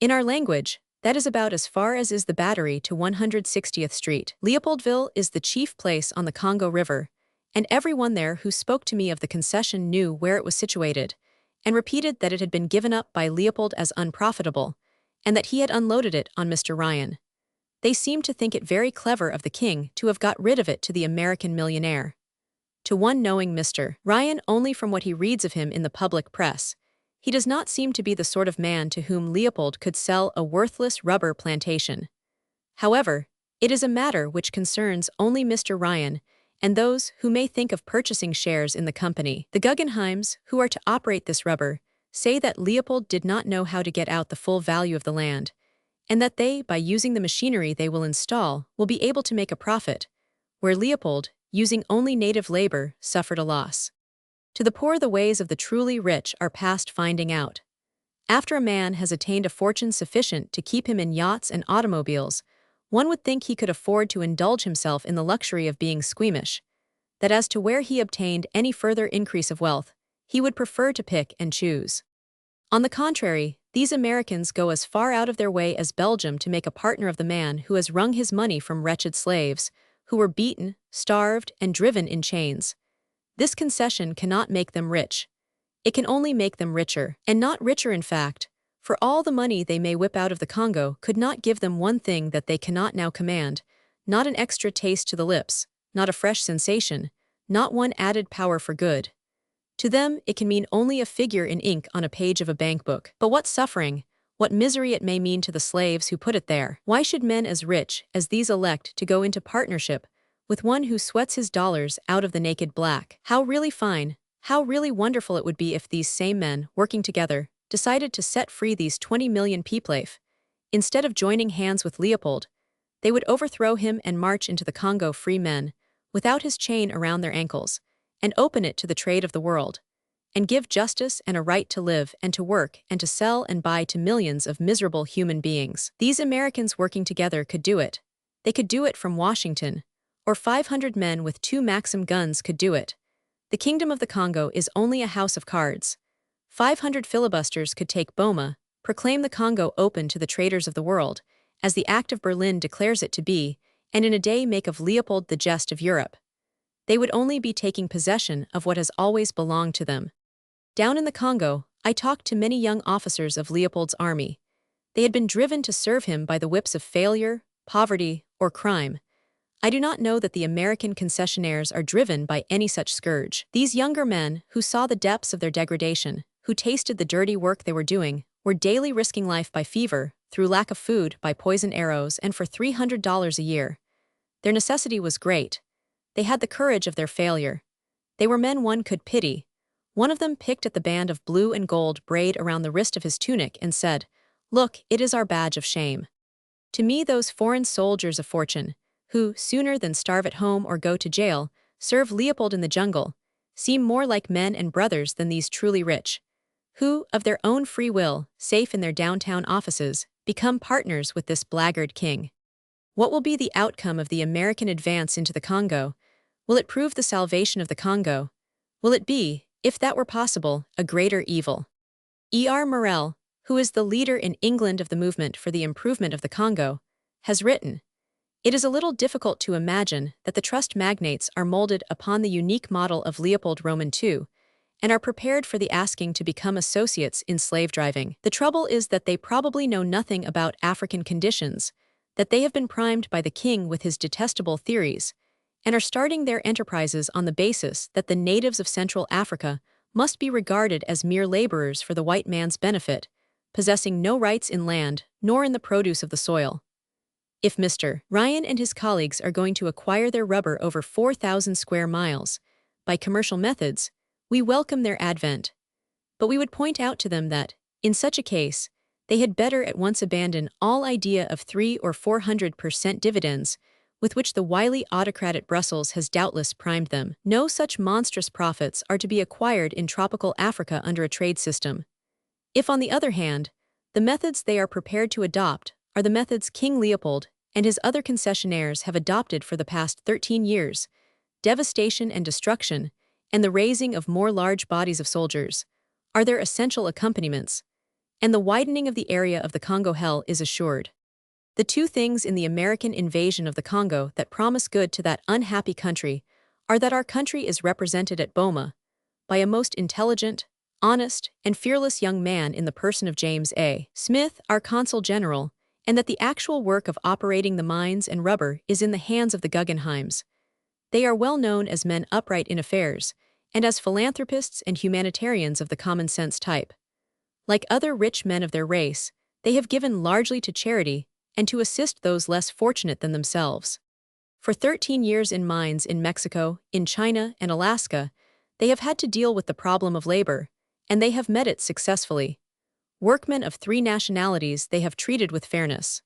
In our language, that is about as far as is the Battery to 160th Street. Leopoldville is the chief place on the Congo River, and everyone there who spoke to me of the concession knew where it was situated, and repeated that it had been given up by Leopold as unprofitable, and that he had unloaded it on Mr. Ryan. They seemed to think it very clever of the king to have got rid of it to the American millionaire. To one knowing Mr. Ryan only from what he reads of him in the public press, he does not seem to be the sort of man to whom Leopold could sell a worthless rubber plantation. However, it is a matter which concerns only Mr. Ryan and those who may think of purchasing shares in the company. The Guggenheims, who are to operate this rubber, say that Leopold did not know how to get out the full value of the land, and that they, by using the machinery they will install, will be able to make a profit, where Leopold, using only native labor, suffered a loss. To the poor the ways of the truly rich are past finding out. After a man has attained a fortune sufficient to keep him in yachts and automobiles, one would think he could afford to indulge himself in the luxury of being squeamish, that as to where he obtained any further increase of wealth, he would prefer to pick and choose. On the contrary, these Americans go as far out of their way as Belgium to make a partner of the man who has wrung his money from wretched slaves, who were beaten, starved, and driven in chains. This concession cannot make them rich. It can only make them richer, and not richer in fact, for all the money they may whip out of the Congo could not give them one thing that they cannot now command, not an extra taste to the lips, not a fresh sensation, not one added power for good. To them, it can mean only a figure in ink on a page of a bank book. But what suffering, what misery it may mean to the slaves who put it there. Why should men as rich as these elect to go into partnership with one who sweats his dollars out of the naked black? How really fine, how really wonderful it would be if these same men, working together, decided to set free these 20 million people. Instead of joining hands with Leopold, they would overthrow him and march into the Congo free men, without his chain around their ankles, and open it to the trade of the world, and give justice and a right to live and to work and to sell and buy to millions of miserable human beings. These Americans working together could do it. They could do it from Washington, or 500 men with 2 Maxim guns could do it. The Kingdom of the Congo is only a house of cards. 500 filibusters could take Boma, proclaim the Congo open to the traders of the world, as the Act of Berlin declares it to be, and in a day make of Leopold the jest of Europe. They would only be taking possession of what has always belonged to them. Down in the Congo, I talked to many young officers of Leopold's army. They had been driven to serve him by the whips of failure, poverty, or crime. I do not know that the American concessionaires are driven by any such scourge. These younger men, who saw the depths of their degradation, who tasted the dirty work they were doing, were daily risking life by fever, through lack of food, by poisoned arrows, and for $300 a year. Their necessity was great. They had the courage of their failure. They were men one could pity. One of them picked at the band of blue and gold braid around the wrist of his tunic and said, "Look, it is our badge of shame." To me those foreign soldiers of fortune, who, sooner than starve at home or go to jail, serve Leopold in the jungle, seem more like men and brothers than these truly rich, who, of their own free will, safe in their downtown offices, become partners with this blackguard king. What will be the outcome of the American advance into the Congo? Will it prove the salvation of the Congo? Will it be, if that were possible, a greater evil? E.R. Morel, who is the leader in England of the movement for the improvement of the Congo, has written, "It is a little difficult to imagine that the trust magnates are molded upon the unique model of Leopold Roman II, and are prepared for the asking to become associates in slave driving. The trouble is that they probably know nothing about African conditions, that they have been primed by the king with his detestable theories, and are starting their enterprises on the basis that the natives of Central Africa must be regarded as mere laborers for the white man's benefit, possessing no rights in land nor in the produce of the soil. If Mr. Ryan and his colleagues are going to acquire their rubber over 4,000 square miles, by commercial methods, we welcome their advent. But we would point out to them that, in such a case, they had better at once abandon all idea of 300 or 400% dividends, with which the wily autocrat at Brussels has doubtless primed them. No such monstrous profits are to be acquired in tropical Africa under a trade system. If, on the other hand, the methods they are prepared to adopt are the methods King Leopold and his other concessionaires have adopted for the past 13 years, devastation and destruction, and the raising of more large bodies of soldiers, are their essential accompaniments, and the widening of the area of the Congo hell is assured. The two things in the American invasion of the Congo that promise good to that unhappy country are that our country is represented at Boma by a most intelligent, honest, and fearless young man in the person of James A. Smith, our Consul General, and that the actual work of operating the mines and rubber is in the hands of the Guggenheims. They are well known as men upright in affairs, and as philanthropists and humanitarians of the common-sense type. Like other rich men of their race, they have given largely to charity and to assist those less fortunate than themselves. For 13 years in mines in Mexico, in China, and Alaska, they have had to deal with the problem of labor, and they have met it successfully. Workmen of 3 nationalities they have treated with fairness.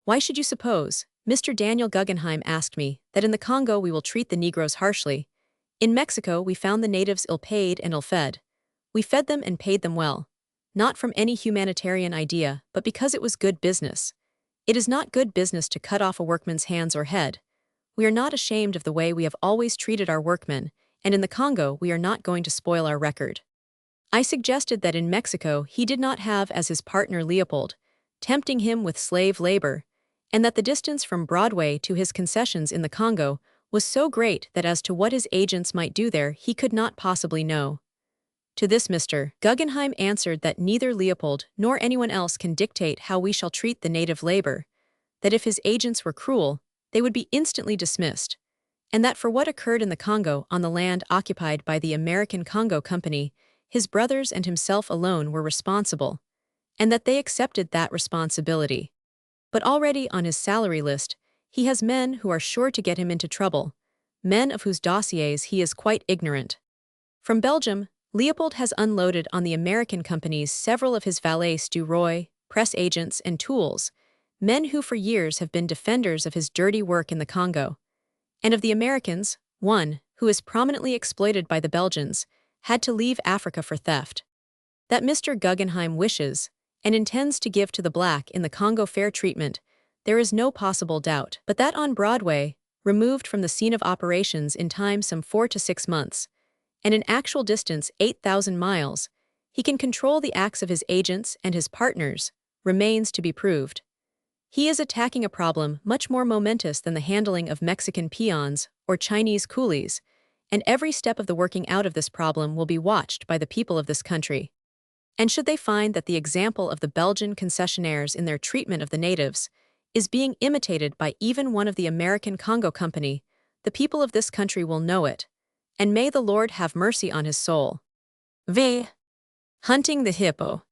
Why should you suppose, Mr. Daniel Guggenheim asked me, that in the Congo we will treat the Negroes harshly? In Mexico we found the natives ill-paid and ill-fed. We fed them and paid them well. Not from any humanitarian idea, but because it was good business. It is not good business to cut off a workman's hands or head. We are not ashamed of the way we have always treated our workmen, and in the Congo we are not going to spoil our record. I suggested that in Mexico he did not have as his partner Leopold, tempting him with slave labor, and that the distance from Broadway to his concessions in the Congo was so great that as to what his agents might do there he could not possibly know. To this Mr. Guggenheim answered that neither Leopold nor anyone else can dictate how we shall treat the native labor, that if his agents were cruel, they would be instantly dismissed, and that for what occurred in the Congo on the land occupied by the American Congo Company, his brothers and himself alone were responsible, and that they accepted that responsibility. But already on his salary list, he has men who are sure to get him into trouble, men of whose dossiers he is quite ignorant. From Belgium, Leopold has unloaded on the American companies several of his valets du roi, press agents, and tools, men who for years have been defenders of his dirty work in the Congo. And of the Americans, one, who is prominently exploited by the Belgians, had to leave Africa for theft. That Mr. Guggenheim wishes, and intends to give to the black in the Congo fair treatment, there is no possible doubt. But that on Broadway, removed from the scene of operations in time some 4 to 6 months, and in actual distance 8,000 miles, he can control the acts of his agents and his partners, remains to be proved. He is attacking a problem much more momentous than the handling of Mexican peons or Chinese coolies, and every step of the working out of this problem will be watched by the people of this country. And should they find that the example of the Belgian concessionaires in their treatment of the natives is being imitated by even one of the American Congo Company, the people of this country will know it, and may the Lord have mercy on his soul. V. Hunting the hippo.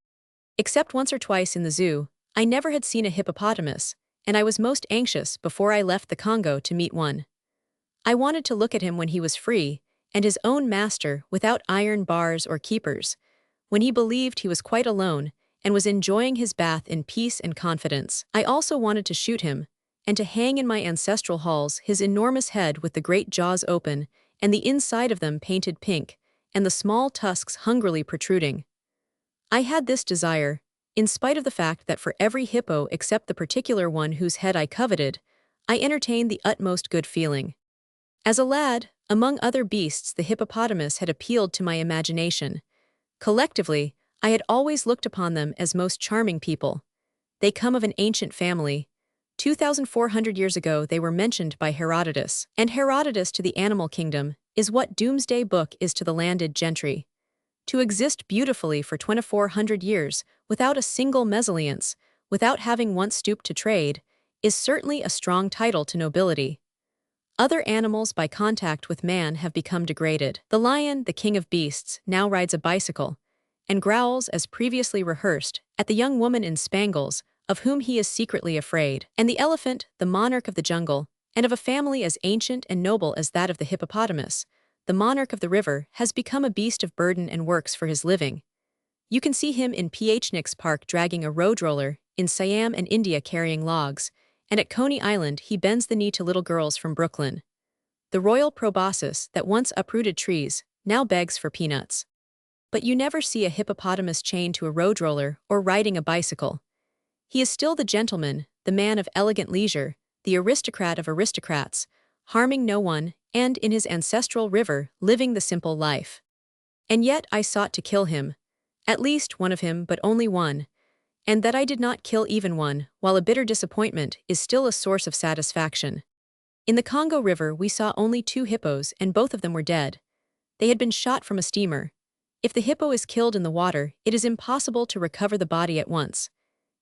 Except once or twice in the zoo, I never had seen a hippopotamus, and I was most anxious before I left the Congo to meet one. I wanted to look at him when he was free, and his own master without iron bars or keepers, when he believed he was quite alone and was enjoying his bath in peace and confidence. I also wanted to shoot him, and to hang in my ancestral halls his enormous head with the great jaws open, and the inside of them painted pink, and the small tusks hungrily protruding. I had this desire, in spite of the fact that for every hippo except the particular one whose head I coveted, I entertained the utmost good feeling. As a lad, among other beasts the hippopotamus had appealed to my imagination. Collectively, I had always looked upon them as most charming people. They come of an ancient family. 2,400 years ago they were mentioned by Herodotus, and Herodotus to the animal kingdom is what Doomsday Book is to the landed gentry. To exist beautifully for 2,400 years, without a single mesalliance, without having once stooped to trade, is certainly a strong title to nobility. Other animals by contact with man have become degraded. The lion, the king of beasts, now rides a bicycle, and growls as previously rehearsed at the young woman in spangles, of whom he is secretly afraid. And the elephant, the monarch of the jungle, and of a family as ancient and noble as that of the hippopotamus, the monarch of the river, has become a beast of burden and works for his living. You can see him in Picnic's Park dragging a road roller, in Siam and India carrying logs, and at Coney Island he bends the knee to little girls from Brooklyn. The royal proboscis that once uprooted trees now begs for peanuts. But you never see a hippopotamus chained to a road roller or riding a bicycle. He is still the gentleman, the man of elegant leisure, the aristocrat of aristocrats, harming no one, and in his ancestral river living the simple life. And yet I sought to kill him, at least one of him but only one, and that I did not kill even one, while a bitter disappointment is still a source of satisfaction. In the Congo River we saw only 2 hippos and both of them were dead. They had been shot from a steamer. If the hippo is killed in the water, it is impossible to recover the body at once.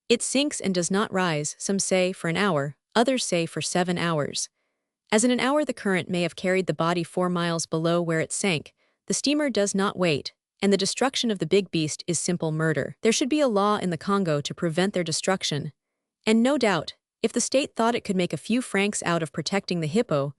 It sinks and does not rise, some say for an hour, others say for 7 hours. As in an hour the current may have carried the body 4 miles below where it sank, the steamer does not wait, and the destruction of the big beast is simple murder. There should be a law in the Congo to prevent their destruction. And no doubt, if the state thought it could make a few francs out of protecting the hippo,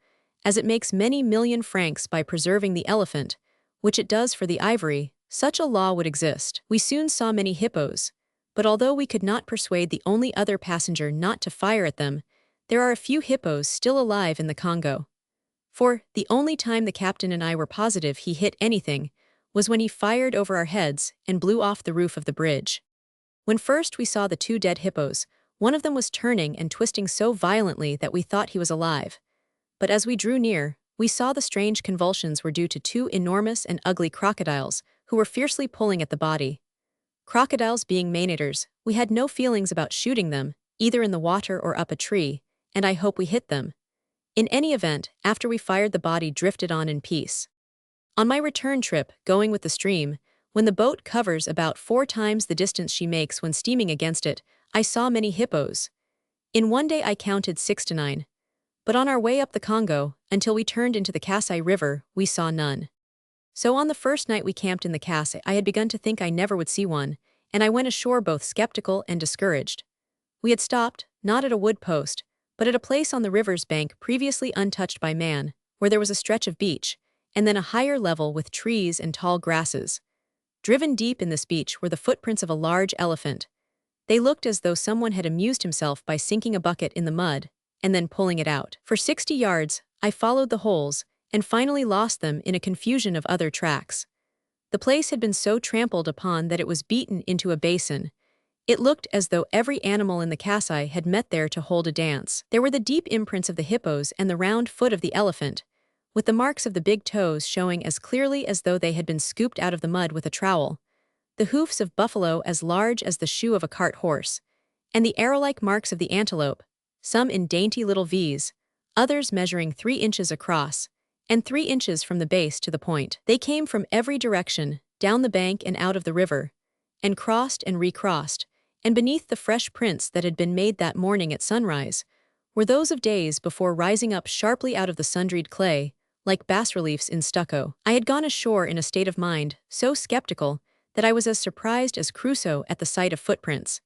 as it makes many million francs by preserving the elephant, which it does for the ivory, such a law would exist. We soon saw many hippos, but although we could not persuade the only other passenger not to fire at them, there are a few hippos still alive in the Congo. For the only time the captain and I were positive he hit anything was when he fired over our heads and blew off the roof of the bridge. When first we saw the 2 dead hippos, one of them was turning and twisting so violently that we thought he was alive. But as we drew near, we saw the strange convulsions were due to 2 enormous and ugly crocodiles who were fiercely pulling at the body. Crocodiles being man-eaters, we had no feelings about shooting them, either in the water or up a tree, and I hope we hit them. In any event, after we fired the body drifted on in peace. On my return trip, going with the stream, when the boat covers about 4 times the distance she makes when steaming against it, I saw many hippos. In one day I counted 6 to 9. But on our way up the Congo, until we turned into the Kasai River, we saw none. So on the first night we camped in the Kasai, I had begun to think I never would see one, and I went ashore both skeptical and discouraged. We had stopped, not at a wood post, but at a place on the river's bank previously untouched by man, where there was a stretch of beach, and then a higher level with trees and tall grasses. Driven deep in this beach were the footprints of a large elephant. They looked as though someone had amused himself by sinking a bucket in the mud, and then pulling it out. For 60 yards, I followed the holes, and finally lost them in a confusion of other tracks. The place had been so trampled upon that it was beaten into a basin. It looked as though every animal in the Kasai had met there to hold a dance. There were the deep imprints of the hippos and the round foot of the elephant, with the marks of the big toes showing as clearly as though they had been scooped out of the mud with a trowel, the hoofs of buffalo as large as the shoe of a cart horse, and the arrow-like marks of the antelope, some in dainty little V's, others measuring 3 inches across, and 3 inches from the base to the point. They came from every direction, down the bank and out of the river, and crossed and recrossed, and beneath the fresh prints that had been made that morning at sunrise, were those of days before rising up sharply out of the sundried clay, like bas-reliefs in stucco. I had gone ashore in a state of mind so skeptical that I was as surprised as Crusoe at the sight of footprints.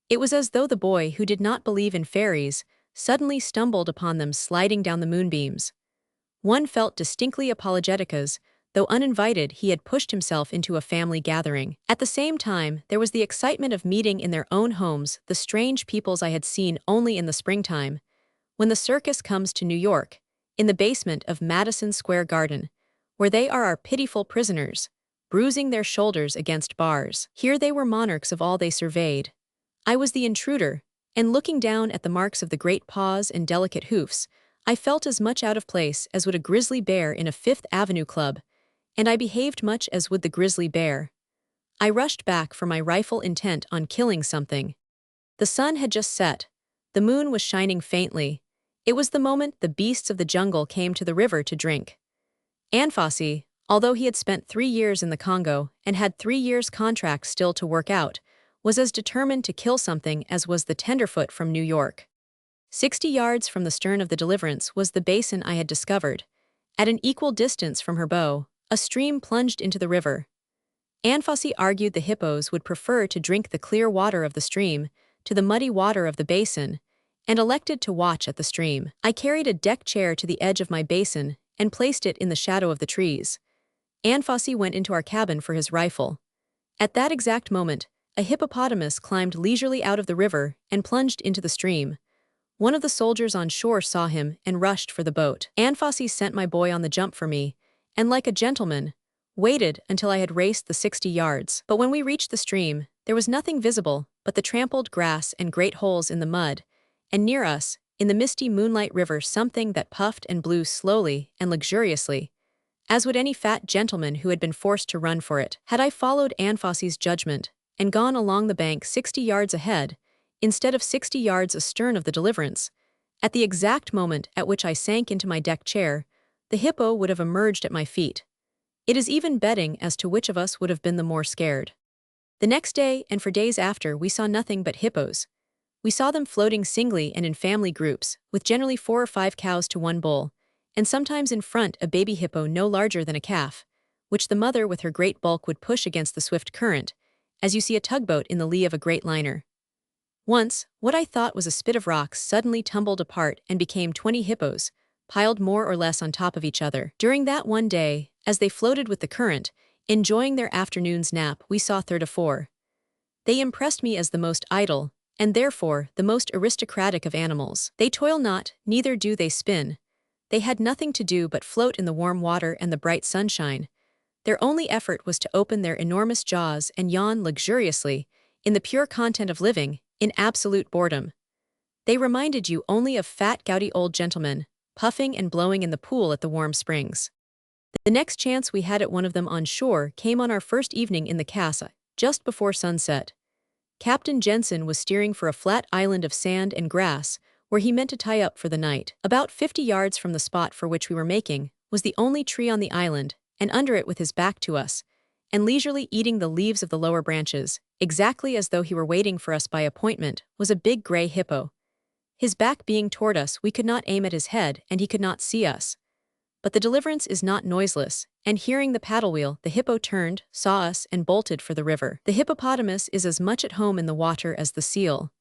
It was as though the boy who did not believe in fairies suddenly stumbled upon them sliding down the moonbeams. One felt distinctly apologeticas, though uninvited he had pushed himself into a family gathering. At the same time, there was the excitement of meeting in their own homes the strange peoples I had seen only in the springtime, when the circus comes to New York, in the basement of Madison Square Garden, where they are our pitiful prisoners, bruising their shoulders against bars. Here they were monarchs of all they surveyed. I was the intruder, and looking down at the marks of the great paws and delicate hoofs, I felt as much out of place as would a grizzly bear in a Fifth Avenue club, and I behaved much as would the grizzly bear. I rushed back for my rifle intent on killing something. The sun had just set. The moon was shining faintly. It was the moment the beasts of the jungle came to the river to drink. Anfossi, although he had spent 3 years in the Congo and had 3 years' contract still to work out, was as determined to kill something as was the tenderfoot from New York. 60 yards from the stern of the Deliverance was the basin I had discovered. At an equal distance from her bow, a stream plunged into the river. Anfossi argued the hippos would prefer to drink the clear water of the stream to the muddy water of the basin, and elected to watch at the stream. I carried a deck chair to the edge of my basin and placed it in the shadow of the trees. Anfossi went into our cabin for his rifle. At that exact moment, a hippopotamus climbed leisurely out of the river and plunged into the stream. One of the soldiers on shore saw him and rushed for the boat. Anfossi sent my boy on the jump for me, and like a gentleman, waited until I had raced the 60 yards. But when we reached the stream, there was nothing visible but the trampled grass and great holes in the mud, and near us, in the misty moonlight river, something that puffed and blew slowly and luxuriously, as would any fat gentleman who had been forced to run for it. Had I followed Anfossi's judgment and gone along the bank 60 yards ahead, instead of 60 yards astern of the Deliverance, at the exact moment at which I sank into my deck chair, the hippo would have emerged at my feet. It is even betting as to which of us would have been the more scared. The next day, and for days after, we saw nothing but hippos. We saw them floating singly and in family groups, with generally 4 or 5 cows to one bull, and sometimes in front a baby hippo no larger than a calf, which the mother with her great bulk would push against the swift current, as you see a tugboat in the lee of a great liner. Once, what I thought was a spit of rocks suddenly tumbled apart and became 20 hippos, piled more or less on top of each other. During that one day, as they floated with the current, enjoying their afternoon's nap, we saw 34. They impressed me as the most idle, and therefore the most aristocratic of animals. They toil not, neither do they spin. They had nothing to do but float in the warm water and the bright sunshine. Their only effort was to open their enormous jaws and yawn luxuriously, in the pure content of living, in absolute boredom. They reminded you only of fat, gouty old gentlemen, puffing and blowing in the pool at the warm springs. The next chance we had at one of them on shore came on our first evening in the casa, just before sunset. Captain Jensen was steering for a flat island of sand and grass, where he meant to tie up for the night. About 50 yards from the spot for which we were making was the only tree on the island, and under it with his back to us, and leisurely eating the leaves of the lower branches, exactly as though he were waiting for us by appointment, was a big gray hippo. His back being toward us, we could not aim at his head, and he could not see us. But the Deliverance is not noiseless, and hearing the paddle wheel, the hippo turned, saw us, and bolted for the river. The hippopotamus is as much at home in the water as the seal.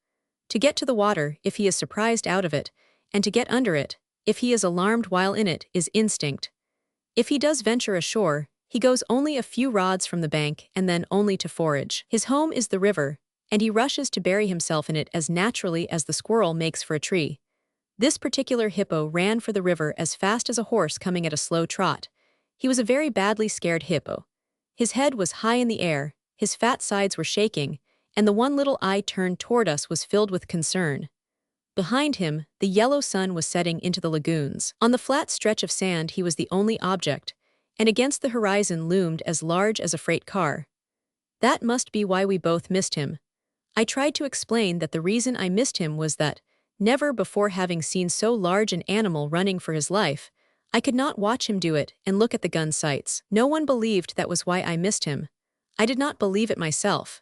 To get to the water, if he is surprised out of it, and to get under it, if he is alarmed while in it, is instinct. If he does venture ashore, he goes only a few rods from the bank and then only to forage. His home is the river, and he rushes to bury himself in it as naturally as the squirrel makes for a tree. This particular hippo ran for the river as fast as a horse coming at a slow trot. He was a very badly scared hippo. His head was high in the air, his fat sides were shaking, and the one little eye turned toward us was filled with concern. Behind him, the yellow sun was setting into the lagoons. On the flat stretch of sand he was the only object, and against the horizon loomed as large as a freight car. That must be why we both missed him. I tried to explain that the reason I missed him was that, never before having seen so large an animal running for his life, I could not watch him do it and look at the gun sights. No one believed that was why I missed him. I did not believe it myself.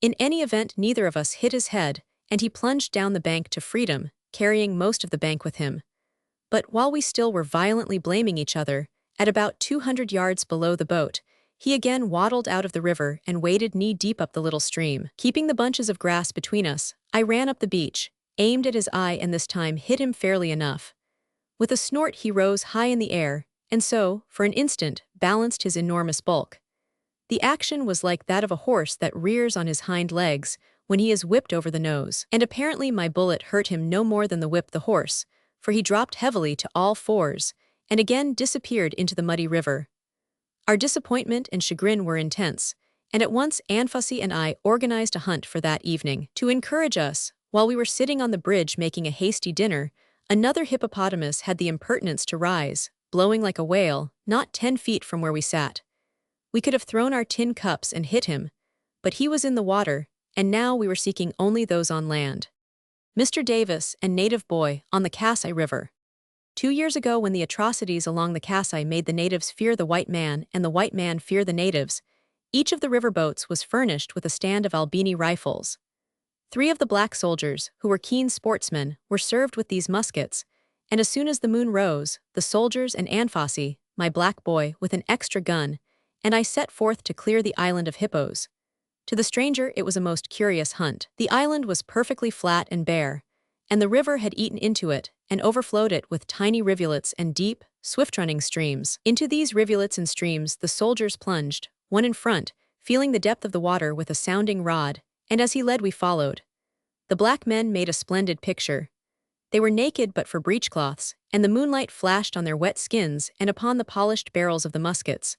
In any event, neither of us hit his head, and he plunged down the bank to freedom, carrying most of the bank with him. But while we still were violently blaming each other, at about 200 yards below the boat, he again waddled out of the river and waded knee-deep up the little stream. Keeping the bunches of grass between us, I ran up the beach, aimed at his eye, and this time hit him fairly enough. With a snort he rose high in the air, and so, for an instant, balanced his enormous bulk. The action was like that of a horse that rears on his hind legs when he is whipped over the nose. And apparently my bullet hurt him no more than the whip the horse, for he dropped heavily to all fours, and again disappeared into the muddy river. Our disappointment and chagrin were intense, and at once Anfossi and I organized a hunt for that evening. To encourage us, while we were sitting on the bridge making a hasty dinner, another hippopotamus had the impertinence to rise, blowing like a whale, not 10 feet from where we sat. We could have thrown our tin cups and hit him, but he was in the water, and now we were seeking only those on land. Mr. Davis and native boy on the Kasai River. 2 years ago, when the atrocities along the Kasai made the natives fear the white man and the white man fear the natives, each of the river boats was furnished with a stand of Albini rifles. 3 of the black soldiers, who were keen sportsmen, were served with these muskets, and as soon as the moon rose, the soldiers and Anfossi, my black boy, with an extra gun, and I set forth to clear the island of hippos. To the stranger it was a most curious hunt. The island was perfectly flat and bare, and the river had eaten into it and overflowed it with tiny rivulets and deep, swift-running streams. Into these rivulets and streams the soldiers plunged, one in front, feeling the depth of the water with a sounding rod, and as he led we followed. The black men made a splendid picture. They were naked but for breechcloths, and the moonlight flashed on their wet skins and upon the polished barrels of the muskets.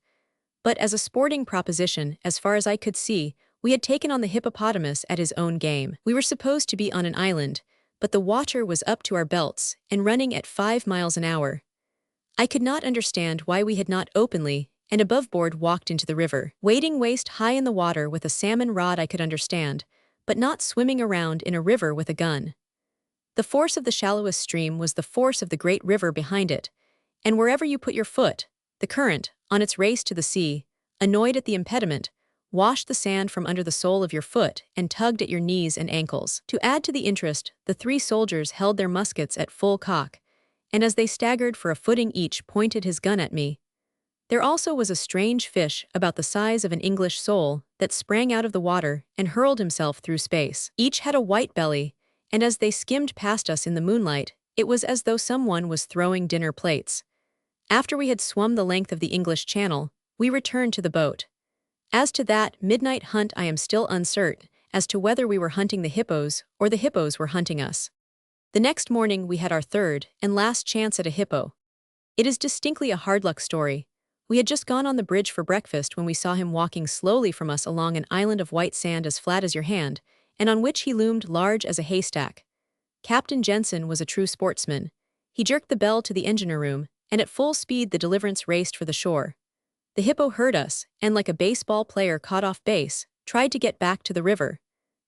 But as a sporting proposition, as far as I could see, we had taken on the hippopotamus at his own game. We were supposed to be on an island, but the water was up to our belts and running at 5 miles an hour. I could not understand why we had not openly and above board walked into the river. Wading waist high in the water with a salmon rod I could understand, but not swimming around in a river with a gun. The force of the shallowest stream was the force of the great river behind it, and wherever you put your foot, the current, on its race to the sea, annoyed at the impediment, washed the sand from under the sole of your foot and tugged at your knees and ankles. To add to the interest, the 3 soldiers held their muskets at full cock, and as they staggered for a footing each pointed his gun at me. There also was a strange fish about the size of an English sole that sprang out of the water and hurled himself through space. Each had a white belly, and as they skimmed past us in the moonlight, it was as though someone was throwing dinner plates. After we had swum the length of the English Channel, we returned to the boat. As to that midnight hunt, I am still uncertain as to whether we were hunting the hippos or the hippos were hunting us. The next morning we had our third and last chance at a hippo. It is distinctly a hard luck story. We had just gone on the bridge for breakfast when we saw him walking slowly from us along an island of white sand as flat as your hand, and on which he loomed large as a haystack. Captain Jensen was a true sportsman. He jerked the bell to the engineer room, and at full speed the Deliverance raced for the shore. The hippo heard us, and like a baseball player caught off base, tried to get back to the river.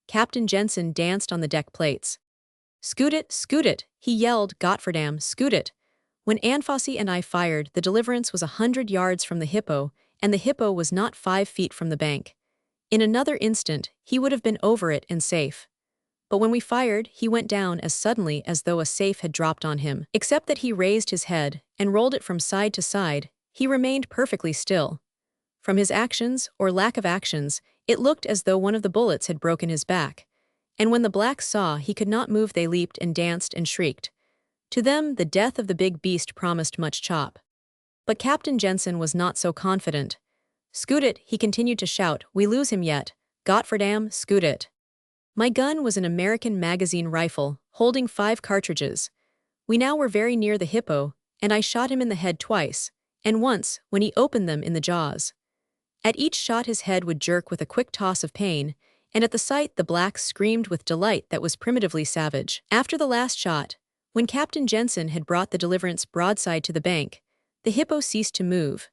Captain Jensen danced on the deck plates. Scoot it, he yelled, Gottferdam, scoot it. When Anfossi and I fired, the Deliverance was 100 yards from the hippo, and the hippo was not 5 feet from the bank. In another instant, he would have been over it and safe. But when we fired, he went down as suddenly as though a safe had dropped on him. Except that he raised his head and rolled it from side to side, he remained perfectly still. From his actions, or lack of actions, it looked as though one of the bullets had broken his back. And when the blacks saw he could not move, they leaped and danced and shrieked. To them, the death of the big beast promised much chop. But Captain Jensen was not so confident. Scoot it, he continued to shout, we lose him yet. Gottferdam, scoot it. My gun was an American magazine rifle, holding 5 cartridges. We now were very near the hippo, and I shot him in the head twice, and once, when he opened them, in the jaws. At each shot his head would jerk with a quick toss of pain, and at the sight the blacks screamed with delight that was primitively savage. After the last shot, when Captain Jensen had brought the Deliverance broadside to the bank, the hippo ceased to move.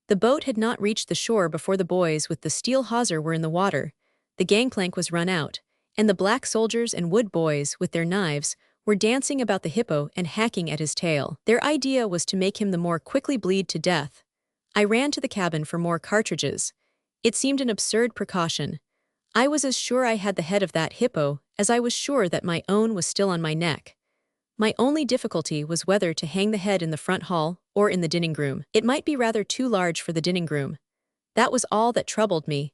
The boat had not reached the shore before the boys with the steel hawser were in the water, the gangplank was run out, and the black soldiers and wood boys, with their knives, were dancing about the hippo and hacking at his tail. Their idea was to make him the more quickly bleed to death. I ran to the cabin for more cartridges. It seemed an absurd precaution. I was as sure I had the head of that hippo as I was sure that my own was still on my neck. My only difficulty was whether to hang the head in the front hall or in the dining room. It might be rather too large for the dining room. That was all that troubled me.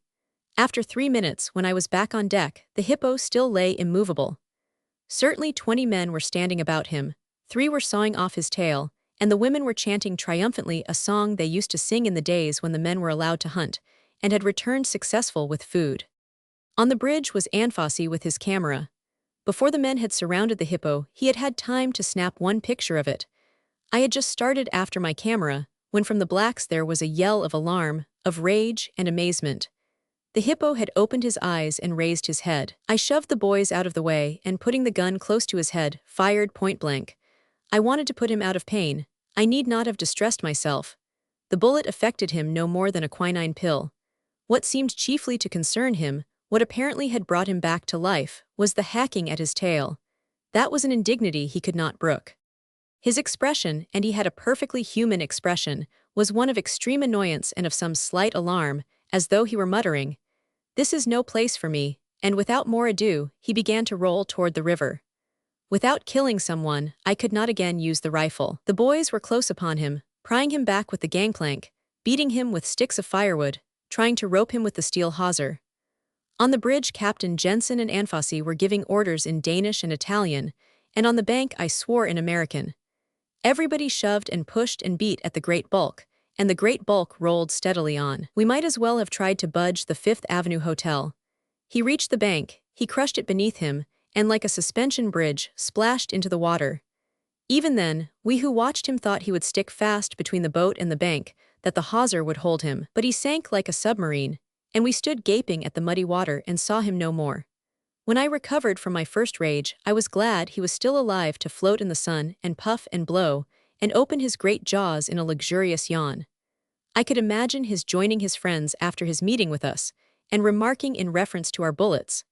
After 3 minutes, when I was back on deck, the hippo still lay immovable. Certainly 20 men were standing about him, 3 were sawing off his tail, and the women were chanting triumphantly a song they used to sing in the days when the men were allowed to hunt, and had returned successful with food. On the bridge was Anfossi with his camera. Before the men had surrounded the hippo, he had had time to snap one picture of it. I had just started after my camera, when from the blacks there was a yell of alarm, of rage and amazement. The hippo had opened his eyes and raised his head. I shoved the boys out of the way and, putting the gun close to his head, fired point blank. I wanted to put him out of pain. I need not have distressed myself. The bullet affected him no more than a quinine pill. What seemed chiefly to concern him, what apparently had brought him back to life, was the hacking at his tail. That was an indignity he could not brook. His expression, and he had a perfectly human expression, was one of extreme annoyance and of some slight alarm, as though he were muttering, "This is no place for me," and without more ado, he began to roll toward the river. Without killing someone, I could not again use the rifle. The boys were close upon him, prying him back with the gangplank, beating him with sticks of firewood, trying to rope him with the steel hawser. On the bridge, Captain Jensen and Anfossi were giving orders in Danish and Italian, and on the bank I swore in American. Everybody shoved and pushed and beat at the great bulk, and the great bulk rolled steadily on. We might as well have tried to budge the Fifth Avenue Hotel. He reached the bank, he crushed it beneath him, and like a suspension bridge, splashed into the water. Even then, we who watched him thought he would stick fast between the boat and the bank, that the hawser would hold him. But he sank like a submarine, and we stood gaping at the muddy water and saw him no more. When I recovered from my first rage, I was glad he was still alive to float in the sun and puff and blow, and open his great jaws in a luxurious yawn. I could imagine his joining his friends after his meeting with us, and remarking in reference to our bullets,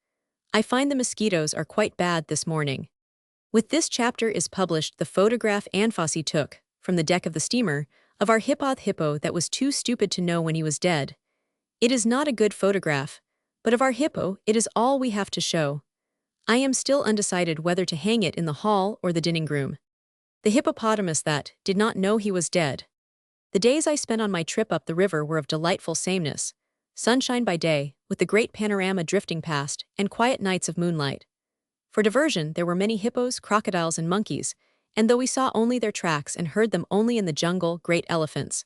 "I find the mosquitoes are quite bad this morning." With this chapter is published the photograph Anfossi took, from the deck of the steamer, of our hippo that was too stupid to know when he was dead. It is not a good photograph, but of our hippo it is all we have to show. I am still undecided whether to hang it in the hall or the dining room. The hippopotamus that did not know he was dead. The days I spent on my trip up the river were of delightful sameness. Sunshine by day, with the great panorama drifting past, and quiet nights of moonlight. For diversion there were many hippos, crocodiles, and monkeys, and though we saw only their tracks and heard them only in the jungle, great elephants.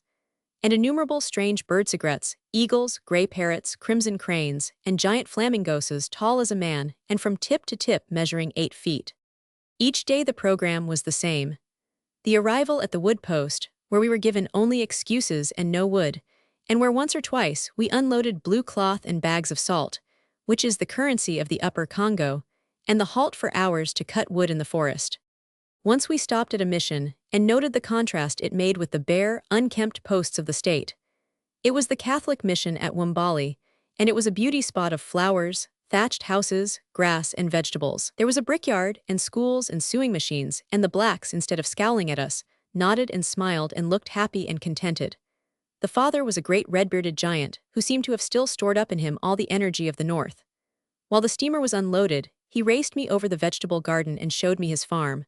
And innumerable strange bird-cigarettes, eagles, gray parrots, crimson cranes, and giant flamingos as tall as a man, and from tip to tip measuring 8 feet. Each day the program was the same. The arrival at the wood post, where we were given only excuses and no wood, and where once or twice we unloaded blue cloth and bags of salt, which is the currency of the upper Congo, and the halt for hours to cut wood in the forest. Once we stopped at a mission and noted the contrast it made with the bare, unkempt posts of the state. It was the Catholic mission at Wombali, and it was a beauty spot of flowers, thatched houses, grass, and vegetables. There was a brickyard, and schools, and sewing machines, and the blacks, instead of scowling at us, nodded and smiled and looked happy and contented. The father was a great red-bearded giant, who seemed to have still stored up in him all the energy of the north. While the steamer was unloaded, he raced me over the vegetable garden and showed me his farm.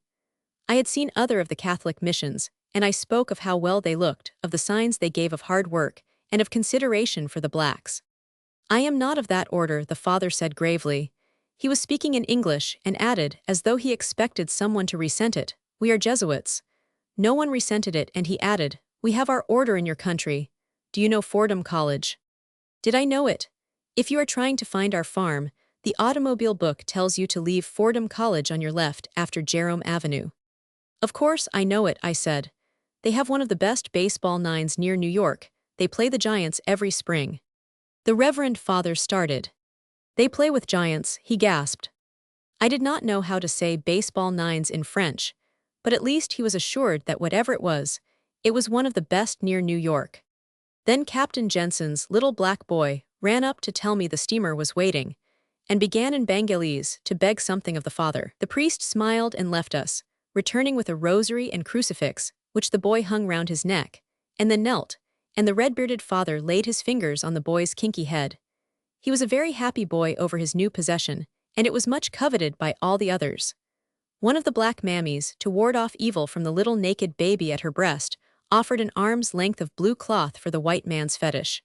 I had seen other of the Catholic missions, and I spoke of how well they looked, of the signs they gave of hard work, and of consideration for the blacks. "I am not of that order," the father said gravely. He was speaking in English and added, as though he expected someone to resent it, "We are Jesuits." No one resented it, and he added, "We have our order in your country. Do you know Fordham College?" Did I know it? If you are trying to find our farm, the automobile book tells you to leave Fordham College on your left after Jerome Avenue. "Of course I know it," I said. "They have one of the best baseball nines near New York. They play the Giants every spring." The Reverend Father started. "They play with giants," he gasped. I did not know how to say baseball nines in French, but at least he was assured that whatever it was one of the best near New York. Then Captain Jensen's little black boy ran up to tell me the steamer was waiting, and began in Bengalese to beg something of the father. The priest smiled and left us, returning with a rosary and crucifix, which the boy hung round his neck, and then knelt, and the red-bearded father laid his fingers on the boy's kinky head. He was a very happy boy over his new possession, and it was much coveted by all the others. One of the black mammies, to ward off evil from the little naked baby at her breast, offered an arm's length of blue cloth for the white man's fetish.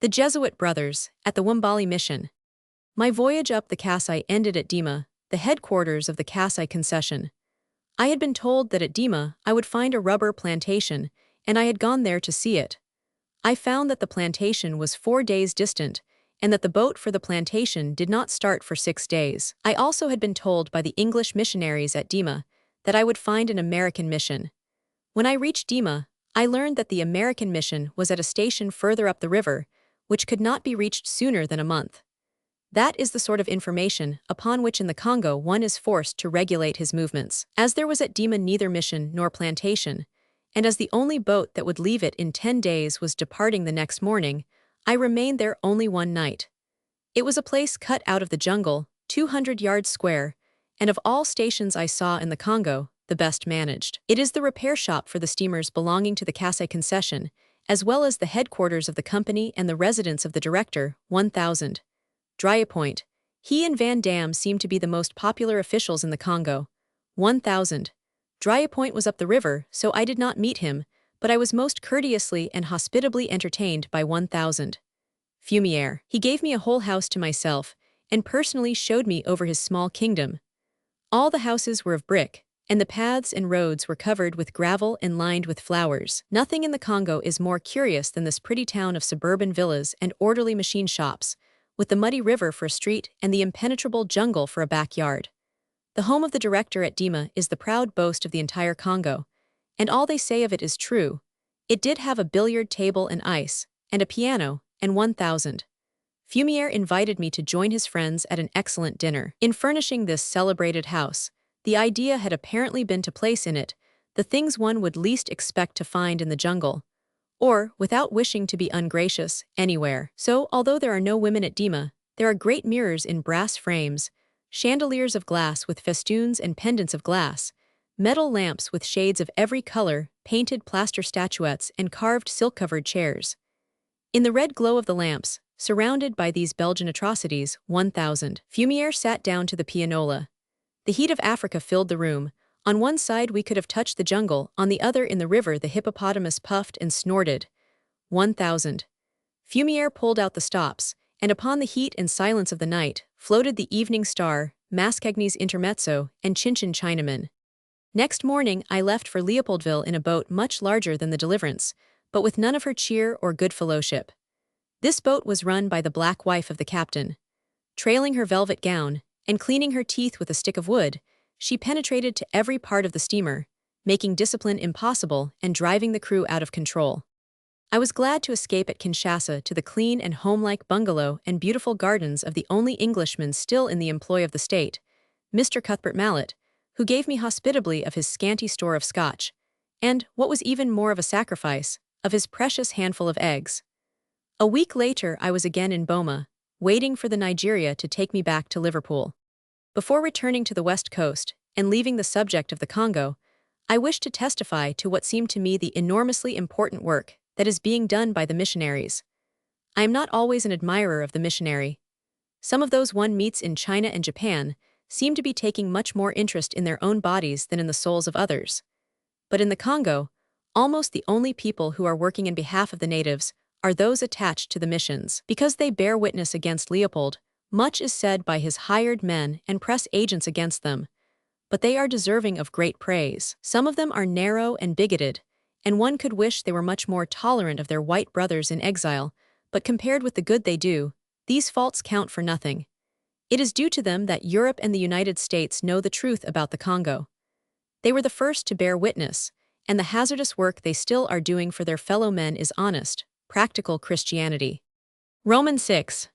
The Jesuit brothers, at the Wombali mission. My voyage up the Kasai ended at Dima, the headquarters of the Kasai concession. I had been told that at Dima I would find a rubber plantation, and I had gone there to see it. I found that the plantation was 4 days distant, and that the boat for the plantation did not start for 6 days. I also had been told by the English missionaries at Dima that I would find an American mission. When I reached Dima, I learned that the American mission was at a station further up the river, which could not be reached sooner than a month. That is the sort of information upon which in the Congo one is forced to regulate his movements. As there was at Dima neither mission nor plantation, and as the only boat that would leave it in 10 days was departing the next morning, I remained there only one night. It was a place cut out of the jungle, 200 yards square, and of all stations I saw in the Congo, the best managed. It is the repair shop for the steamers belonging to the Kasai concession, as well as the headquarters of the company and the residence of the director, 1,000. Driepoint. He and Van Dam seemed to be the most popular officials in the Congo. 1,000. Driepoint was up the river, so I did not meet him, but I was most courteously and hospitably entertained by 1,000. Fumier. He gave me a whole house to myself, and personally showed me over his small kingdom. All the houses were of brick, and the paths and roads were covered with gravel and lined with flowers. Nothing in the Congo is more curious than this pretty town of suburban villas and orderly machine shops, with the muddy river for a street and the impenetrable jungle for a backyard. The home of the director at Dima is the proud boast of the entire Congo, and all they say of it is true. It did have a billiard table and ice, and a piano, and 1,000. Fumier invited me to join his friends at an excellent dinner. In furnishing this celebrated house, the idea had apparently been to place in it the things one would least expect to find in the jungle, or, without wishing to be ungracious, anywhere. So, although there are no women at Dima, there are great mirrors in brass frames, chandeliers of glass with festoons and pendants of glass, metal lamps with shades of every color, painted plaster statuettes, and carved silk-covered chairs. In the red glow of the lamps, surrounded by these Belgian atrocities, 1,000. Fumier sat down to the pianola. The heat of Africa filled the room. On one side we could have touched the jungle, on the other in the river the hippopotamus puffed and snorted. 1,000. Fumier pulled out the stops, and upon the heat and silence of the night floated the evening star, Mascagni's intermezzo, and Chinchin Chinaman. Next morning I left for Leopoldville in a boat much larger than the Deliverance, but with none of her cheer or good fellowship. This boat was run by the black wife of the captain. Trailing her velvet gown, and cleaning her teeth with a stick of wood, she penetrated to every part of the steamer, making discipline impossible and driving the crew out of control. I was glad to escape at Kinshasa to the clean and homelike bungalow and beautiful gardens of the only Englishman still in the employ of the state, Mr. Cuthbert Mallet, who gave me hospitably of his scanty store of Scotch, and, what was even more of a sacrifice, of his precious handful of eggs. A week later I was again in Boma, waiting for the Nigeria to take me back to Liverpool. Before returning to the west coast, and leaving the subject of the Congo, I wished to testify to what seemed to me the enormously important work that is being done by the missionaries. I am not always an admirer of the missionary. Some of those one meets in China and Japan seem to be taking much more interest in their own bodies than in the souls of others. But in the Congo, almost the only people who are working in behalf of the natives are those attached to the missions. Because they bear witness against Leopold, much is said by his hired men and press agents against them, but they are deserving of great praise. Some of them are narrow and bigoted, and one could wish they were much more tolerant of their white brothers in exile, but compared with the good they do, these faults count for nothing. It is due to them that Europe and the United States know the truth about the Congo. They were the first to bear witness, and the hazardous work they still are doing for their fellow men is honest, practical Christianity. Roman 6.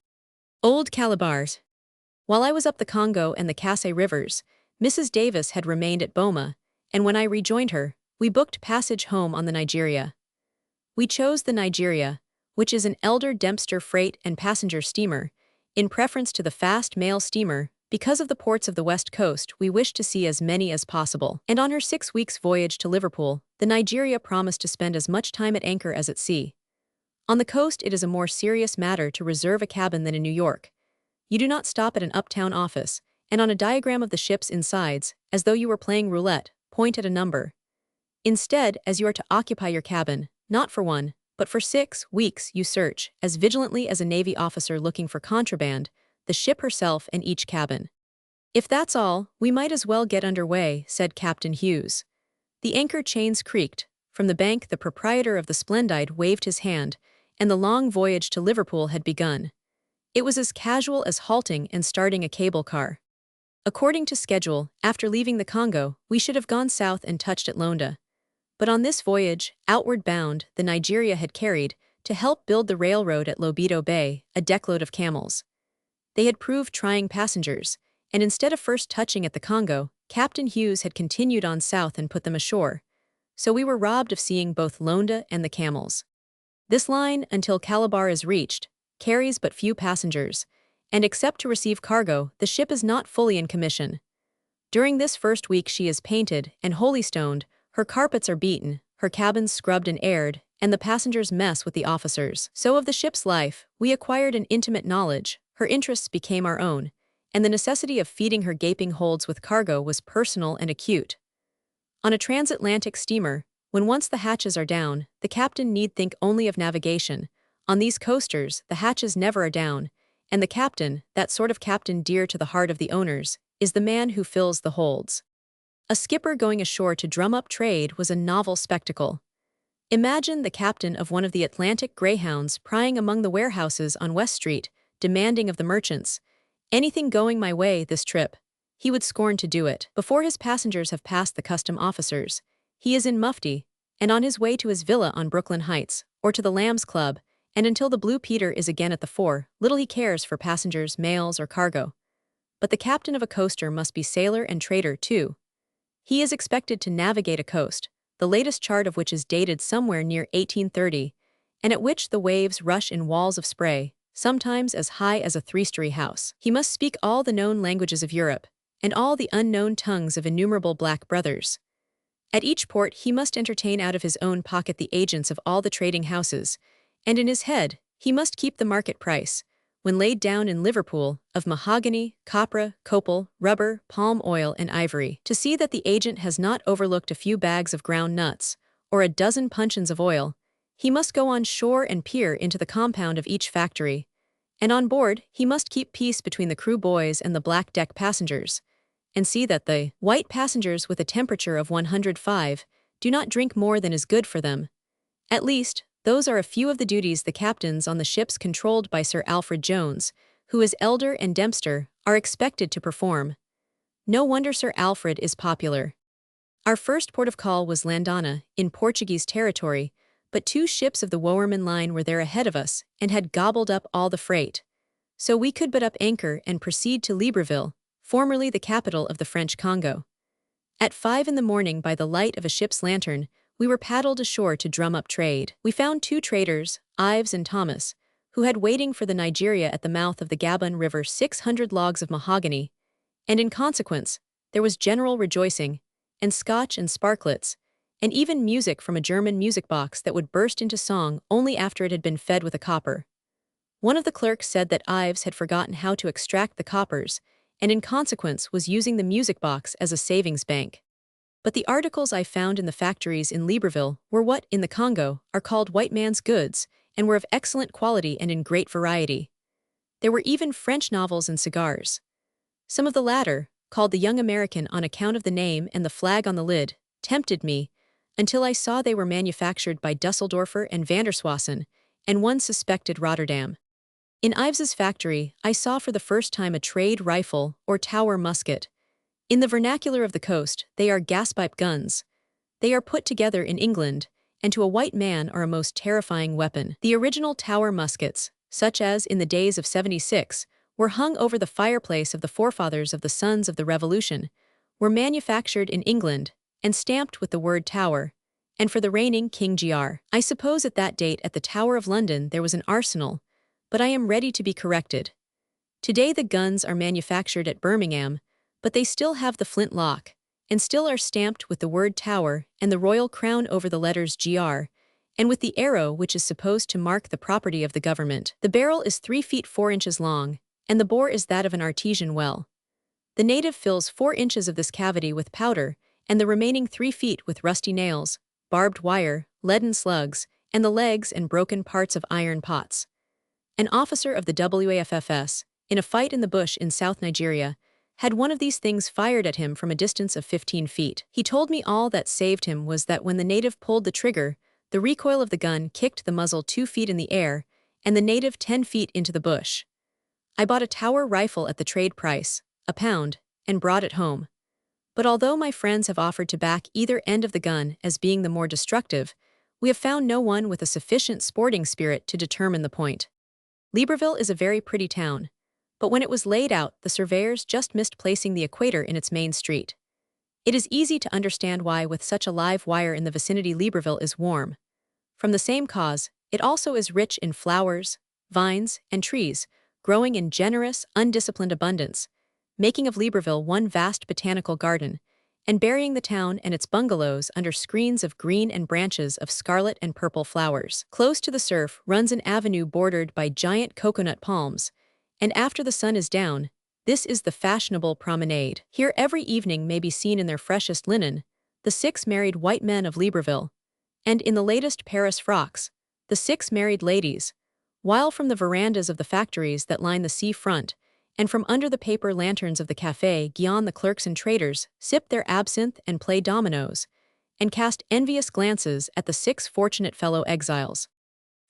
Old Calabars. While I was up the Congo and the Kasai rivers, Mrs. Davis had remained at Boma, and when I rejoined her, we booked passage home on the Nigeria. We chose the Nigeria, which is an elder Dempster freight and passenger steamer, in preference to the fast mail steamer. Because of the ports of the west coast, we wished to see as many as possible. And on her 6 weeks voyage to Liverpool, the Nigeria promised to spend as much time at anchor as at sea. On the coast it is a more serious matter to reserve a cabin than in New York. You do not stop at an uptown office, and on a diagram of the ship's insides, as though you were playing roulette, point at a number. Instead, as you are to occupy your cabin, not for 1, but for 6 weeks you search, as vigilantly as a Navy officer looking for contraband, the ship herself and each cabin. If that's all, we might as well get under way, said Captain Hughes. The anchor chains creaked. From the bank the proprietor of the Splendide waved his hand, and the long voyage to Liverpool had begun. It was as casual as halting and starting a cable car. According to schedule, after leaving the Congo, we should have gone south and touched at Londa. But on this voyage, outward bound, the Nigeria had carried, to help build the railroad at Lobito Bay, a deckload of camels. They had proved trying passengers, and instead of first touching at the Congo, Captain Hughes had continued on south and put them ashore. So we were robbed of seeing both Londa and the camels. This line, until Calabar is reached, carries but few passengers, and except to receive cargo, the ship is not fully in commission. During this first week she is painted and holystoned, her carpets are beaten, her cabins scrubbed and aired, and the passengers mess with the officers. So of the ship's life, we acquired an intimate knowledge, her interests became our own, and the necessity of feeding her gaping holds with cargo was personal and acute. On a transatlantic steamer, when once the hatches are down, the captain need think only of navigation. On these coasters, the hatches never are down, and the captain, that sort of captain dear to the heart of the owners, is the man who fills the holds. A skipper going ashore to drum up trade was a novel spectacle. Imagine the captain of one of the Atlantic Greyhounds prying among the warehouses on West Street, demanding of the merchants, "Anything going my way this trip." He would scorn to do it. Before his passengers have passed the custom officers, he is in mufti, and on his way to his villa on Brooklyn Heights, or to the Lambs Club, and until the Blue Peter is again at the fore, little he cares for passengers, mails, or cargo. But the captain of a coaster must be sailor and trader too. He is expected to navigate a coast, the latest chart of which is dated somewhere near 1830, and at which the waves rush in walls of spray, sometimes as high as a three-story house. He must speak all the known languages of Europe, and all the unknown tongues of innumerable black brothers. At each port he must entertain out of his own pocket the agents of all the trading houses, and in his head he must keep the market price, when laid down in Liverpool, of mahogany, copra, copal, rubber, palm oil, and ivory, to see that the agent has not overlooked a few bags of ground nuts, or a dozen puncheons of oil. He must go on shore and peer into the compound of each factory, and on board he must keep peace between the crew boys and the black deck passengers, and see that the white passengers with a temperature of 105 do not drink more than is good for them. At least, those are a few of the duties the captains on the ships controlled by Sir Alfred Jones, who is elder and Dempster, are expected to perform. No wonder Sir Alfred is popular. Our first port of call was Landana, in Portuguese territory, but 2 ships of the Wouwerman line were there ahead of us and had gobbled up all the freight. So we could but up anchor and proceed to Libreville, formerly the capital of the French Congo. At 5 in the morning, by the light of a ship's lantern, we were paddled ashore to drum up trade. We found 2 traders, Ives and Thomas, who had waiting for the Nigeria at the mouth of the Gabon River 600 logs of mahogany, and in consequence, there was general rejoicing, and scotch and sparklets, and even music from a German music box that would burst into song only after it had been fed with a copper. One of the clerks said that Ives had forgotten how to extract the coppers, and in consequence was using the music box as a savings bank. But the articles I found in the factories in Libreville were what, in the Congo, are called white man's goods, and were of excellent quality and in great variety. There were even French novels and cigars. Some of the latter, called the Young American on account of the name and the flag on the lid, tempted me, until I saw they were manufactured by Dusseldorfer and Vanderswassen, and one suspected Rotterdam. In Ives's factory, I saw for the first time a trade rifle or tower musket. In the vernacular of the coast, they are gaspipe guns. They are put together in England, and to a white man are a most terrifying weapon. The original tower muskets, such as in the days of '76, were hung over the fireplace of the forefathers of the sons of the Revolution, were manufactured in England, and stamped with the word Tower, and for the reigning King Gr. I suppose at that date at the Tower of London there was an arsenal, but I am ready to be corrected. Today the guns are manufactured at Birmingham, but they still have the flint lock, and still are stamped with the word Tower and the royal crown over the letters GR, and with the arrow which is supposed to mark the property of the government. The barrel is 3 feet 4 inches long, and the bore is that of an artesian well. The native fills 4 inches of this cavity with powder, and the remaining 3 feet with rusty nails, barbed wire, leaden slugs, and the legs and broken parts of iron pots. An officer of the WAFFS, in a fight in the bush in South Nigeria, had one of these things fired at him from a distance of 15 feet. He told me all that saved him was that when the native pulled the trigger, the recoil of the gun kicked the muzzle 2 feet in the air, and the native 10 feet into the bush. I bought a tower rifle at the trade price, £1, and brought it home. But although my friends have offered to back either end of the gun as being the more destructive, we have found no one with a sufficient sporting spirit to determine the point. Libreville is a very pretty town, but when it was laid out, the surveyors just missed placing the equator in its main street. It is easy to understand why, with such a live wire in the vicinity, Libreville is warm. From the same cause, it also is rich in flowers, vines, and trees, growing in generous, undisciplined abundance, making of Libreville one vast botanical garden, and burying the town and its bungalows under screens of green and branches of scarlet and purple flowers. Close to the surf runs an avenue bordered by giant coconut palms, and after the sun is down, this is the fashionable promenade. Here every evening may be seen in their freshest linen the 6 married white men of Libreville, and in the latest Paris frocks, the 6 married ladies, while from the verandas of the factories that line the sea front, and from under the paper lanterns of the café Guion the clerks and traders sip their absinthe and play dominoes, and cast envious glances at the 6 fortunate fellow exiles.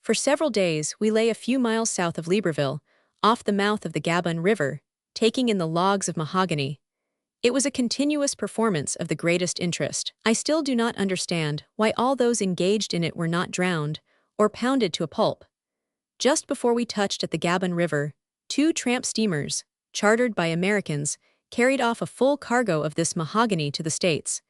For several days we lay a few miles south of Libreville, off the mouth of the Gabon River, taking in the logs of mahogany. It was a continuous performance of the greatest interest. I still do not understand why all those engaged in it were not drowned or pounded to a pulp. Just before we touched at the Gabon River, 2 tramp steamers, chartered by Americans, carried off a full cargo of this mahogany to the States.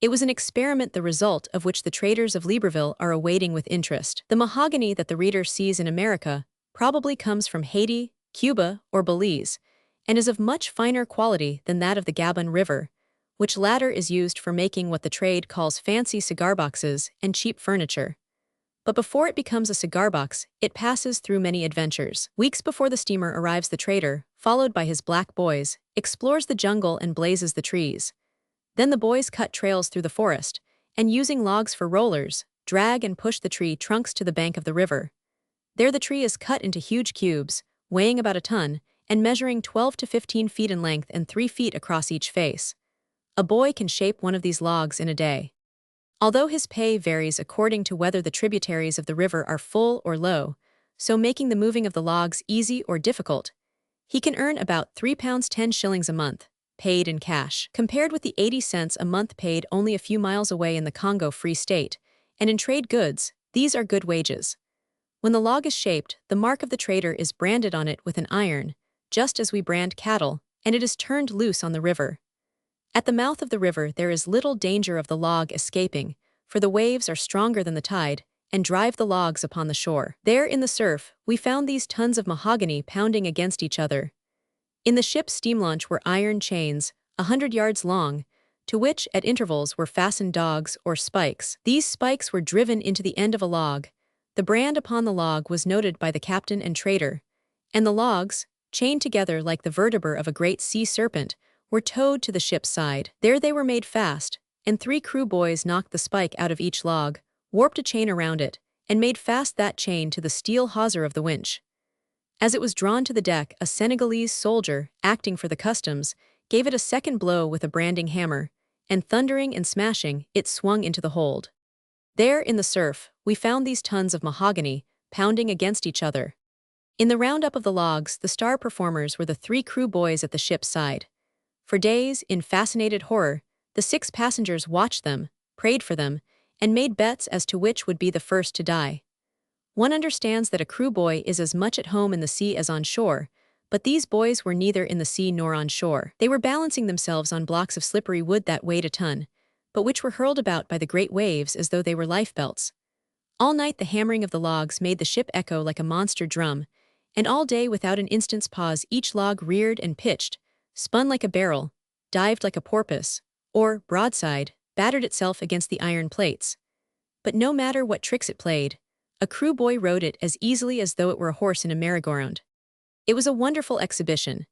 It was an experiment the result of which the traders of Libreville are awaiting with interest. The mahogany that the reader sees in America probably comes from Haiti, Cuba, or Belize, and is of much finer quality than that of the Gabon River, which latter is used for making what the trade calls fancy cigar boxes and cheap furniture. But before it becomes a cigar box, it passes through many adventures. Weeks before the steamer arrives, the trader, followed by his black boys, explores the jungle and blazes the trees. Then the boys cut trails through the forest, and using logs for rollers, drag and push the tree trunks to the bank of the river. There the tree is cut into huge cubes, weighing about a ton, and measuring 12 to 15 feet in length and 3 feet across each face. A boy can shape one of these logs in a day. Although his pay varies according to whether the tributaries of the river are full or low, so making the moving of the logs easy or difficult, he can earn about £3 10 shillings a month, paid in cash, compared with the 80 cents a month paid only a few miles away in the Congo Free State, and in trade goods, these are good wages. When the log is shaped, the mark of the trader is branded on it with an iron, just as we brand cattle, and it is turned loose on the river. At the mouth of the river there is little danger of the log escaping, for the waves are stronger than the tide, and drive the logs upon the shore. There in the surf, we found these tons of mahogany pounding against each other. In the ship's steam launch were iron chains, 100 yards long, to which, at intervals, were fastened dogs or spikes. These spikes were driven into the end of a log. The brand upon the log was noted by the captain and trader, and the logs, chained together like the vertebrae of a great sea serpent, were towed to the ship's side. There they were made fast, and 3 crew boys knocked the spike out of each log, warped a chain around it, and made fast that chain to the steel hawser of the winch. As it was drawn to the deck, a Senegalese soldier, acting for the customs, gave it a second blow with a branding hammer, and thundering and smashing, it swung into the hold. There, in the surf, we found these tons of mahogany, pounding against each other. In the roundup of the logs, the star performers were the 3 crew boys at the ship's side. For days, in fascinated horror, the 6 passengers watched them, prayed for them, and made bets as to which would be the first to die. One understands that a crew boy is as much at home in the sea as on shore, but these boys were neither in the sea nor on shore. They were balancing themselves on blocks of slippery wood that weighed a ton, but which were hurled about by the great waves as though they were lifebelts. All night the hammering of the logs made the ship echo like a monster drum, and all day without an instant's pause each log reared and pitched, spun like a barrel, dived like a porpoise, or, broadside, battered itself against the iron plates. But no matter what tricks it played, a crew boy rode it as easily as though it were a horse in a merry-go-round. It was a wonderful exhibition.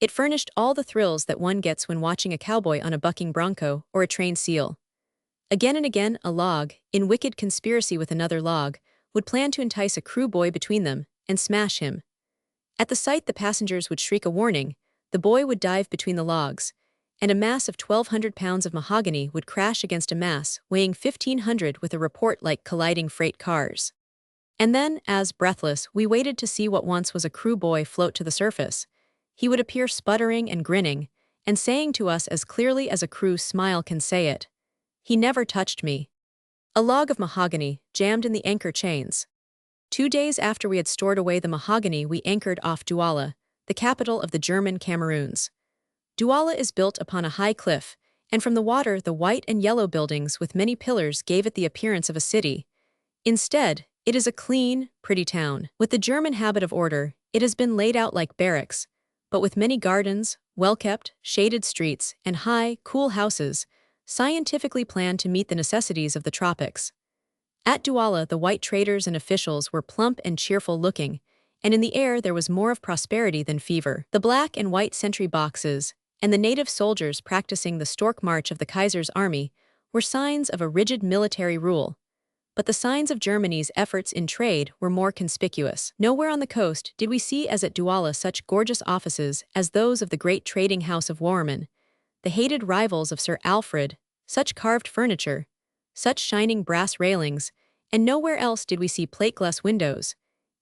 It furnished all the thrills that one gets when watching a cowboy on a bucking bronco or a trained seal. Again and again, a log, in wicked conspiracy with another log, would plan to entice a crew boy between them and smash him. At the sight the passengers would shriek a warning, the boy would dive between the logs, and a mass of 1,200 pounds of mahogany would crash against a mass weighing 1,500 with a report like colliding freight cars. And then, as, breathless, we waited to see what once was a crew boy float to the surface, he would appear sputtering and grinning, and saying to us as clearly as a crew smile can say it, "He never touched me." A log of mahogany, jammed in the anchor chains. 2 days after we had stored away the mahogany we anchored off Douala, the capital of the German Cameroons. Douala is built upon a high cliff, and from the water the white and yellow buildings with many pillars gave it the appearance of a city. Instead, it is a clean, pretty town. With the German habit of order, it has been laid out like barracks, but with many gardens, well-kept, shaded streets, and high, cool houses, scientifically planned to meet the necessities of the tropics. At Douala, the white traders and officials were plump and cheerful-looking, and in the air there was more of prosperity than fever. The black and white sentry boxes, and the native soldiers practicing the stork march of the Kaiser's army, were signs of a rigid military rule. But the signs of Germany's efforts in trade were more conspicuous. Nowhere on the coast did we see as at Douala such gorgeous offices as those of the great trading house of Warman, the hated rivals of Sir Alfred, such carved furniture, such shining brass railings, and nowhere else did we see plate-glass windows,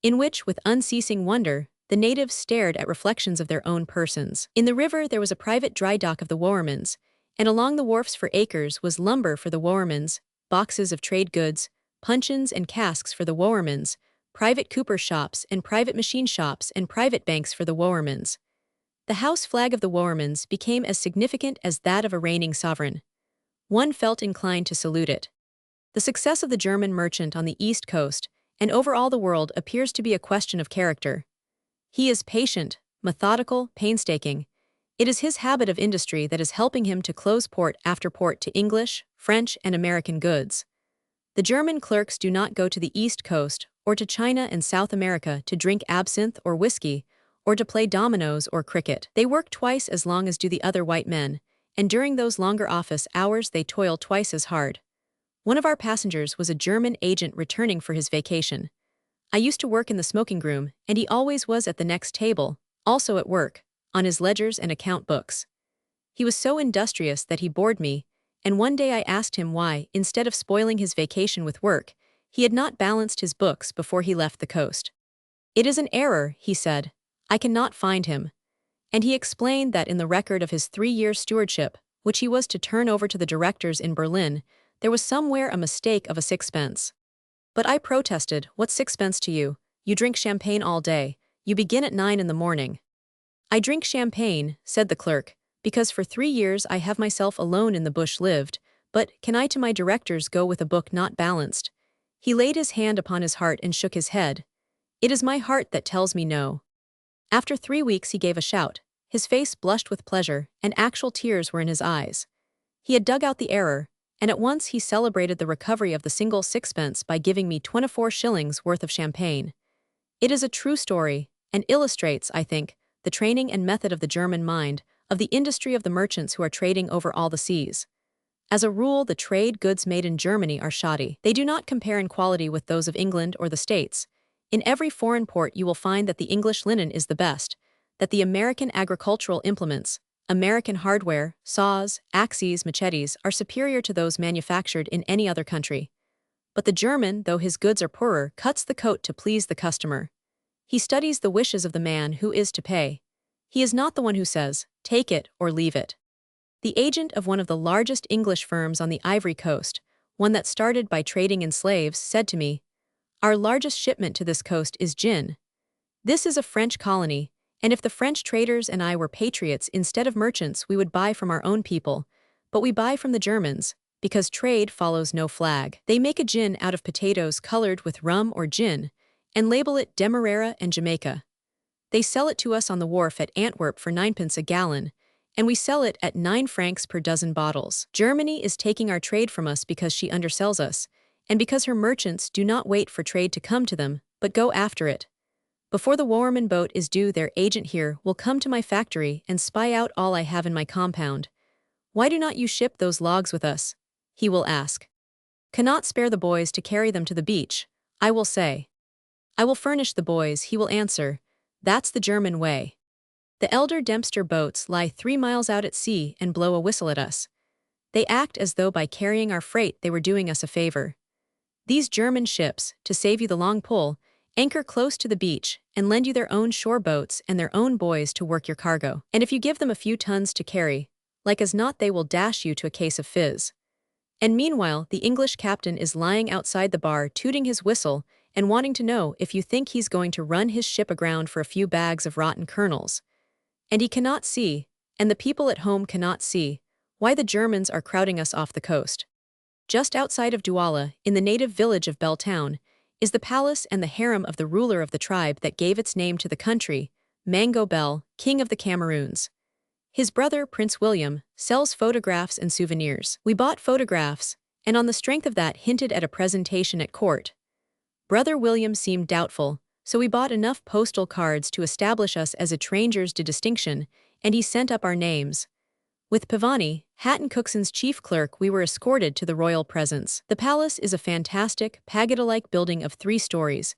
in which, with unceasing wonder, the natives stared at reflections of their own persons. In the river there was a private dry dock of the Warmans, and along the wharfs for acres was lumber for the Warmans, boxes of trade goods, puncheons and casks for the Warmans, private cooper shops and private machine shops and private banks for the Warmans. The house flag of the Warmans became as significant as that of a reigning sovereign. One felt inclined to salute it. The success of the German merchant on the east coast and over all the world appears to be a question of character. He is patient, methodical, painstaking. It is his habit of industry that is helping him to close port after port to English, French, and American goods. The German clerks do not go to the East Coast or to China and South America to drink absinthe or whiskey, or to play dominoes or cricket. They work twice as long as do the other white men, and during those longer office hours they toil twice as hard. One of our passengers was a German agent returning for his vacation. I used to work in the smoking room, and he always was at the next table, also at work, on his ledgers and account books. He was so industrious that he bored me, and one day I asked him why, instead of spoiling his vacation with work, he had not balanced his books before he left the coast. "It is an error," he said. "I cannot find him." And he explained that in the record of his 3-year stewardship, which he was to turn over to the directors in Berlin, there was somewhere a mistake of a sixpence. But I protested, "What's sixpence to you? You drink champagne all day. You begin at 9 in the morning." "I drink champagne," said the clerk, "because for 3 years I have myself alone in the bush lived, but can I to my directors go with a book not balanced?" He laid his hand upon his heart and shook his head. "It is my heart that tells me no." After 3 weeks he gave a shout. His face blushed with pleasure, and actual tears were in his eyes. He had dug out the error, and at once he celebrated the recovery of the single sixpence by giving me 24 shillings worth of champagne. It is a true story, and illustrates, I think, the training and method of the German mind, of the industry of the merchants who are trading over all the seas. As a rule, the trade goods made in Germany are shoddy. They do not compare in quality with those of England or the States. In every foreign port you will find that the English linen is the best, that the American agricultural implements, American hardware, saws, axes, machetes are superior to those manufactured in any other country. But the German, though his goods are poorer, cuts the coat to please the customer. He studies the wishes of the man who is to pay. He is not the one who says, "Take it or leave it." The agent of one of the largest English firms on the Ivory Coast, one that started by trading in slaves, said to me, "Our largest shipment to this coast is gin. This is a French colony, and if the French traders and I were patriots instead of merchants we would buy from our own people, but we buy from the Germans, because trade follows no flag. They make a gin out of potatoes colored with rum or gin, and label it Demerara and Jamaica. They sell it to us on the wharf at Antwerp for 9 pence a gallon, and we sell it at 9 francs per dozen bottles. Germany is taking our trade from us because she undersells us, and because her merchants do not wait for trade to come to them, but go after it. Before the Warman boat is due, their agent here will come to my factory and spy out all I have in my compound. 'Why do not you ship those logs with us?' he will ask. 'Cannot spare the boys to carry them to the beach,' I will say. 'I will furnish the boys,' he will answer. That's the German way. The elder Dempster boats lie 3 miles out at sea and blow a whistle at us. They act as though by carrying our freight they were doing us a favor. These German ships, to save you the long pull, anchor close to the beach and lend you their own shore boats and their own boys to work your cargo. And if you give them a few tons to carry, like as not they will dash you to a case of fizz. And meanwhile the English captain is lying outside the bar tooting his whistle and wanting to know if you think he's going to run his ship aground for a few bags of rotten kernels. And he cannot see, and the people at home cannot see, why the Germans are crowding us off the coast. Just outside of Douala, in the native village of Belltown, is the palace and the harem of the ruler of the tribe that gave its name to the country, Mango Bell, King of the Cameroons. His brother, Prince William, sells photographs and souvenirs. We bought photographs, and on the strength of that hinted at a presentation at court. Brother William seemed doubtful, so we bought enough postal cards to establish us as étrangers de distinction, and he sent up our names. With Pavani, Hatton Cookson's chief clerk, we were escorted to the royal presence. The palace is a fantastic, pagoda-like building of 3 stories,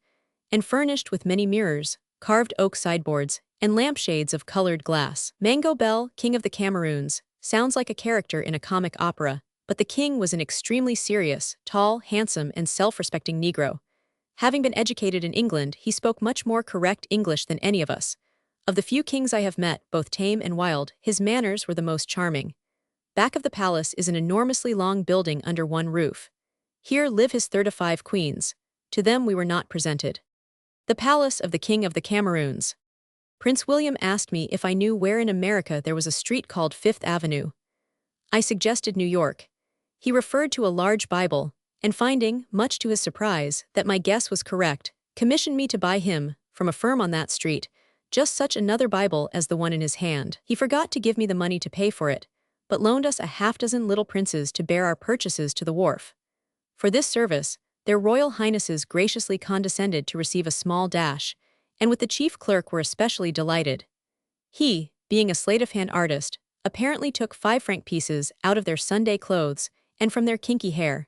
and furnished with many mirrors, carved oak sideboards, and lampshades of colored glass. Mango Bell, King of the Cameroons, sounds like a character in a comic opera, but the king was an extremely serious, tall, handsome, and self-respecting Negro. Having been educated in England, he spoke much more correct English than any of us. Of the few kings I have met, both tame and wild, his manners were the most charming. Back of the palace is an enormously long building under one roof. Here live his 35 queens. To them we were not presented. The Palace of the King of the Cameroons. Prince William asked me if I knew where in America there was a street called Fifth Avenue. I suggested New York. He referred to a large Bible, and finding, much to his surprise, that my guess was correct, commissioned me to buy him, from a firm on that street, just such another Bible as the one in his hand. He forgot to give me the money to pay for it, but loaned us a half-dozen little princes to bear our purchases to the wharf. For this service, their Royal Highnesses graciously condescended to receive a small dash, and with the chief clerk were especially delighted. He, being a sleight-of-hand artist, apparently took 5-franc pieces out of their Sunday clothes and from their kinky hair.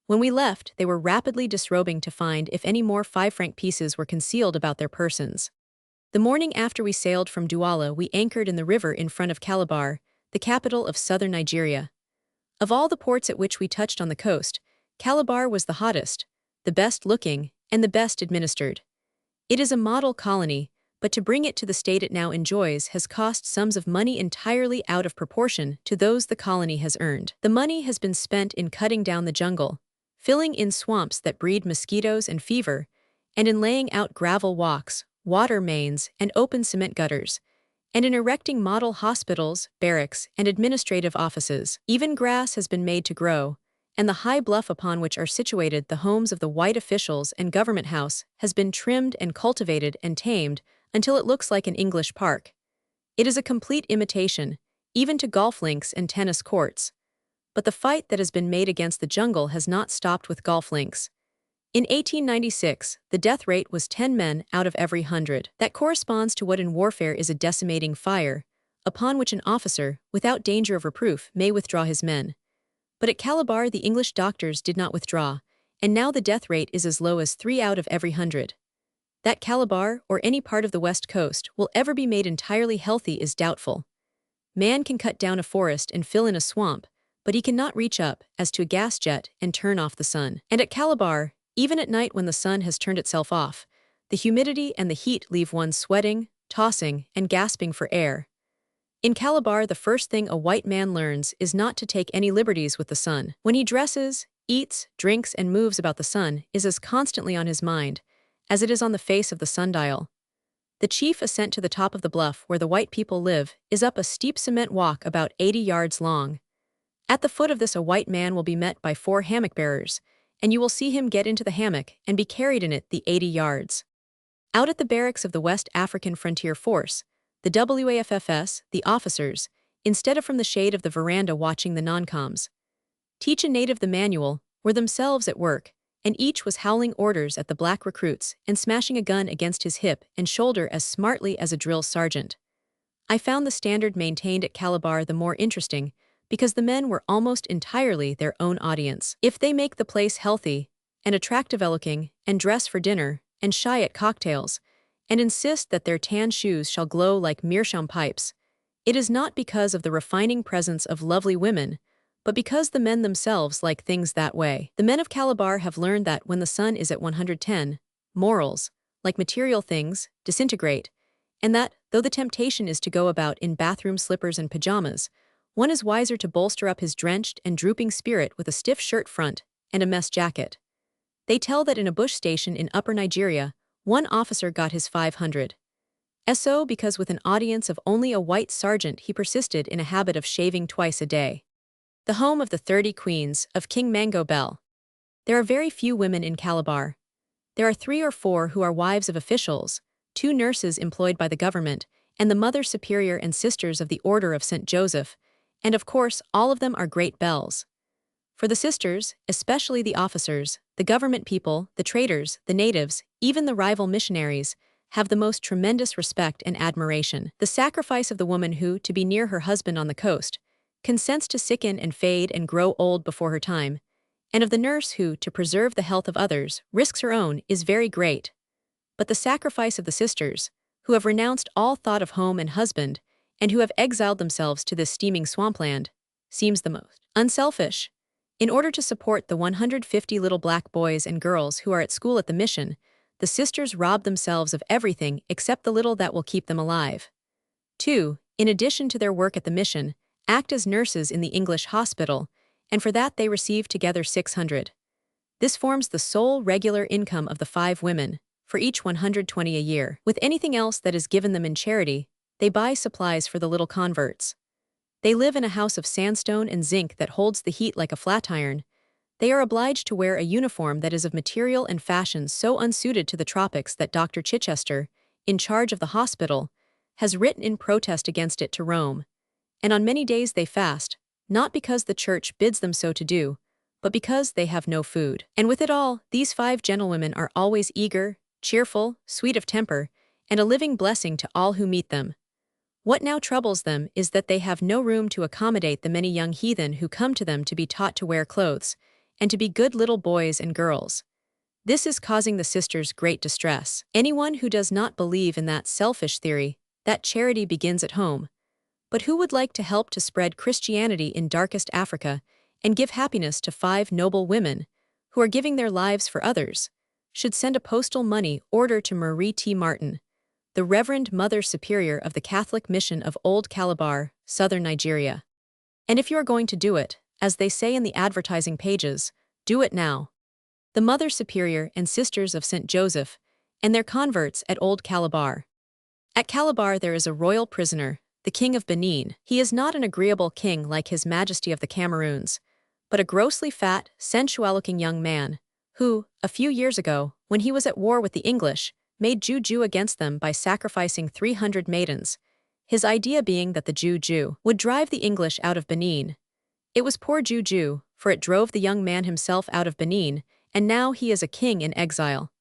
When we left, they were rapidly disrobing to find if any more 5-franc pieces were concealed about their persons. The morning after we sailed from Douala, we anchored in the river in front of Calabar, the capital of southern Nigeria. Of all the ports at which we touched on the coast, Calabar was the hottest, the best-looking, and the best administered. It is a model colony, but to bring it to the state it now enjoys has cost sums of money entirely out of proportion to those the colony has earned. The money has been spent in cutting down the jungle, filling in swamps that breed mosquitoes and fever, and in laying out gravel walks, water mains, and open cement gutters, and in erecting model hospitals, barracks, and administrative offices. Even grass has been made to grow, and the high bluff upon which are situated the homes of the white officials and government house has been trimmed and cultivated and tamed until it looks like an English park. It is a complete imitation, even to golf links and tennis courts. But the fight that has been made against the jungle has not stopped with golf links. In 1896, the death rate was 10 men out of every 100. That corresponds to what in warfare is a decimating fire, upon which an officer, without danger of reproof, may withdraw his men. But at Calabar the English doctors did not withdraw, and now the death rate is as low as 3 out of every 100. That Calabar, or any part of the west coast, will ever be made entirely healthy is doubtful. Man can cut down a forest and fill in a swamp, but he cannot reach up, as to a gas jet, and turn off the sun. And at Calabar, even at night when the sun has turned itself off, the humidity and the heat leave one sweating, tossing, and gasping for air. In Calabar, the first thing a white man learns is not to take any liberties with the sun. When he dresses, eats, drinks, and moves about, the sun is as constantly on his mind as it is on the face of the sundial. The chief ascent to the top of the bluff where the white people live is up a steep cement walk about 80 yards long. At the foot of this a white man will be met by 4 hammock-bearers, and you will see him get into the hammock and be carried in it the 80 yards. Out at the barracks of the West African Frontier Force, the WAFFS, the officers, instead of from the shade of the veranda watching the noncoms, teach a native the manual, were themselves at work, and each was howling orders at the black recruits and smashing a gun against his hip and shoulder as smartly as a drill sergeant. I found the standard maintained at Calabar the more interesting, because the men were almost entirely their own audience. If they make the place healthy, and attractive-looking, and dress for dinner, and shy at cocktails, and insist that their tan shoes shall glow like meerschaum pipes, it is not because of the refining presence of lovely women, but because the men themselves like things that way. The men of Calabar have learned that when the sun is at 110, morals, like material things, disintegrate, and that, though the temptation is to go about in bathroom slippers and pajamas, one is wiser to bolster up his drenched and drooping spirit with a stiff shirt front and a mess jacket. They tell that in a bush station in Upper Nigeria, one officer got his 500 SO because with an audience of only a white sergeant he persisted in a habit of shaving twice a day. The home of the 30 queens of King Mango Bell. There are very few women in Calabar. There are 3 or 4 who are wives of officials, 2 nurses employed by the government, and the Mother Superior and Sisters of the Order of St. Joseph, and of course all of them are great belles. For the sisters, especially the officers, the government people, the traders, the natives, even the rival missionaries, have the most tremendous respect and admiration. The sacrifice of the woman who, to be near her husband on the coast, consents to sicken and fade and grow old before her time, and of the nurse who, to preserve the health of others, risks her own, is very great. But the sacrifice of the sisters, who have renounced all thought of home and husband, and who have exiled themselves to this steaming swampland, seems the most unselfish. In order to support the 150 little black boys and girls who are at school at the mission, the sisters rob themselves of everything except the little that will keep them alive. 2. In addition to their work at the mission, act as nurses in the English hospital, and for that they receive together 600. This forms the sole regular income of the 5 women, for each 120 a year. With anything else that is given them in charity, they buy supplies for the little converts. They live in a house of sandstone and zinc that holds the heat like a flat iron. They are obliged to wear a uniform that is of material and fashion so unsuited to the tropics that Dr. Chichester, in charge of the hospital, has written in protest against it to Rome. And on many days they fast, not because the church bids them so to do, but because they have no food. And with it all, these 5 gentlewomen are always eager, cheerful, sweet of temper, and a living blessing to all who meet them. What now troubles them is that they have no room to accommodate the many young heathen who come to them to be taught to wear clothes, and to be good little boys and girls. This is causing the sisters great distress. Anyone who does not believe in that selfish theory, that charity begins at home, but who would like to help to spread Christianity in darkest Africa and give happiness to 5 noble women who are giving their lives for others, should send a postal money order to Marie T. Martin, the Reverend Mother Superior of the Catholic Mission of Old Calabar, southern Nigeria. And if you are going to do it, as they say in the advertising pages, do it now. The Mother Superior and Sisters of St. Joseph, and their converts at Old Calabar. At Calabar there is a royal prisoner, the King of Benin. He is not an agreeable king like His Majesty of the Cameroons, but a grossly fat, sensual-looking young man, who, a few years ago, when he was at war with the English, made juju against them by sacrificing 300 maidens, his idea being that the juju would drive the English out of Benin. It was poor juju, for it drove the young man himself out of Benin, and now he is a king in exile.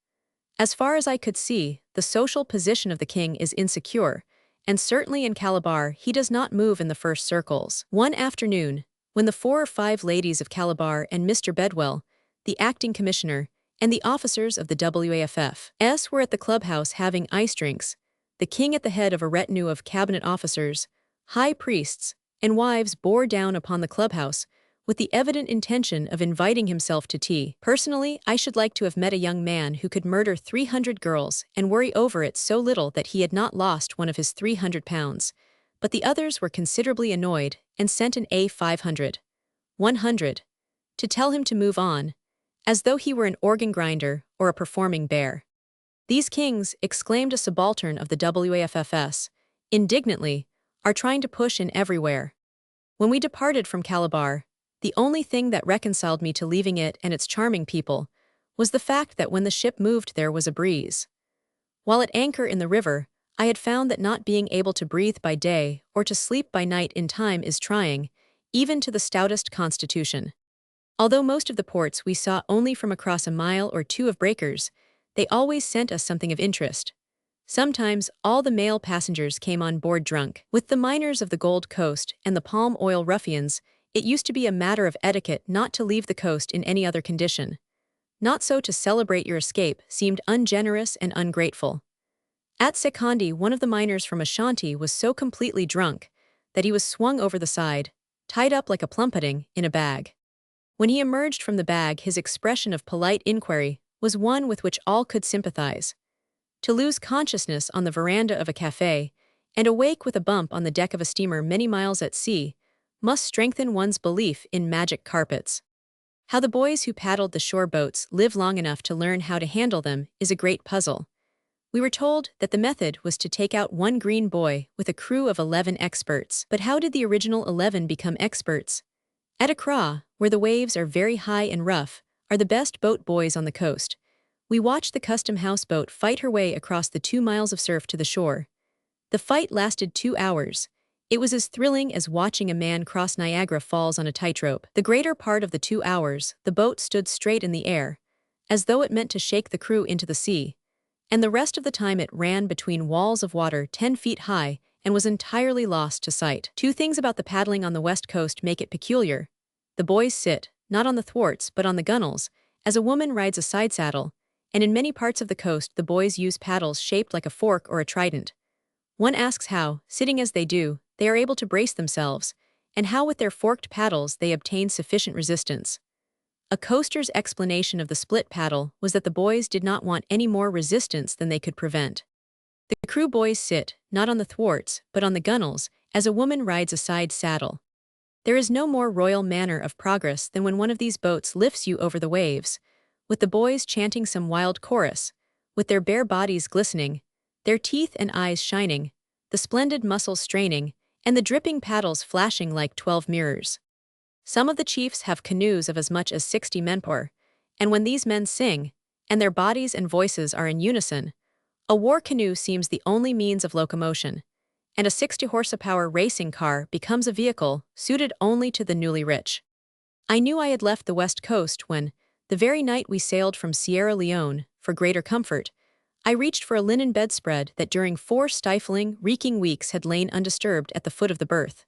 As far as I could see, the social position of the king is insecure, and certainly in Calabar he does not move in the first circles. One afternoon, when the 4 or 5 ladies of Calabar and Mr. Bedwell, the acting commissioner, and the officers of the WAFF were at the clubhouse having ice drinks, the king at the head of a retinue of cabinet officers, high priests, and wives bore down upon the clubhouse with the evident intention of inviting himself to tea. Personally, I should like to have met a young man who could murder 300 girls and worry over it so little that he had not lost one of his 300 pounds, but the others were considerably annoyed and sent an A500, 100, to tell him to move on, as though he were an organ grinder or a performing bear. These kings, exclaimed a subaltern of the WAFFS, indignantly, are trying to push in everywhere. When we departed from Calabar, the only thing that reconciled me to leaving it and its charming people was the fact that when the ship moved there was a breeze. While at anchor in the river, I had found that not being able to breathe by day or to sleep by night in time is trying, even to the stoutest constitution. Although most of the ports we saw only from across a mile or 2 of breakers, they always sent us something of interest. Sometimes all the male passengers came on board drunk. With the miners of the Gold Coast and the palm oil ruffians, it used to be a matter of etiquette not to leave the coast in any other condition. Not so to celebrate your escape seemed ungenerous and ungrateful. At Sekondi, one of the miners from Ashanti was so completely drunk that he was swung over the side, tied up like a plumpudding, in a bag. When he emerged from the bag, his expression of polite inquiry was one with which all could sympathize. To lose consciousness on the veranda of a café, and awake with a bump on the deck of a steamer many miles at sea, must strengthen one's belief in magic carpets. How the boys who paddled the shore boats live long enough to learn how to handle them is a great puzzle. We were told that the method was to take out one green boy with a crew of 11 experts. But how did the original 11 become experts? At Accra, where the waves are very high and rough, are the best boat boys on the coast. We watched the custom houseboat fight her way across the 2 miles of surf to the shore. The fight lasted 2 hours. It was as thrilling as watching a man cross Niagara Falls on a tightrope. The greater part of the 2 hours, the boat stood straight in the air, as though it meant to shake the crew into the sea, and the rest of the time it ran between walls of water 10 feet high and was entirely lost to sight. Two things about the paddling on the west coast make it peculiar. The boys sit, not on the thwarts but on the gunwales, as a woman rides a side saddle, and in many parts of the coast the boys use paddles shaped like a fork or a trident. One asks how, sitting as they do, they are able to brace themselves, and how with their forked paddles they obtain sufficient resistance. A coaster's explanation of the split paddle was that the boys did not want any more resistance than they could prevent. The crew boys sit, not on the thwarts, but on the gunwales, as a woman rides a side saddle. There is no more royal manner of progress than when one of these boats lifts you over the waves, with the boys chanting some wild chorus, with their bare bodies glistening, their teeth and eyes shining, the splendid muscles straining, and the dripping paddles flashing like 12 mirrors. Some of the chiefs have canoes of as much as 60 menpor, and when these men sing, and their bodies and voices are in unison, a war canoe seems the only means of locomotion, and a 60-horsepower racing car becomes a vehicle suited only to the newly rich. I knew I had left the west coast when, the very night we sailed from Sierra Leone, for greater comfort, I reached for a linen bedspread that during 4 stifling, reeking weeks had lain undisturbed at the foot of the berth.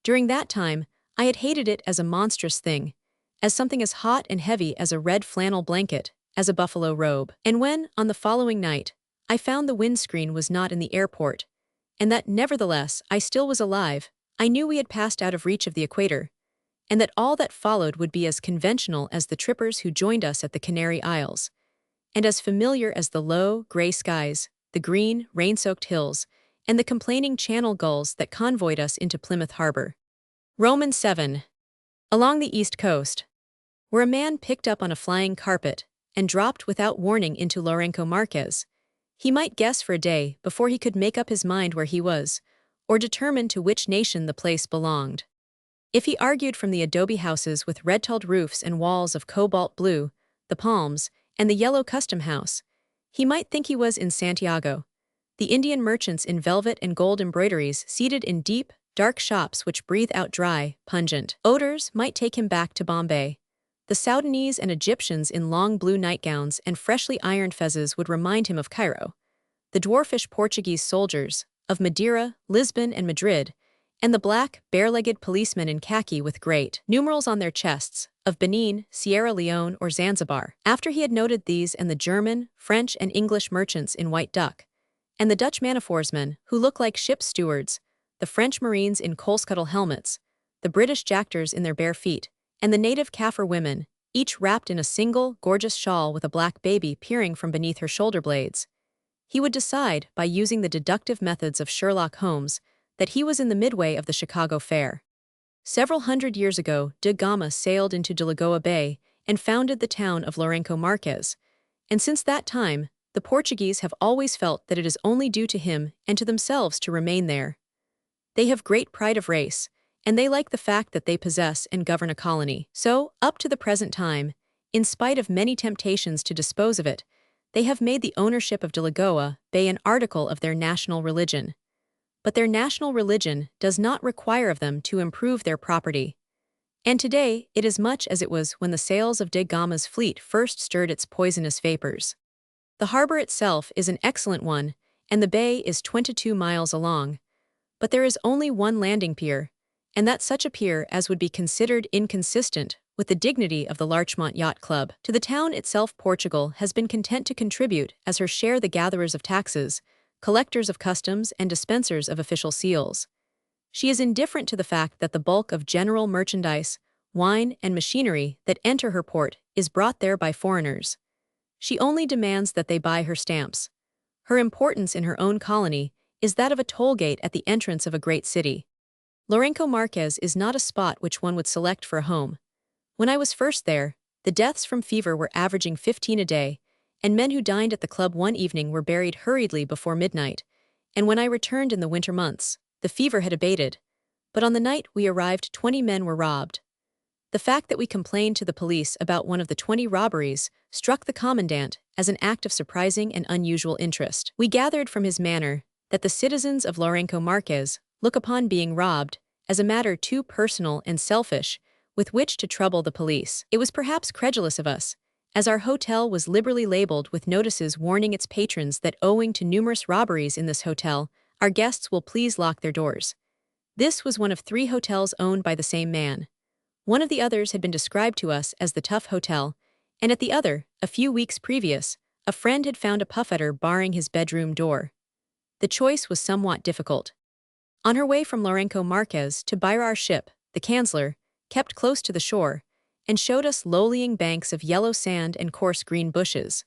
During that time, I had hated it as a monstrous thing, as something as hot and heavy as a red flannel blanket, as a buffalo robe. And when, on the following night, I found the windscreen was not in the airport, and that nevertheless I still was alive, I knew we had passed out of reach of the equator, and that all that followed would be as conventional as the trippers who joined us at the Canary Isles, and as familiar as the low, gray skies, the green, rain-soaked hills, and the complaining channel gulls that convoyed us into Plymouth Harbor. Roman 7. Along the east coast, where a man picked up on a flying carpet and dropped without warning into Lourenço Marques, he might guess for a day before he could make up his mind where he was, or determine to which nation the place belonged. If he argued from the adobe houses with red-tiled roofs and walls of cobalt blue, the palms, and the yellow custom house, he might think he was in Santiago. The Indian merchants in velvet and gold embroideries seated in deep, dark shops which breathe out dry, pungent odors might take him back to Bombay. The Sudanese and Egyptians in long blue nightgowns and freshly ironed fezzes would remind him of Cairo. The dwarfish Portuguese soldiers, of Madeira, Lisbon, and Madrid, and the black, bare-legged policemen in khaki with great numerals on their chests, of Benin, Sierra Leone, or Zanzibar. After he had noted these and the German, French, and English merchants in white duck, and the Dutch maniforsmen, who look like ship's stewards, the French marines in coal-scuttle helmets, the British jactors in their bare feet, and the native Kaffir women, each wrapped in a single, gorgeous shawl with a black baby peering from beneath her shoulder blades, he would decide, by using the deductive methods of Sherlock Holmes, that he was in the midway of the Chicago Fair. Several hundred years ago, de Gama sailed into de Lagoa Bay and founded the town of Lourenço Marques, and since that time, the Portuguese have always felt that it is only due to him and to themselves to remain there. They have great pride of race, and they like the fact that they possess and govern a colony. So, up to the present time, in spite of many temptations to dispose of it, they have made the ownership of de Lagoa Bay an article of their national religion. But their national religion does not require of them to improve their property. And today, it is much as it was when the sails of de Gama's fleet first stirred its poisonous vapors. The harbor itself is an excellent one, and the bay is 22 miles long. But there is only one landing pier, and that such a pier as would be considered inconsistent with the dignity of the Larchmont Yacht Club. To the town itself Portugal has been content to contribute as her share the gatherers of taxes, collectors of customs, and dispensers of official seals. She is indifferent to the fact that the bulk of general merchandise, wine, and machinery that enter her port is brought there by foreigners. She only demands that they buy her stamps. Her importance in her own colony is that of a toll gate at the entrance of a great city. Lourenço Marques is not a spot which one would select for a home. When I was first there, the deaths from fever were averaging 15 a day, and men who dined at the club one evening were buried hurriedly before midnight, and when I returned in the winter months, the fever had abated, but on the night we arrived 20 men were robbed. The fact that we complained to the police about one of the 20 robberies struck the commandant as an act of surprising and unusual interest. We gathered from his manner that the citizens of Lourenço Marques look upon being robbed as a matter too personal and selfish with which to trouble the police. It was perhaps credulous of us, as our hotel was liberally labeled with notices warning its patrons that owing to numerous robberies in this hotel, Our guests will please lock their doors. This was one of 3 hotels owned by the same man. One of the others had been described to us as the Tough Hotel, and at the other, a few weeks previous, a friend had found a puffetter barring his bedroom door. The choice was somewhat difficult. On her way from Lourenço Marques to Beira, our ship, the Kanzler, kept close to the shore, and showed us lowlying banks of yellow sand and coarse green bushes.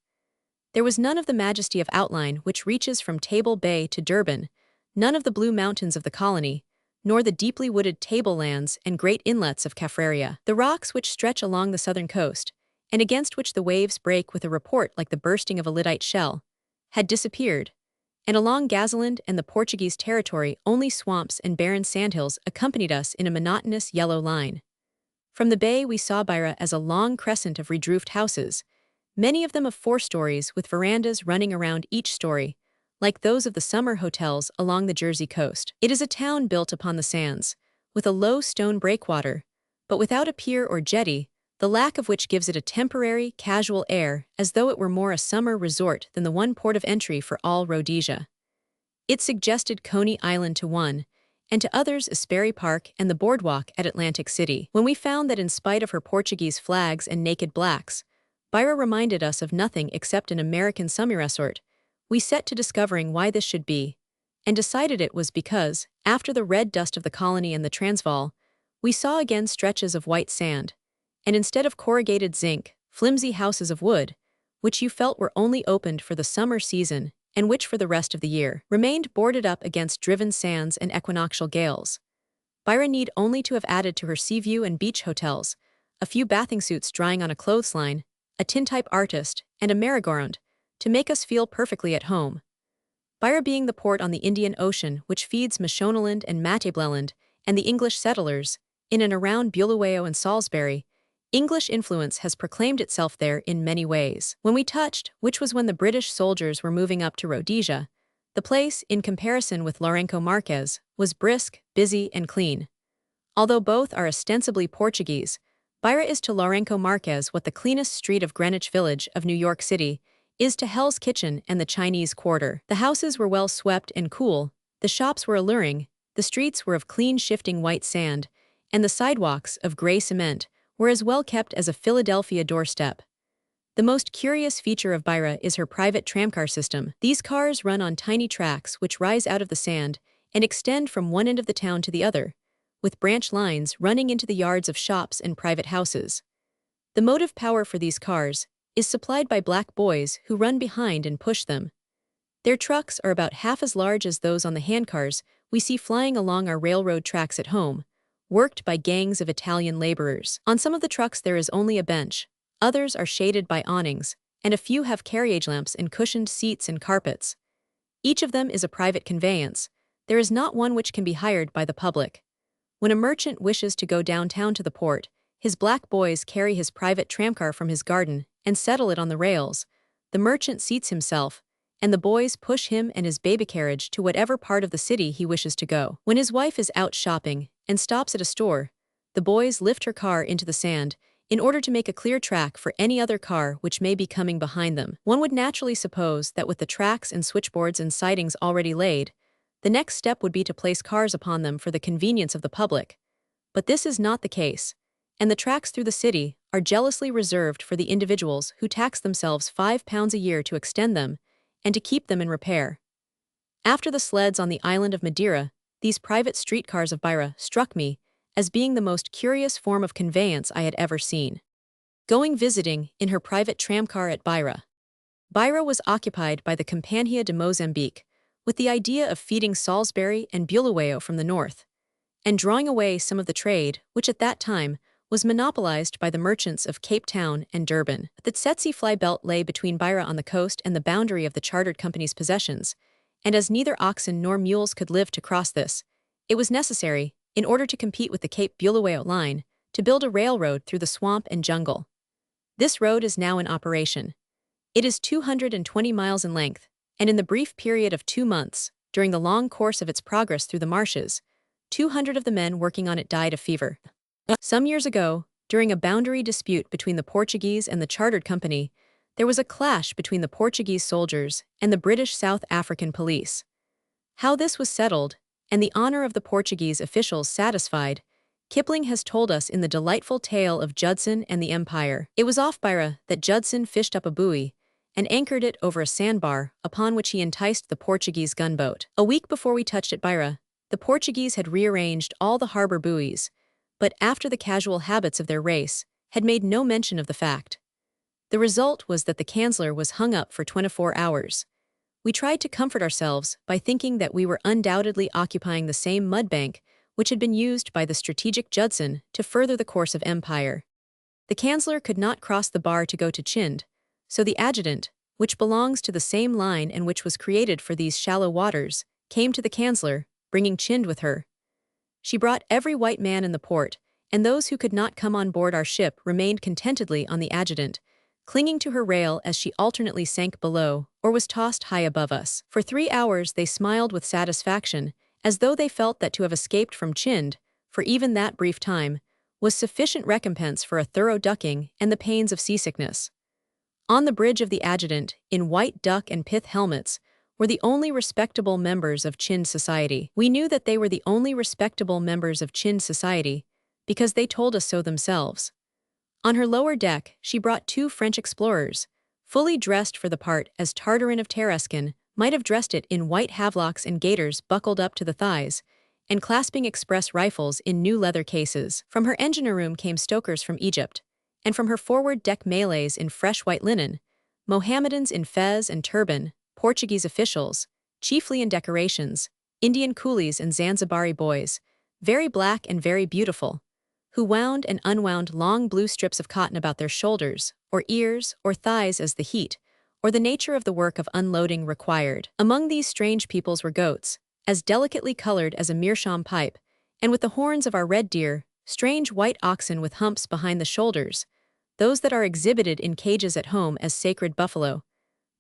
There was none of the majesty of outline which reaches from Table Bay to Durban, none of the blue mountains of the colony, nor the deeply wooded tablelands and great inlets of Caffraria. The rocks which stretch along the southern coast, and against which the waves break with a report like the bursting of a lyddite shell, had disappeared, and along Gazaland and the Portuguese territory only swamps and barren sandhills accompanied us in a monotonous yellow line. From the bay we saw Beira as a long crescent of redroofed houses, many of them of 4 stories with verandas running around each story, like those of the summer hotels along the Jersey coast. It is a town built upon the sands, with a low stone breakwater, but without a pier or jetty, the lack of which gives it a temporary, casual air as though it were more a summer resort than the one port of entry for all Rhodesia. It suggested Coney Island to one, and to others Asbury Park and the boardwalk at Atlantic City. When we found that in spite of her Portuguese flags and naked blacks, Beira reminded us of nothing except an American summer resort, we set to discovering why this should be, and decided it was because, after the red dust of the colony and the Transvaal, we saw again stretches of white sand, and instead of corrugated zinc, flimsy houses of wood, which you felt were only opened for the summer season and which for the rest of the year remained boarded up against driven sands and equinoctial gales. Beira need only to have added to her seaview and beach hotels a few bathing suits drying on a clothesline, a tintype artist, and a merry-go-round, to make us feel perfectly at home. Beira being the port on the Indian Ocean which feeds Mashonaland and Matabeleland and the English settlers, in and around Bulawayo and Salisbury, English influence has proclaimed itself there in many ways. When we touched, which was when the British soldiers were moving up to Rhodesia, the place, in comparison with Lourenço Marques, was brisk, busy, and clean. Although both are ostensibly Portuguese, Beira is to Lourenço Marques what the cleanest street of Greenwich Village of New York City is to Hell's Kitchen and the Chinese Quarter. The houses were well swept and cool, the shops were alluring, the streets were of clean shifting white sand, and the sidewalks, of gray cement, were as well kept as a Philadelphia doorstep. The most curious feature of Beira is her private tramcar system. These cars run on tiny tracks which rise out of the sand and extend from one end of the town to the other, with branch lines running into the yards of shops and private houses. The motive power for these cars is supplied by black boys who run behind and push them. Their trucks are about half as large as those on the handcars we see flying along our railroad tracks at home, worked by gangs of Italian laborers. On some of the trucks there is only a bench, others are shaded by awnings, and a few have carriage lamps and cushioned seats and carpets. Each of them is a private conveyance. There is not one which can be hired by the public. When a merchant wishes to go downtown to the port, his black boys carry his private tramcar from his garden and settle it on the rails. The merchant seats himself, and the boys push him and his baby carriage to whatever part of the city he wishes to go. When his wife is out shopping and stops at a store, the boys lift her car into the sand in order to make a clear track for any other car which may be coming behind them. One would naturally suppose that with the tracks and switchboards and sidings already laid, the next step would be to place cars upon them for the convenience of the public. But this is not the case, and the tracks through the city are jealously reserved for the individuals who tax themselves £5 a year to extend them and to keep them in repair. After the sleds on the island of Madeira, these private streetcars of Beira struck me as being the most curious form of conveyance I had ever seen. Going visiting in her private tramcar at Beira. Beira was occupied by the Companhia de Mozambique, with the idea of feeding Salisbury and Bulawayo from the north, and drawing away some of the trade which at that time was monopolized by the merchants of Cape Town and Durban. The Tsetse fly belt lay between Beira on the coast and the boundary of the chartered company's possessions, and as neither oxen nor mules could live to cross this, it was necessary, in order to compete with the Cape Bulawayo line, to build a railroad through the swamp and jungle. This road is now in operation. It is 220 miles in length, and in the brief period of 2 months, during the long course of its progress through the marshes, 200 of the men working on it died of fever. Some years ago, during a boundary dispute between the Portuguese and the chartered company, there was a clash between the Portuguese soldiers and the British South African police. How this was settled, and the honor of the Portuguese officials satisfied, Kipling has told us in the delightful tale of Judson and the Empire. It was off Beira that Judson fished up a buoy and anchored it over a sandbar, upon which he enticed the Portuguese gunboat. A week before we touched at Beira, the Portuguese had rearranged all the harbor buoys, but after the casual habits of their race, had made no mention of the fact. The result was that the Kanzler was hung up for 24 hours. We tried to comfort ourselves by thinking that we were undoubtedly occupying the same mudbank which had been used by the strategic Judson to further the course of empire. The Kanzler could not cross the bar to go to Chind, so the adjutant, which belongs to the same line and which was created for these shallow waters, came to the Kanzler, bringing Chind with her. She brought every white man in the port, and those who could not come on board our ship remained contentedly on the adjutant, clinging to her rail as she alternately sank below or was tossed high above us. For 3 hours they smiled with satisfaction, as though they felt that to have escaped from Chind, for even that brief time, was sufficient recompense for a thorough ducking and the pains of seasickness. On the bridge of the adjutant, in white duck and pith helmets, were the only respectable members of Chind society. We knew that they were the only respectable members of Chind society, because they told us so themselves. On her lower deck, she brought 2 French explorers, fully dressed for the part as Tartarin of Tarascon might have dressed it in white havelocks and gaiters buckled up to the thighs, and clasping express rifles in new leather cases. From her engine room came stokers from Egypt, and from her forward deck Malays in fresh white linen, Mohammedans in fez and turban, Portuguese officials, chiefly in decorations, Indian coolies and Zanzibari boys, very black and very beautiful, who wound and unwound long blue strips of cotton about their shoulders, or ears, or thighs as the heat, or the nature of the work of unloading required. Among these strange peoples were goats, as delicately colored as a meerschaum pipe, and with the horns of our red deer, strange white oxen with humps behind the shoulders, those that are exhibited in cages at home as sacred buffalo,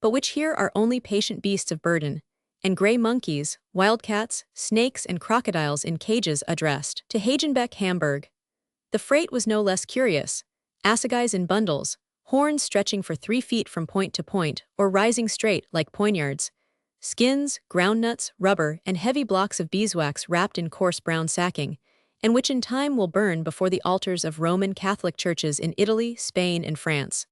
but which here are only patient beasts of burden, and gray monkeys, wildcats, snakes and crocodiles in cages addressed to Hagenbeck, Hamburg. The freight was no less curious, assegais in bundles, horns stretching for 3 feet from point to point or rising straight like poignards, skins, groundnuts, rubber, and heavy blocks of beeswax wrapped in coarse brown sacking, and which in time will burn before the altars of Roman Catholic churches in Italy, Spain, and France.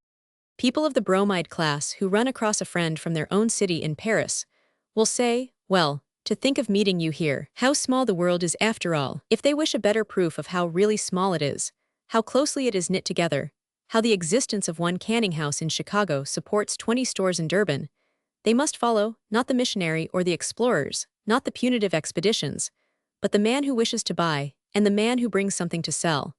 People of the bromide class who run across a friend from their own city in Paris will say, well, to think of meeting you here. How small the world is after all. If they wish a better proof of how really small it is, how closely it is knit together, how the existence of one canning house in Chicago supports 20 stores in Durban, they must follow, not the missionary or the explorers, not the punitive expeditions, but the man who wishes to buy, and the man who brings something to sell.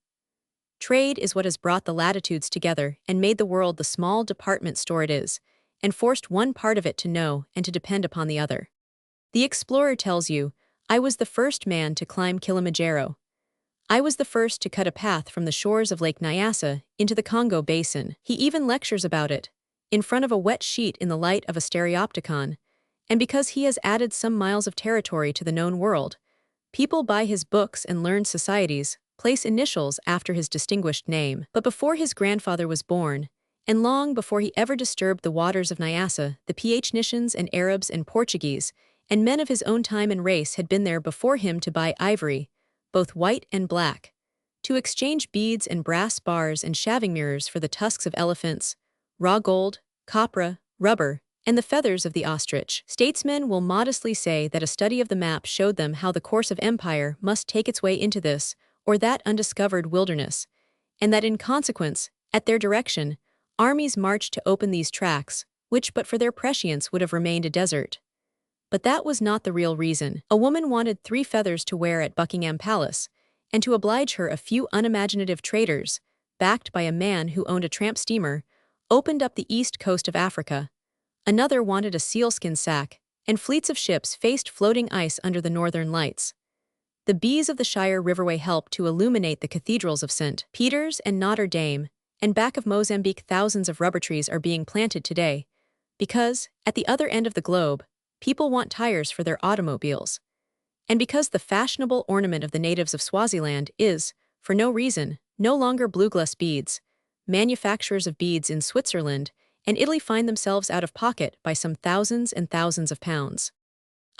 Trade is what has brought the latitudes together and made the world the small department store it is, and forced one part of it to know and to depend upon the other. The explorer tells you, I was the first man to climb Kilimanjaro. I was the first to cut a path from the shores of Lake Nyassa into the Congo basin. He even lectures about it, in front of a wet sheet in the light of a stereopticon, and because he has added some miles of territory to the known world, people buy his books and learned societies place initials after his distinguished name. But before his grandfather was born, and long before he ever disturbed the waters of Nyassa, the Phoenicians and Arabs and Portuguese, and men of his own time and race had been there before him to buy ivory, both white and black, to exchange beads and brass bars and shaving mirrors for the tusks of elephants, raw gold, copra, rubber, and the feathers of the ostrich. Statesmen will modestly say that a study of the map showed them how the course of empire must take its way into this or that undiscovered wilderness, and that in consequence, at their direction, armies marched to open these tracts, which but for their prescience would have remained a desert. But that was not the real reason. A woman wanted 3 feathers to wear at Buckingham Palace, and to oblige her a few unimaginative traders, backed by a man who owned a tramp steamer, opened up the east coast of Africa. Another wanted a sealskin sack, and fleets of ships faced floating ice under the northern lights. The bees of the Shire Riverway helped to illuminate the cathedrals of St. Peter's and Notre Dame, and back of Mozambique thousands of rubber trees are being planted today, because, at the other end of the globe, people want tires for their automobiles. And because the fashionable ornament of the natives of Swaziland is, for no reason, no longer blueglass beads, manufacturers of beads in Switzerland and Italy find themselves out of pocket by some thousands and thousands of pounds.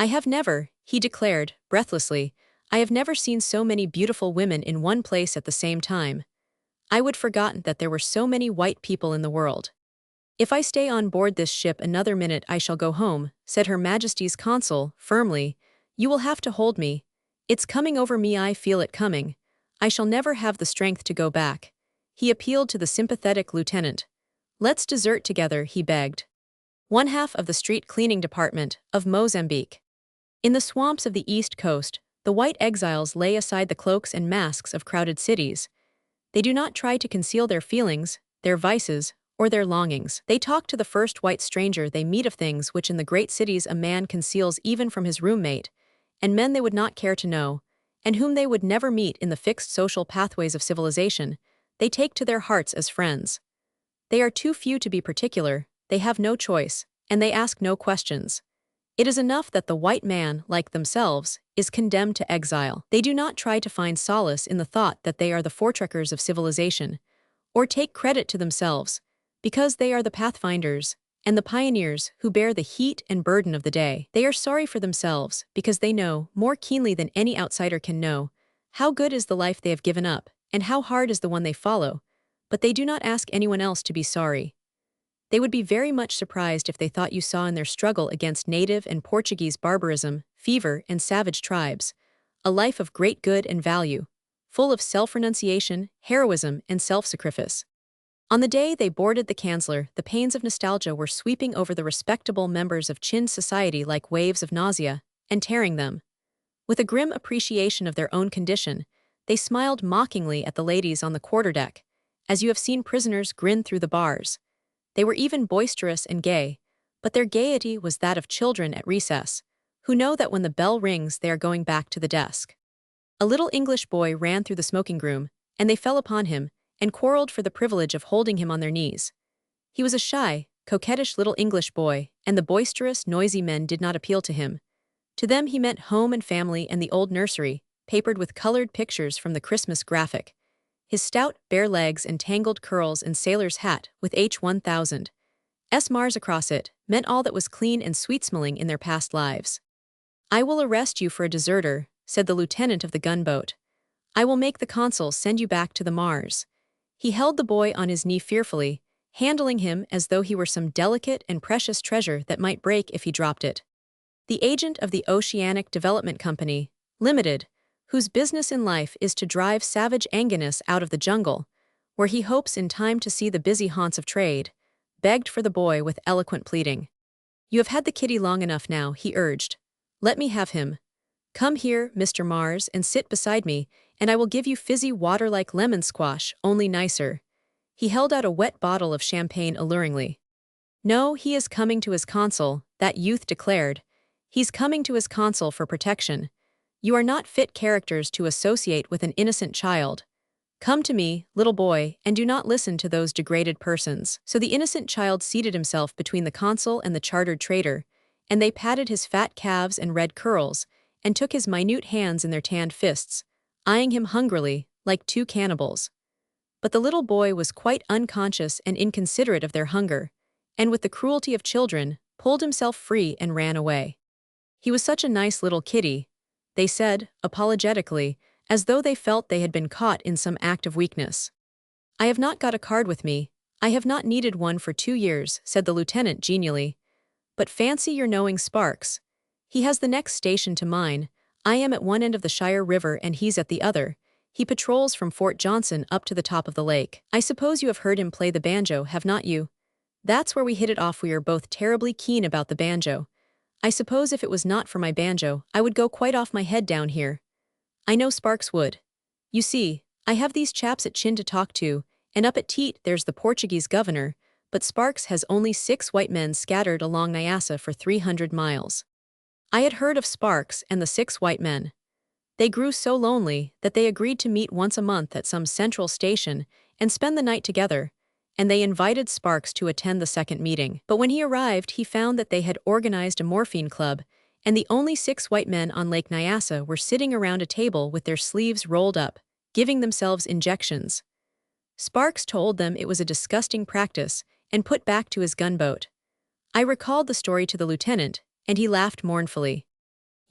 I have never, he declared, breathlessly. I have never seen so many beautiful women in one place at the same time. I would forgotten that there were so many white people in the world. If I stay on board this ship another minute I shall go home, said Her Majesty's consul, firmly. You will have to hold me. It's coming over me, I feel it coming. I shall never have the strength to go back. He appealed to the sympathetic lieutenant. Let's desert together, he begged. One half of the street cleaning department of Mozambique. In the swamps of the east coast, the white exiles lay aside the cloaks and masks of crowded cities. They do not try to conceal their feelings, their vices, or their longings. They talk to the first white stranger they meet of things which in the great cities a man conceals even from his roommate, and men they would not care to know, and whom they would never meet in the fixed social pathways of civilization, they take to their hearts as friends. They are too few to be particular, they have no choice, and they ask no questions. It is enough that the white man, like themselves, is condemned to exile. They do not try to find solace in the thought that they are the foretrekkers of civilization, or take credit to themselves, because they are the pathfinders and the pioneers who bear the heat and burden of the day. They are sorry for themselves because they know, more keenly than any outsider can know, how good is the life they have given up, and how hard is the one they follow, but they do not ask anyone else to be sorry. They would be very much surprised if they thought you saw in their struggle against native and Portuguese barbarism, fever, and savage tribes, a life of great good and value, full of self-renunciation, heroism, and self-sacrifice. On the day they boarded the Kanzler, the pains of nostalgia were sweeping over the respectable members of Chin's society like waves of nausea, and tearing them. With a grim appreciation of their own condition, they smiled mockingly at the ladies on the quarterdeck, as you have seen prisoners grin through the bars. They were even boisterous and gay, but their gaiety was that of children at recess, who know that when the bell rings they are going back to the desk. A little English boy ran through the smoking room, and they fell upon him, and quarreled for the privilege of holding him on their knees. He was a shy, coquettish little English boy, and the boisterous, noisy men did not appeal to him. To them he meant home and family and the old nursery, papered with colored pictures from the Christmas graphic. His stout, bare legs and tangled curls and sailor's hat, with H1000 S Mars across it, meant all that was clean and sweet-smelling in their past lives. I will arrest you for a deserter, said the lieutenant of the gunboat. I will make the consul send you back to the Mars. He held the boy on his knee fearfully, handling him as though he were some delicate and precious treasure that might break if he dropped it. The agent of the Oceanic Development Company, Limited, whose business in life is to drive savage Anginus out of the jungle, where he hopes in time to see the busy haunts of trade, begged for the boy with eloquent pleading. You have had the kitty long enough now, he urged. Let me have him. Come here, Mr. Mars, and sit beside me, and I will give you fizzy water like lemon squash, only nicer. He held out a wet bottle of champagne alluringly. No, he is coming to his consul, that youth declared. He's coming to his consul for protection. You are not fit characters to associate with an innocent child. Come to me, little boy, and do not listen to those degraded persons. So the innocent child seated himself between the consul and the chartered trader, and they patted his fat calves and red curls, and took his minute hands in their tanned fists, eyeing him hungrily, like two cannibals. But the little boy was quite unconscious and inconsiderate of their hunger, and with the cruelty of children, pulled himself free and ran away. He was such a nice little kitty, they said, apologetically, as though they felt they had been caught in some act of weakness. I have not got a card with me. I have not needed one for 2 years, said the lieutenant genially. But fancy your knowing Sparks. He has the next station to mine. I am at one end of the Shire River and he's at the other. He patrols from Fort Johnson up to the top of the lake. I suppose you have heard him play the banjo, have not you? That's where we hit it off. We are both terribly keen about the banjo. I suppose if it was not for my banjo, I would go quite off my head down here. I know Sparks would. You see, I have these chaps at Chin to talk to, and up at Teat there's the Portuguese governor, but Sparks has only 6 white men scattered along Nyassa for 300 miles. I had heard of Sparks and the 6 white men. They grew so lonely that they agreed to meet once a month at some central station and spend the night together, and they invited Sparks to attend the second meeting. But when he arrived, he found that they had organized a morphine club, and the only 6 white men on Lake Nyassa were sitting around a table with their sleeves rolled up, giving themselves injections. Sparks told them it was a disgusting practice and put back to his gunboat. I recalled the story to the lieutenant, and he laughed mournfully.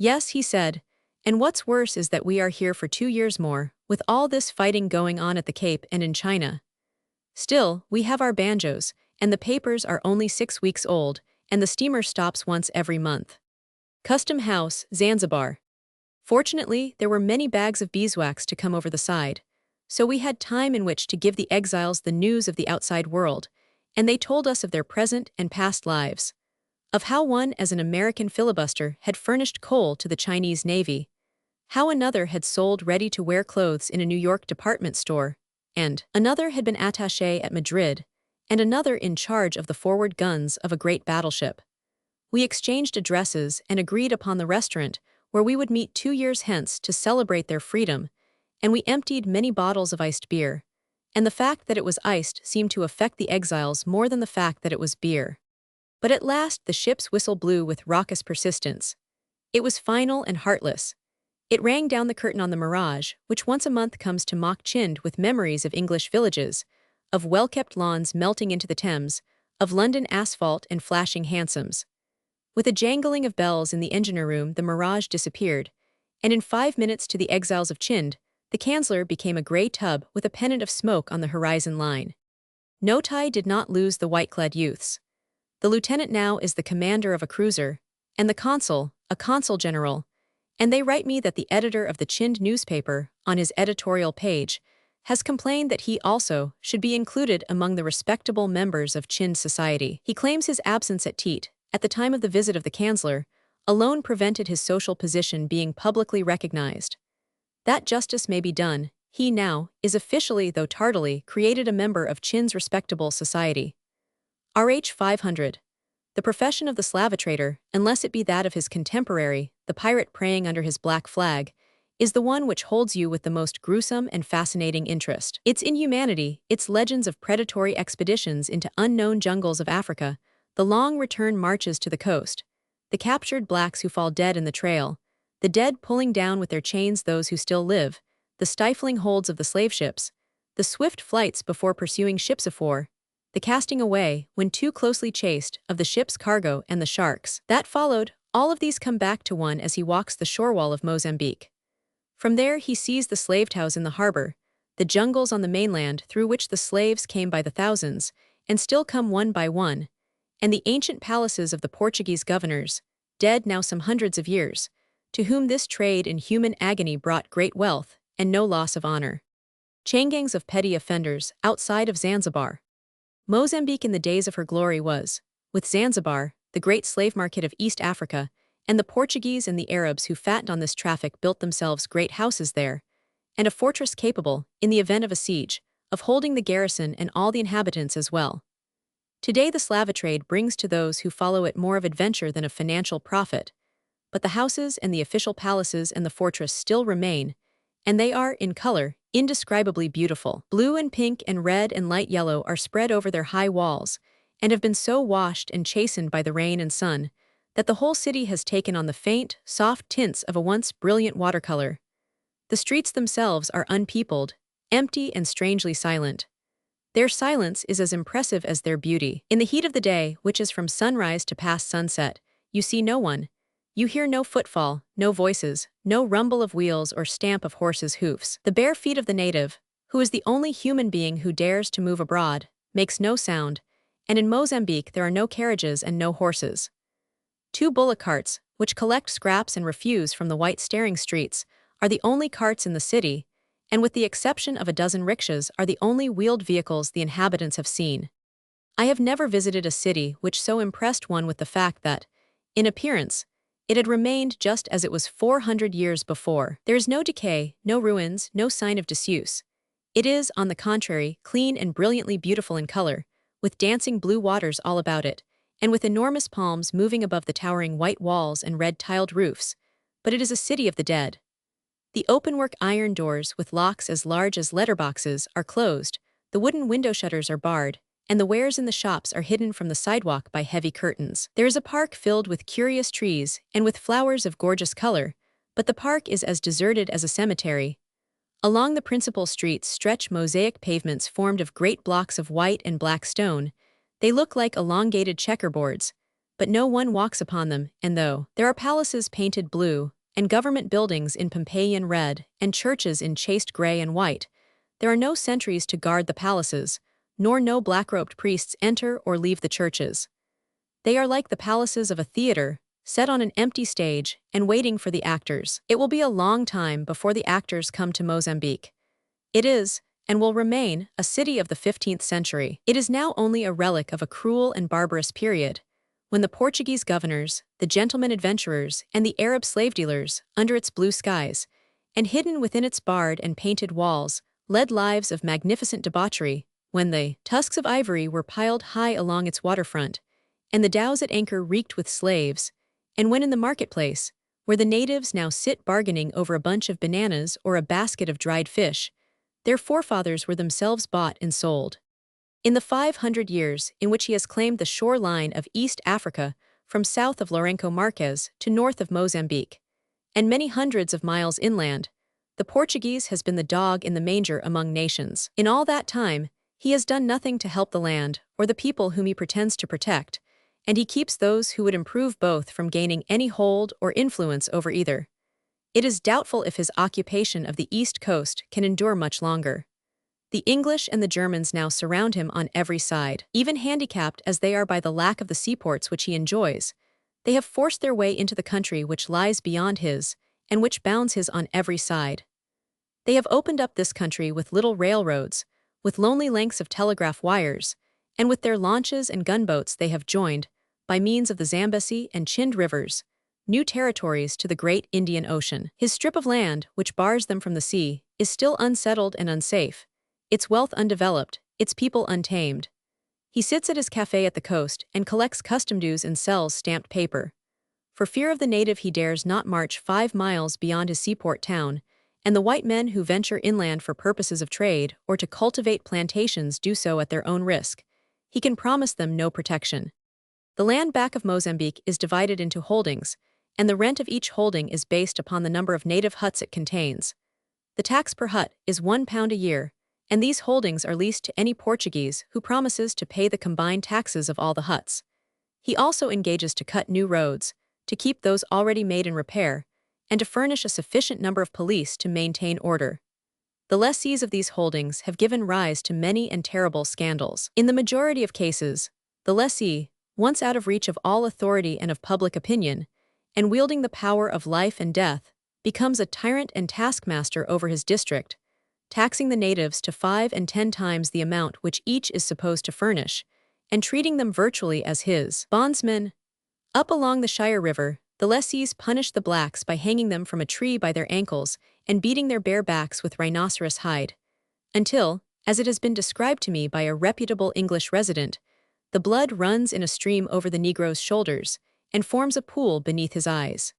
Yes, he said. And what's worse is that we are here for 2 years more, with all this fighting going on at the Cape and in China. Still, we have our banjos, and the papers are only 6 weeks old, and the steamer stops once every month. Custom House, Zanzibar. Fortunately, there were many bags of beeswax to come over the side, so we had time in which to give the exiles the news of the outside world, and they told us of their present and past lives. Of how one, as an American filibuster, had furnished coal to the Chinese Navy, how another had sold ready-to-wear clothes in a New York department store, and another had been attaché at Madrid, and another in charge of the forward guns of a great battleship. We exchanged addresses and agreed upon the restaurant where we would meet 2 years hence to celebrate their freedom, and we emptied many bottles of iced beer, and the fact that it was iced seemed to affect the exiles more than the fact that it was beer. But at last the ship's whistle blew with raucous persistence. It was final and heartless. It rang down the curtain on the mirage, which once a month comes to mock Chind with memories of English villages, of well-kept lawns melting into the Thames, of London asphalt and flashing hansoms. With a jangling of bells in the engineer room, the mirage disappeared, and in 5 minutes to the exiles of Chind, the Kanzler became a grey tub with a pennant of smoke on the horizon line. Notai did not lose the white-clad youths. The lieutenant now is the commander of a cruiser, and the consul, a consul general, and they write me that the editor of the Chind newspaper, on his editorial page, has complained that he also should be included among the respectable members of Chind society. He claims his absence at Teat, at the time of the visit of the Kanzler, alone prevented his social position being publicly recognized. That justice may be done, he now is officially, though tardily, created a member of Chind's respectable society. RH 500. The profession of the slave-trader, unless it be that of his contemporary, the pirate praying under his black flag, is the one which holds you with the most gruesome and fascinating interest. Its inhumanity, its legends of predatory expeditions into unknown jungles of Africa, the long return marches to the coast, the captured blacks who fall dead in the trail, the dead pulling down with their chains those who still live, the stifling holds of the slave ships, the swift flights before pursuing ships of war, the casting away, when too closely chased, of the ship's cargo and the sharks that followed, all of these come back to one as he walks the shore wall of Mozambique. From there he sees the slave towns in the harbor, the jungles on the mainland through which the slaves came by the thousands, and still come one by one, and the ancient palaces of the Portuguese governors, dead now some hundreds of years, to whom this trade in human agony brought great wealth and no loss of honor. Chain-gangs of petty offenders outside of Zanzibar. Mozambique in the days of her glory was, with Zanzibar, the great slave market of East Africa, and the Portuguese and the Arabs who fattened on this traffic built themselves great houses there, and a fortress capable, in the event of a siege, of holding the garrison and all the inhabitants as well. Today the slave trade brings to those who follow it more of adventure than of financial profit, but the houses and the official palaces and the fortress still remain, and they are, in color, indescribably beautiful. Blue and pink and red and light yellow are spread over their high walls, and have been so washed and chastened by the rain and sun, that the whole city has taken on the faint, soft tints of a once brilliant watercolor. The streets themselves are unpeopled, empty and strangely silent. Their silence is as impressive as their beauty. In the heat of the day, which is from sunrise to past sunset, you see no one. You hear no footfall, no voices, no rumble of wheels or stamp of horses' hoofs. The bare feet of the native, who is the only human being who dares to move abroad, makes no sound, and in Mozambique there are no carriages and no horses. 2 bullock carts, which collect scraps and refuse from the white staring streets, are the only carts in the city, and with the exception of a dozen rickshaws are the only wheeled vehicles the inhabitants have seen. I have never visited a city which so impressed one with the fact that, in appearance, it had remained just as it was 400 years before. There is no decay, no ruins, no sign of disuse. It is, on the contrary, clean and brilliantly beautiful in color, with dancing blue waters all about it, and with enormous palms moving above the towering white walls and red-tiled roofs, but it is a city of the dead. The openwork iron doors with locks as large as letterboxes are closed, the wooden window shutters are barred, and the wares in the shops are hidden from the sidewalk by heavy curtains. There is a park filled with curious trees and with flowers of gorgeous color, but the park is as deserted as a cemetery. Along the principal streets stretch mosaic pavements formed of great blocks of white and black stone. They look like elongated checkerboards, but no one walks upon them, and though there are palaces painted blue, and government buildings in Pompeian red, and churches in chaste gray and white, there are no sentries to guard the palaces, nor no black-robed priests enter or leave the churches. They are like the palaces of a theater, set on an empty stage and waiting for the actors. It will be a long time before the actors come to Mozambique. It is, and will remain, a city of the 15th century. It is now only a relic of a cruel and barbarous period, when the Portuguese governors, the gentlemen adventurers, and the Arab slave dealers, under its blue skies, and hidden within its barred and painted walls, led lives of magnificent debauchery, when the tusks of ivory were piled high along its waterfront, and the dhows at anchor reeked with slaves, and when in the marketplace, where the natives now sit bargaining over a bunch of bananas or a basket of dried fish, their forefathers were themselves bought and sold. In the 500 years in which he has claimed the shore line of East Africa from south of Lourenço Marques to north of Mozambique, and many hundreds of miles inland, the Portuguese has been the dog in the manger among nations. In all that time, he has done nothing to help the land or the people whom he pretends to protect, and he keeps those who would improve both from gaining any hold or influence over either. It is doubtful if his occupation of the East Coast can endure much longer. The English and the Germans now surround him on every side. Even handicapped as they are by the lack of the seaports which he enjoys, they have forced their way into the country which lies beyond his, and which bounds his on every side. They have opened up this country with little railroads, with lonely lengths of telegraph wires, and with their launches and gunboats they have joined, by means of the Zambesi and Chind rivers, new territories to the great Indian Ocean. His strip of land, which bars them from the sea, is still unsettled and unsafe, its wealth undeveloped, its people untamed. He sits at his café at the coast and collects custom dues and sells stamped paper. For fear of the native he dares not march 5 miles beyond his seaport town, and the white men who venture inland for purposes of trade or to cultivate plantations do so at their own risk. He can promise them no protection. The land back of Mozambique is divided into holdings, and the rent of each holding is based upon the number of native huts it contains. The tax per hut is £1 a year, and these holdings are leased to any Portuguese who promises to pay the combined taxes of all the huts. He also engages to cut new roads, to keep those already made in repair, and to furnish a sufficient number of police to maintain order. The lessees of these holdings have given rise to many and terrible scandals. In the majority of cases, the lessee, once out of reach of all authority and of public opinion, and wielding the power of life and death, becomes a tyrant and taskmaster over his district, taxing the natives to 5 and 10 times the amount which each is supposed to furnish, and treating them virtually as his bondsmen. Up along the Shire River, the lessees punish the blacks by hanging them from a tree by their ankles and beating their bare backs with rhinoceros hide, until, as it has been described to me by a reputable English resident, the blood runs in a stream over the Negro's shoulders and forms a pool beneath his eyes.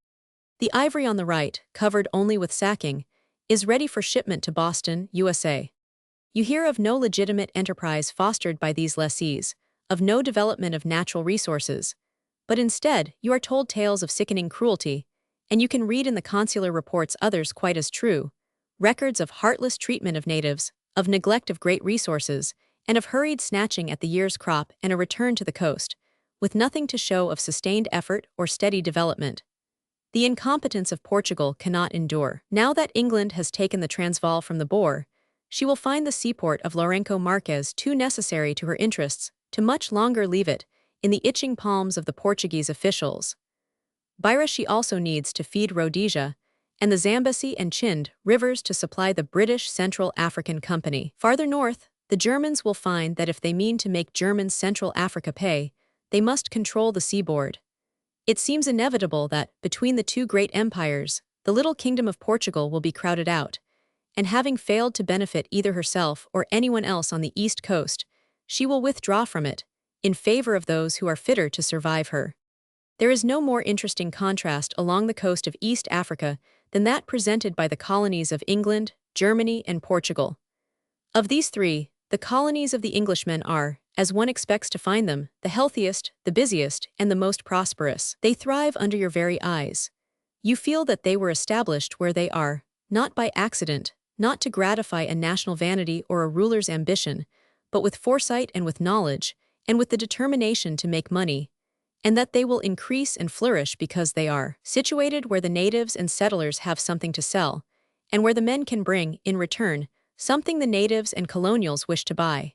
The ivory on the right, covered only with sacking, is ready for shipment to Boston, USA. You hear of no legitimate enterprise fostered by these lessees, of no development of natural resources, but instead you are told tales of sickening cruelty, and you can read in the consular reports others quite as true, records of heartless treatment of natives, of neglect of great resources, and of hurried snatching at the year's crop and a return to the coast, with nothing to show of sustained effort or steady development. The incompetence of Portugal cannot endure. Now that England has taken the Transvaal from the Boer, she will find the seaport of Lourenço Marques too necessary to her interests to much longer leave it in the itching palms of the Portuguese officials. Beira she also needs to feed Rhodesia, and the Zambesi and Chind rivers to supply the British Central African Company. Farther north, the Germans will find that if they mean to make German Central Africa pay, they must control the seaboard. It seems inevitable that, between the two great empires, the little kingdom of Portugal will be crowded out, and having failed to benefit either herself or anyone else on the east coast, she will withdraw from it, in favor of those who are fitter to survive her. There is no more interesting contrast along the coast of East Africa than that presented by the colonies of England, Germany, and Portugal. Of these three, the colonies of the Englishmen are, as one expects to find them, the healthiest, the busiest, and the most prosperous. They thrive under your very eyes. You feel that they were established where they are, not by accident, not to gratify a national vanity or a ruler's ambition, but with foresight and with knowledge, and with the determination to make money, and that they will increase and flourish because they are situated where the natives and settlers have something to sell, and where the men can bring, in return, something the natives and colonials wish to buy.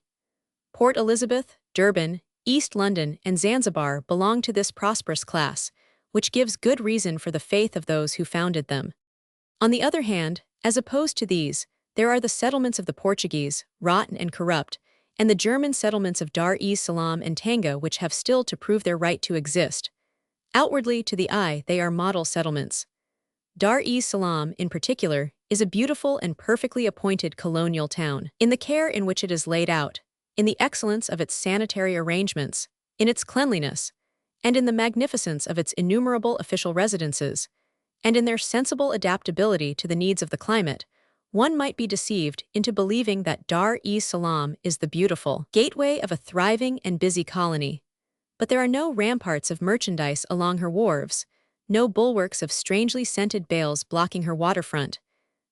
Port Elizabeth, Durban, East London, and Zanzibar belong to this prosperous class, which gives good reason for the faith of those who founded them. On the other hand, as opposed to these, there are the settlements of the Portuguese, rotten and corrupt, and the German settlements of Dar es Salaam and Tanga, which have still to prove their right to exist. Outwardly, to the eye, they are model settlements. Dar es Salaam, in particular, is a beautiful and perfectly appointed colonial town. In the care in which it is laid out, in the excellence of its sanitary arrangements, in its cleanliness, and in the magnificence of its innumerable official residences, and in their sensible adaptability to the needs of the climate, one might be deceived into believing that Dar es Salaam is the beautiful gateway of a thriving and busy colony. But there are no ramparts of merchandise along her wharves, no bulwarks of strangely scented bales blocking her waterfront.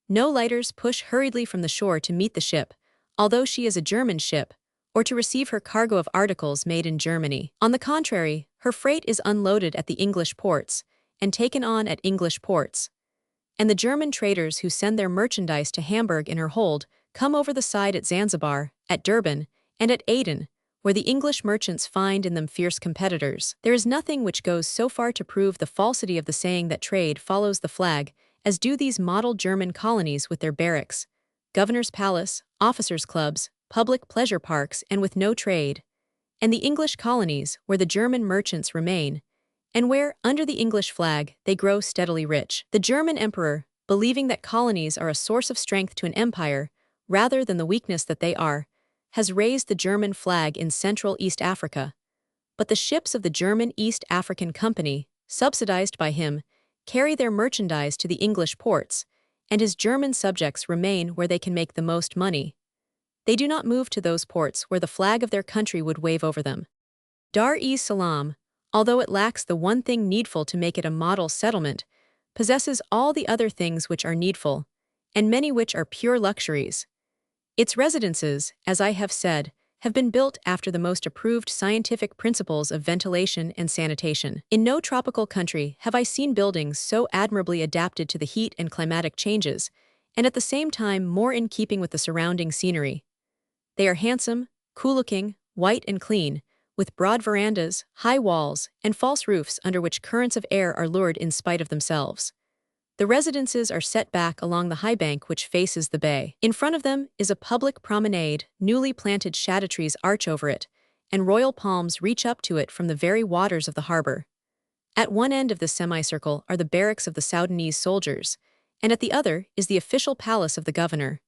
No lighters push hurriedly from the shore to meet the ship, although she is a German ship, or to receive her cargo of articles made in Germany. On the contrary, her freight is unloaded at the English ports, and taken on at English ports. And the German traders who send their merchandise to Hamburg in her hold come over the side at Zanzibar, at Durban, and at Aden, where the English merchants find in them fierce competitors. There is nothing which goes so far to prove the falsity of the saying that trade follows the flag, as do these model German colonies with their barracks, governor's palace, officers' clubs, public pleasure parks, and with no trade, and the English colonies, where the German merchants remain, and where, under the English flag, they grow steadily rich. The German emperor, believing that colonies are a source of strength to an empire, rather than the weakness that they are, has raised the German flag in Central East Africa. But the ships of the German East African Company, subsidized by him, carry their merchandise to the English ports, and his German subjects remain where they can make the most money. They do not move to those ports where the flag of their country would wave over them. Dar es Salaam, although it lacks the one thing needful to make it a model settlement, possesses all the other things which are needful, and many which are pure luxuries. Its residences, as I have said, have been built after the most approved scientific principles of ventilation and sanitation. In no tropical country have I seen buildings so admirably adapted to the heat and climatic changes, and at the same time more in keeping with the surrounding scenery. They are handsome, cool-looking, white and clean, with broad verandas, high walls, and false roofs under which currents of air are lured in spite of themselves. The residences are set back along the high bank which faces the bay. In front of them is a public promenade, newly planted shade trees arch over it, and royal palms reach up to it from the very waters of the harbor. At one end of this semicircle are the barracks of the Sudanese soldiers, and at the other is the official palace of the governor.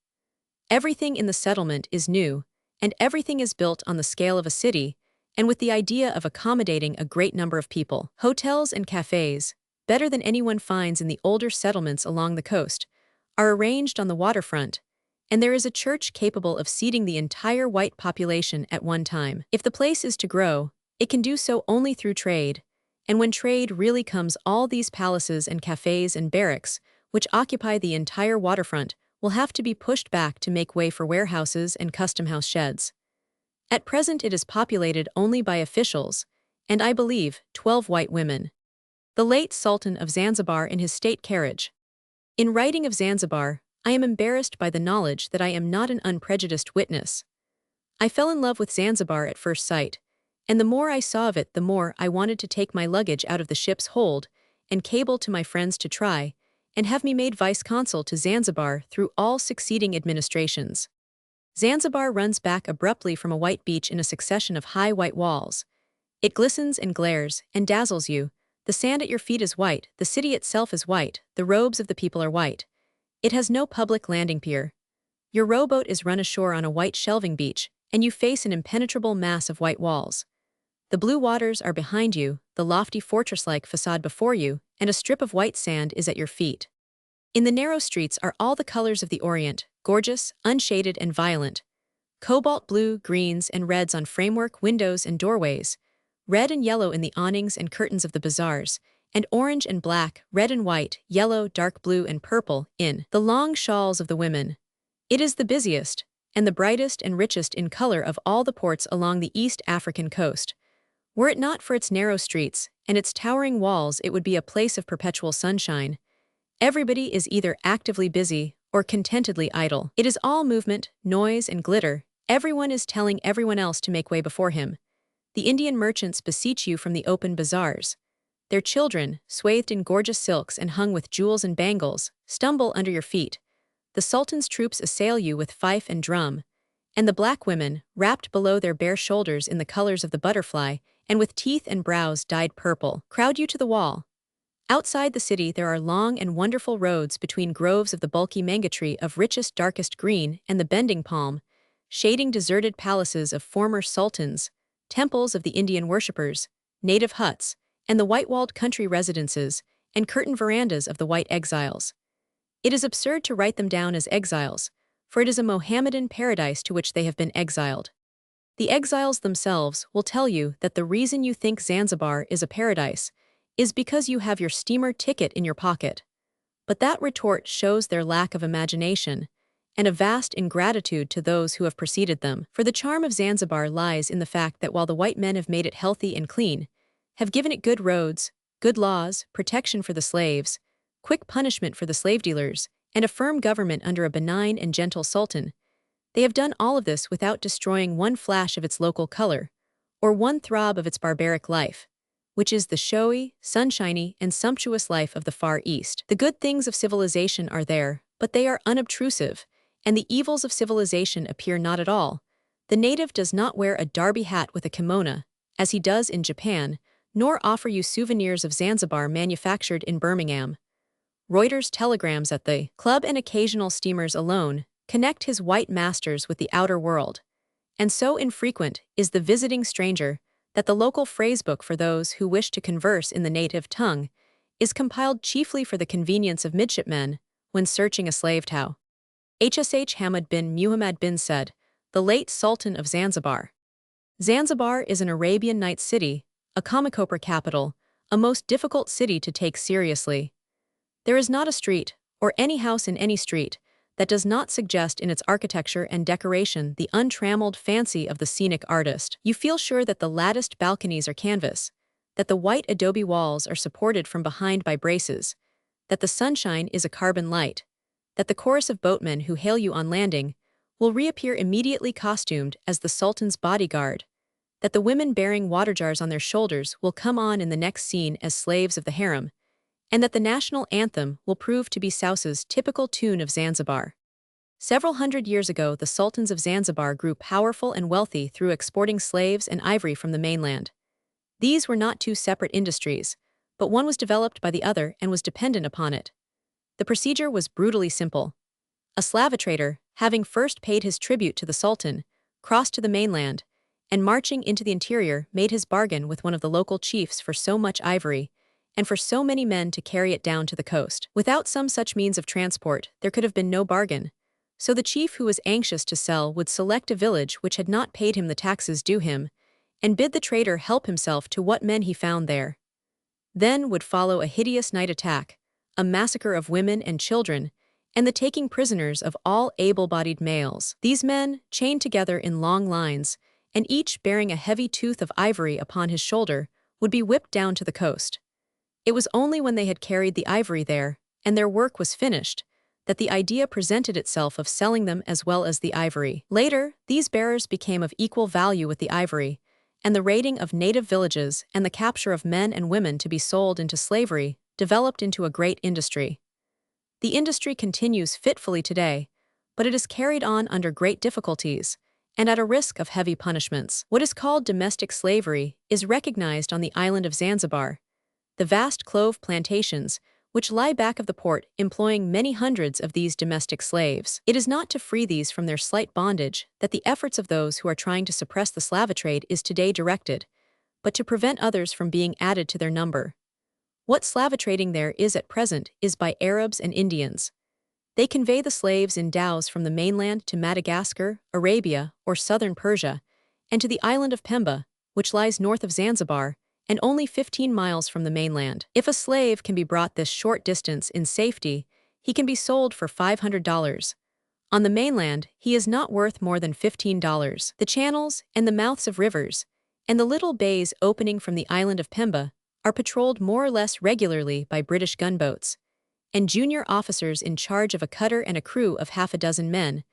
Everything in the settlement is new, and everything is built on the scale of a city, and with the idea of accommodating a great number of people. Hotels and cafes, better than anyone finds in the older settlements along the coast, are arranged on the waterfront, and there is a church capable of seating the entire white population at one time. If the place is to grow, it can do so only through trade, and when trade really comes, all these palaces and cafes and barracks, which occupy the entire waterfront, will have to be pushed back to make way for warehouses and custom-house sheds. At present it is populated only by officials, and I believe 12 white women. The late Sultan of Zanzibar in his state carriage. In writing of Zanzibar, I am embarrassed by the knowledge that I am not an unprejudiced witness. I fell in love with Zanzibar at first sight, and the more I saw of it the more I wanted to take my luggage out of the ship's hold and cable to my friends to try and have me made vice-consul to Zanzibar through all succeeding administrations. Zanzibar runs back abruptly from a white beach in a succession of high white walls. It glistens and glares and dazzles you. The sand at your feet is white, the city itself is white, the robes of the people are white. It has no public landing pier. Your rowboat is run ashore on a white shelving beach, and you face an impenetrable mass of white walls. The blue waters are behind you, the lofty fortress-like facade before you, and a strip of white sand is at your feet. In the narrow streets are all the colors of the Orient, gorgeous, unshaded, and violent. Cobalt blue, greens, and reds on framework, windows, and doorways, red and yellow in the awnings and curtains of the bazaars, and orange and black, red and white, yellow, dark blue, and purple in the long shawls of the women. It is the busiest, and the brightest and richest in color of all the ports along the East African coast, Were it not for its narrow streets and its towering walls, it would be a place of perpetual sunshine. Everybody is either actively busy or contentedly idle. It is all movement, noise, and glitter. Everyone is telling everyone else to make way before him. The Indian merchants beseech you from the open bazaars. Their children, swathed in gorgeous silks and hung with jewels and bangles, stumble under your feet. The Sultan's troops assail you with fife and drum. And the black women, wrapped below their bare shoulders in the colors of the butterfly, and with teeth and brows dyed purple, crowd you to the wall. Outside the city there are long and wonderful roads between groves of the bulky manga tree of richest darkest green and the bending palm, shading deserted palaces of former sultans, temples of the Indian worshippers, native huts, and the white-walled country residences, and curtained verandas of the white exiles. It is absurd to write them down as exiles, for it is a Mohammedan paradise to which they have been exiled. The exiles themselves will tell you that the reason you think Zanzibar is a paradise is because you have your steamer ticket in your pocket. But that retort shows their lack of imagination and a vast ingratitude to those who have preceded them. For the charm of Zanzibar lies in the fact that while the white men have made it healthy and clean, have given it good roads, good laws, protection for the slaves, quick punishment for the slave dealers, and a firm government under a benign and gentle sultan, they have done all of this without destroying one flash of its local color, or one throb of its barbaric life, which is the showy, sunshiny, and sumptuous life of the Far East. The good things of civilization are there, but they are unobtrusive, and the evils of civilization appear not at all. The native does not wear a derby hat with a kimono, as he does in Japan, nor offer you souvenirs of Zanzibar manufactured in Birmingham. Reuters telegrams at the club and occasional steamers alone connect his white masters with the outer world. And so infrequent is the visiting stranger that the local phrasebook for those who wish to converse in the native tongue is compiled chiefly for the convenience of midshipmen when searching a slave tow. Hsh Hamad bin Muhammad bin said, the late Sultan of Zanzibar. Zanzibar is an Arabian Nights city, a Comicopper capital, a most difficult city to take seriously. There is not a street, or any house in any street, that does not suggest in its architecture and decoration the untrammeled fancy of the scenic artist. You feel sure that the latticed balconies are canvas, that the white adobe walls are supported from behind by braces, that the sunshine is a carbon light, that the chorus of boatmen who hail you on landing will reappear immediately costumed as the Sultan's bodyguard, that the women bearing water jars on their shoulders will come on in the next scene as slaves of the harem, and that the national anthem will prove to be Sousa's typical tune of Zanzibar. Several hundred years ago, the sultans of Zanzibar grew powerful and wealthy through exporting slaves and ivory from the mainland. These were not two separate industries, but one was developed by the other and was dependent upon it. The procedure was brutally simple. A slave trader, having first paid his tribute to the sultan, crossed to the mainland, and marching into the interior made his bargain with one of the local chiefs for so much ivory, and for so many men to carry it down to the coast. Without some such means of transport, there could have been no bargain. So the chief who was anxious to sell would select a village which had not paid him the taxes due him, and bid the trader help himself to what men he found there. Then would follow a hideous night attack, a massacre of women and children, and the taking prisoners of all able-bodied males. These men, chained together in long lines, and each bearing a heavy tooth of ivory upon his shoulder, would be whipped down to the coast. It was only when they had carried the ivory there, and their work was finished, that the idea presented itself of selling them as well as the ivory. Later, these bearers became of equal value with the ivory, and the raiding of native villages and the capture of men and women to be sold into slavery developed into a great industry. The industry continues fitfully today, but it is carried on under great difficulties, and at a risk of heavy punishments. What is called domestic slavery is recognized on the island of Zanzibar. The vast clove plantations, which lie back of the port, employing many hundreds of these domestic slaves. It is not to free these from their slight bondage that the efforts of those who are trying to suppress the slave trade is today directed, but to prevent others from being added to their number. What slave trading there is at present is by Arabs and Indians. They convey the slaves in dhows from the mainland to Madagascar, Arabia, or southern Persia, and to the island of Pemba, which lies north of Zanzibar, and only 15 miles from the mainland. If a slave can be brought this short distance in safety, he can be sold for $500. On the mainland, he is not worth more than $15. The channels and the mouths of rivers, and the little bays opening from the island of Pemba are patrolled more or less regularly by British gunboats, and junior officers in charge of a cutter and a crew of half a dozen men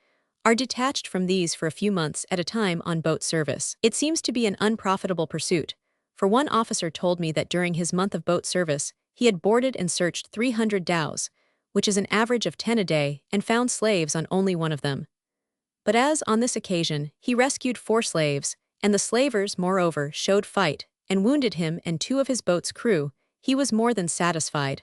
are detached from these for a few months at a time on boat service. It seems to be an unprofitable pursuit, for one officer told me that during his month of boat service, he had boarded and searched 300 dhows, which is an average of 10 a day, and found slaves on only one of them. But as on this occasion, he rescued 4 slaves, and the slavers, moreover, showed fight, and wounded him and 2 of his boat's crew, he was more than satisfied.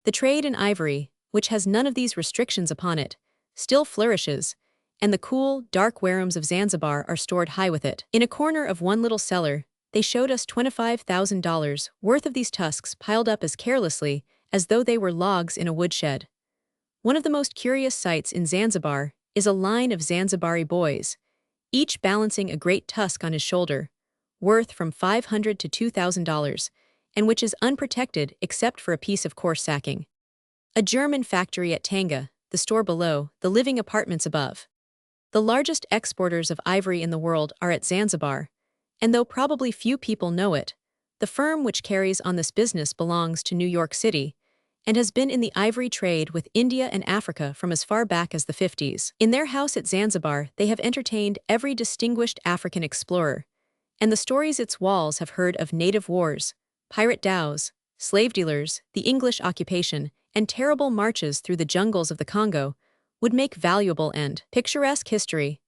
The trade in ivory, which has none of these restrictions upon it, still flourishes, and the cool, dark warums of Zanzibar are stored high with it. In a corner of one little cellar, they showed us $25,000 worth of these tusks piled up as carelessly as though they were logs in a woodshed. One of the most curious sights in Zanzibar is a line of Zanzibari boys, each balancing a great tusk on his shoulder, worth from $500 to $2,000, and which is unprotected except for a piece of coarse sacking. A German factory at Tanga, the store below, the living apartments above. The largest exporters of ivory in the world are at Zanzibar, and though probably few people know it, the firm which carries on this business belongs to New York City, and has been in the ivory trade with India and Africa from as far back as the 50s. In their house at Zanzibar, they have entertained every distinguished African explorer, and the stories its walls have heard of native wars, pirate dhows, slave dealers, the English occupation, and terrible marches through the jungles of the Congo would make valuable and picturesque history.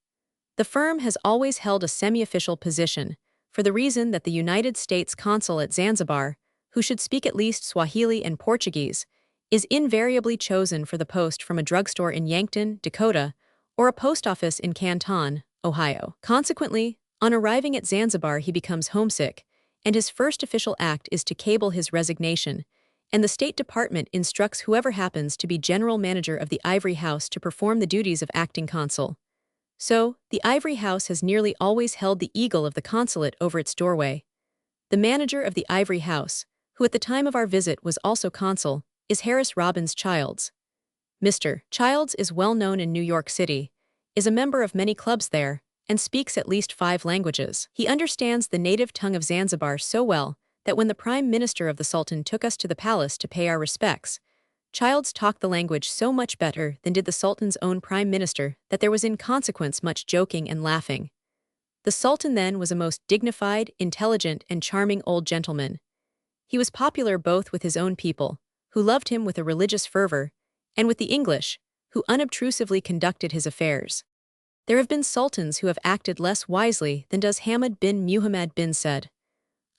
The firm has always held a semi-official position, for the reason that the United States consul at Zanzibar, who should speak at least Swahili and Portuguese, is invariably chosen for the post from a drugstore in Yankton, Dakota, or a post office in Canton, Ohio. Consequently, on arriving at Zanzibar he becomes homesick, and his first official act is to cable his resignation, and the State Department instructs whoever happens to be general manager of the Ivory House to perform the duties of acting consul. So, the Ivory House has nearly always held the eagle of the consulate over its doorway. The manager of the Ivory House, who at the time of our visit was also consul, is Harris Robbins Childs. Mr. Childs is well known in New York City, is a member of many clubs there, and speaks at least 5 languages. He understands the native tongue of Zanzibar so well that when the Prime Minister of the Sultan took us to the palace to pay our respects, Childs talked the language so much better than did the Sultan's own Prime Minister that there was in consequence much joking and laughing. The Sultan then was a most dignified, intelligent, and charming old gentleman. He was popular both with his own people, who loved him with a religious fervor, and with the English, who unobtrusively conducted his affairs. There have been sultans who have acted less wisely than does Hamad bin Muhammad bin Said.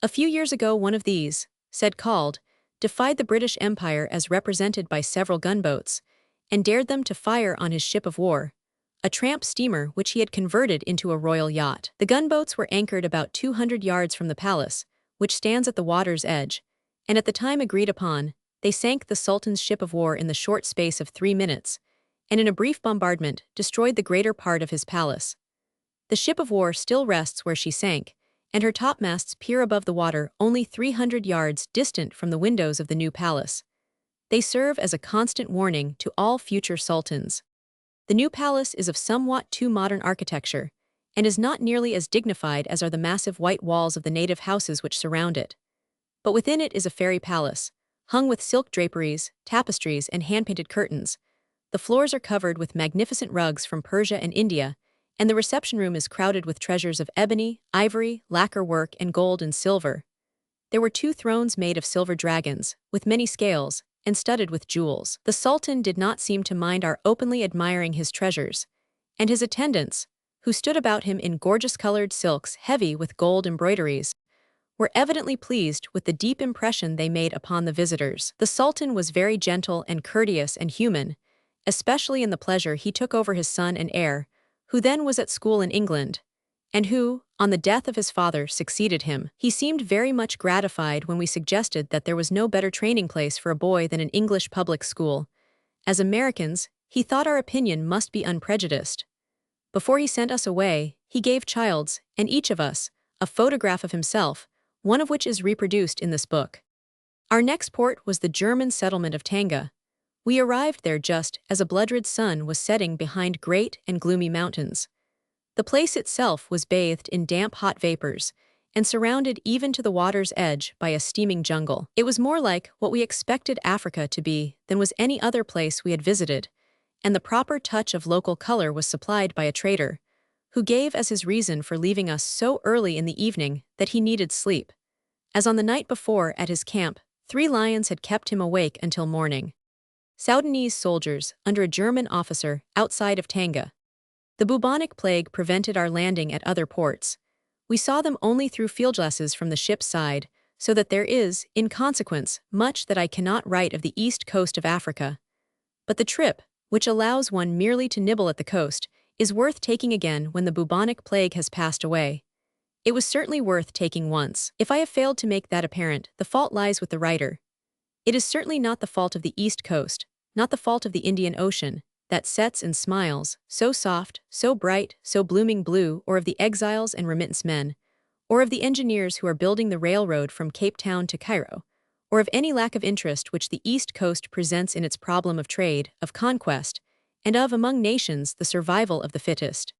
A few years ago one of these, Said called, defied the British Empire as represented by several gunboats, and dared them to fire on his ship of war, a tramp steamer which he had converted into a royal yacht. The gunboats were anchored about 200 yards from the palace, which stands at the water's edge, and at the time agreed upon, they sank the Sultan's ship of war in the short space of 3 minutes, and in a brief bombardment destroyed the greater part of his palace. The ship of war still rests where she sank, and her topmasts peer above the water only 300 yards distant from the windows of the new palace. They serve as a constant warning to all future sultans. The new palace is of somewhat too modern architecture, and is not nearly as dignified as are the massive white walls of the native houses which surround it. But within it is a fairy palace, hung with silk draperies, tapestries, and hand-painted curtains. The floors are covered with magnificent rugs from Persia and India, and the reception room is crowded with treasures of ebony, ivory, lacquer work, and gold and silver. There were 2 thrones made of silver dragons, with many scales, and studded with jewels. The Sultan did not seem to mind our openly admiring his treasures, and his attendants, who stood about him in gorgeous-colored silks heavy with gold embroideries, were evidently pleased with the deep impression they made upon the visitors. The Sultan was very gentle and courteous and human, especially in the pleasure he took over his son and heir, who then was at school in England, and who, on the death of his father, succeeded him. He seemed very much gratified when we suggested that there was no better training place for a boy than an English public school. As Americans, he thought our opinion must be unprejudiced. Before he sent us away, he gave Childs, and each of us, a photograph of himself, one of which is reproduced in this book. Our next port was the German settlement of Tanga. We arrived there just as a blood-red sun was setting behind great and gloomy mountains. The place itself was bathed in damp hot vapors, and surrounded even to the water's edge by a steaming jungle. It was more like what we expected Africa to be than was any other place we had visited, and the proper touch of local color was supplied by a trader, who gave as his reason for leaving us so early in the evening that he needed sleep. As on the night before at his camp, 3 lions had kept him awake until morning. Sudanese soldiers, under a German officer, outside of Tanga. The bubonic plague prevented our landing at other ports. We saw them only through fieldglasses from the ship's side, so that there is, in consequence, much that I cannot write of the east coast of Africa. But the trip, which allows one merely to nibble at the coast, is worth taking again when the bubonic plague has passed away. It was certainly worth taking once. If I have failed to make that apparent, the fault lies with the writer. It is certainly not the fault of the East Coast, not the fault of the Indian Ocean, that sets and smiles, so soft, so bright, so blooming blue, or of the exiles and remittance men, or of the engineers who are building the railroad from Cape Town to Cairo, or of any lack of interest which the East Coast presents in its problem of trade, of conquest, and of, among nations, the survival of the fittest.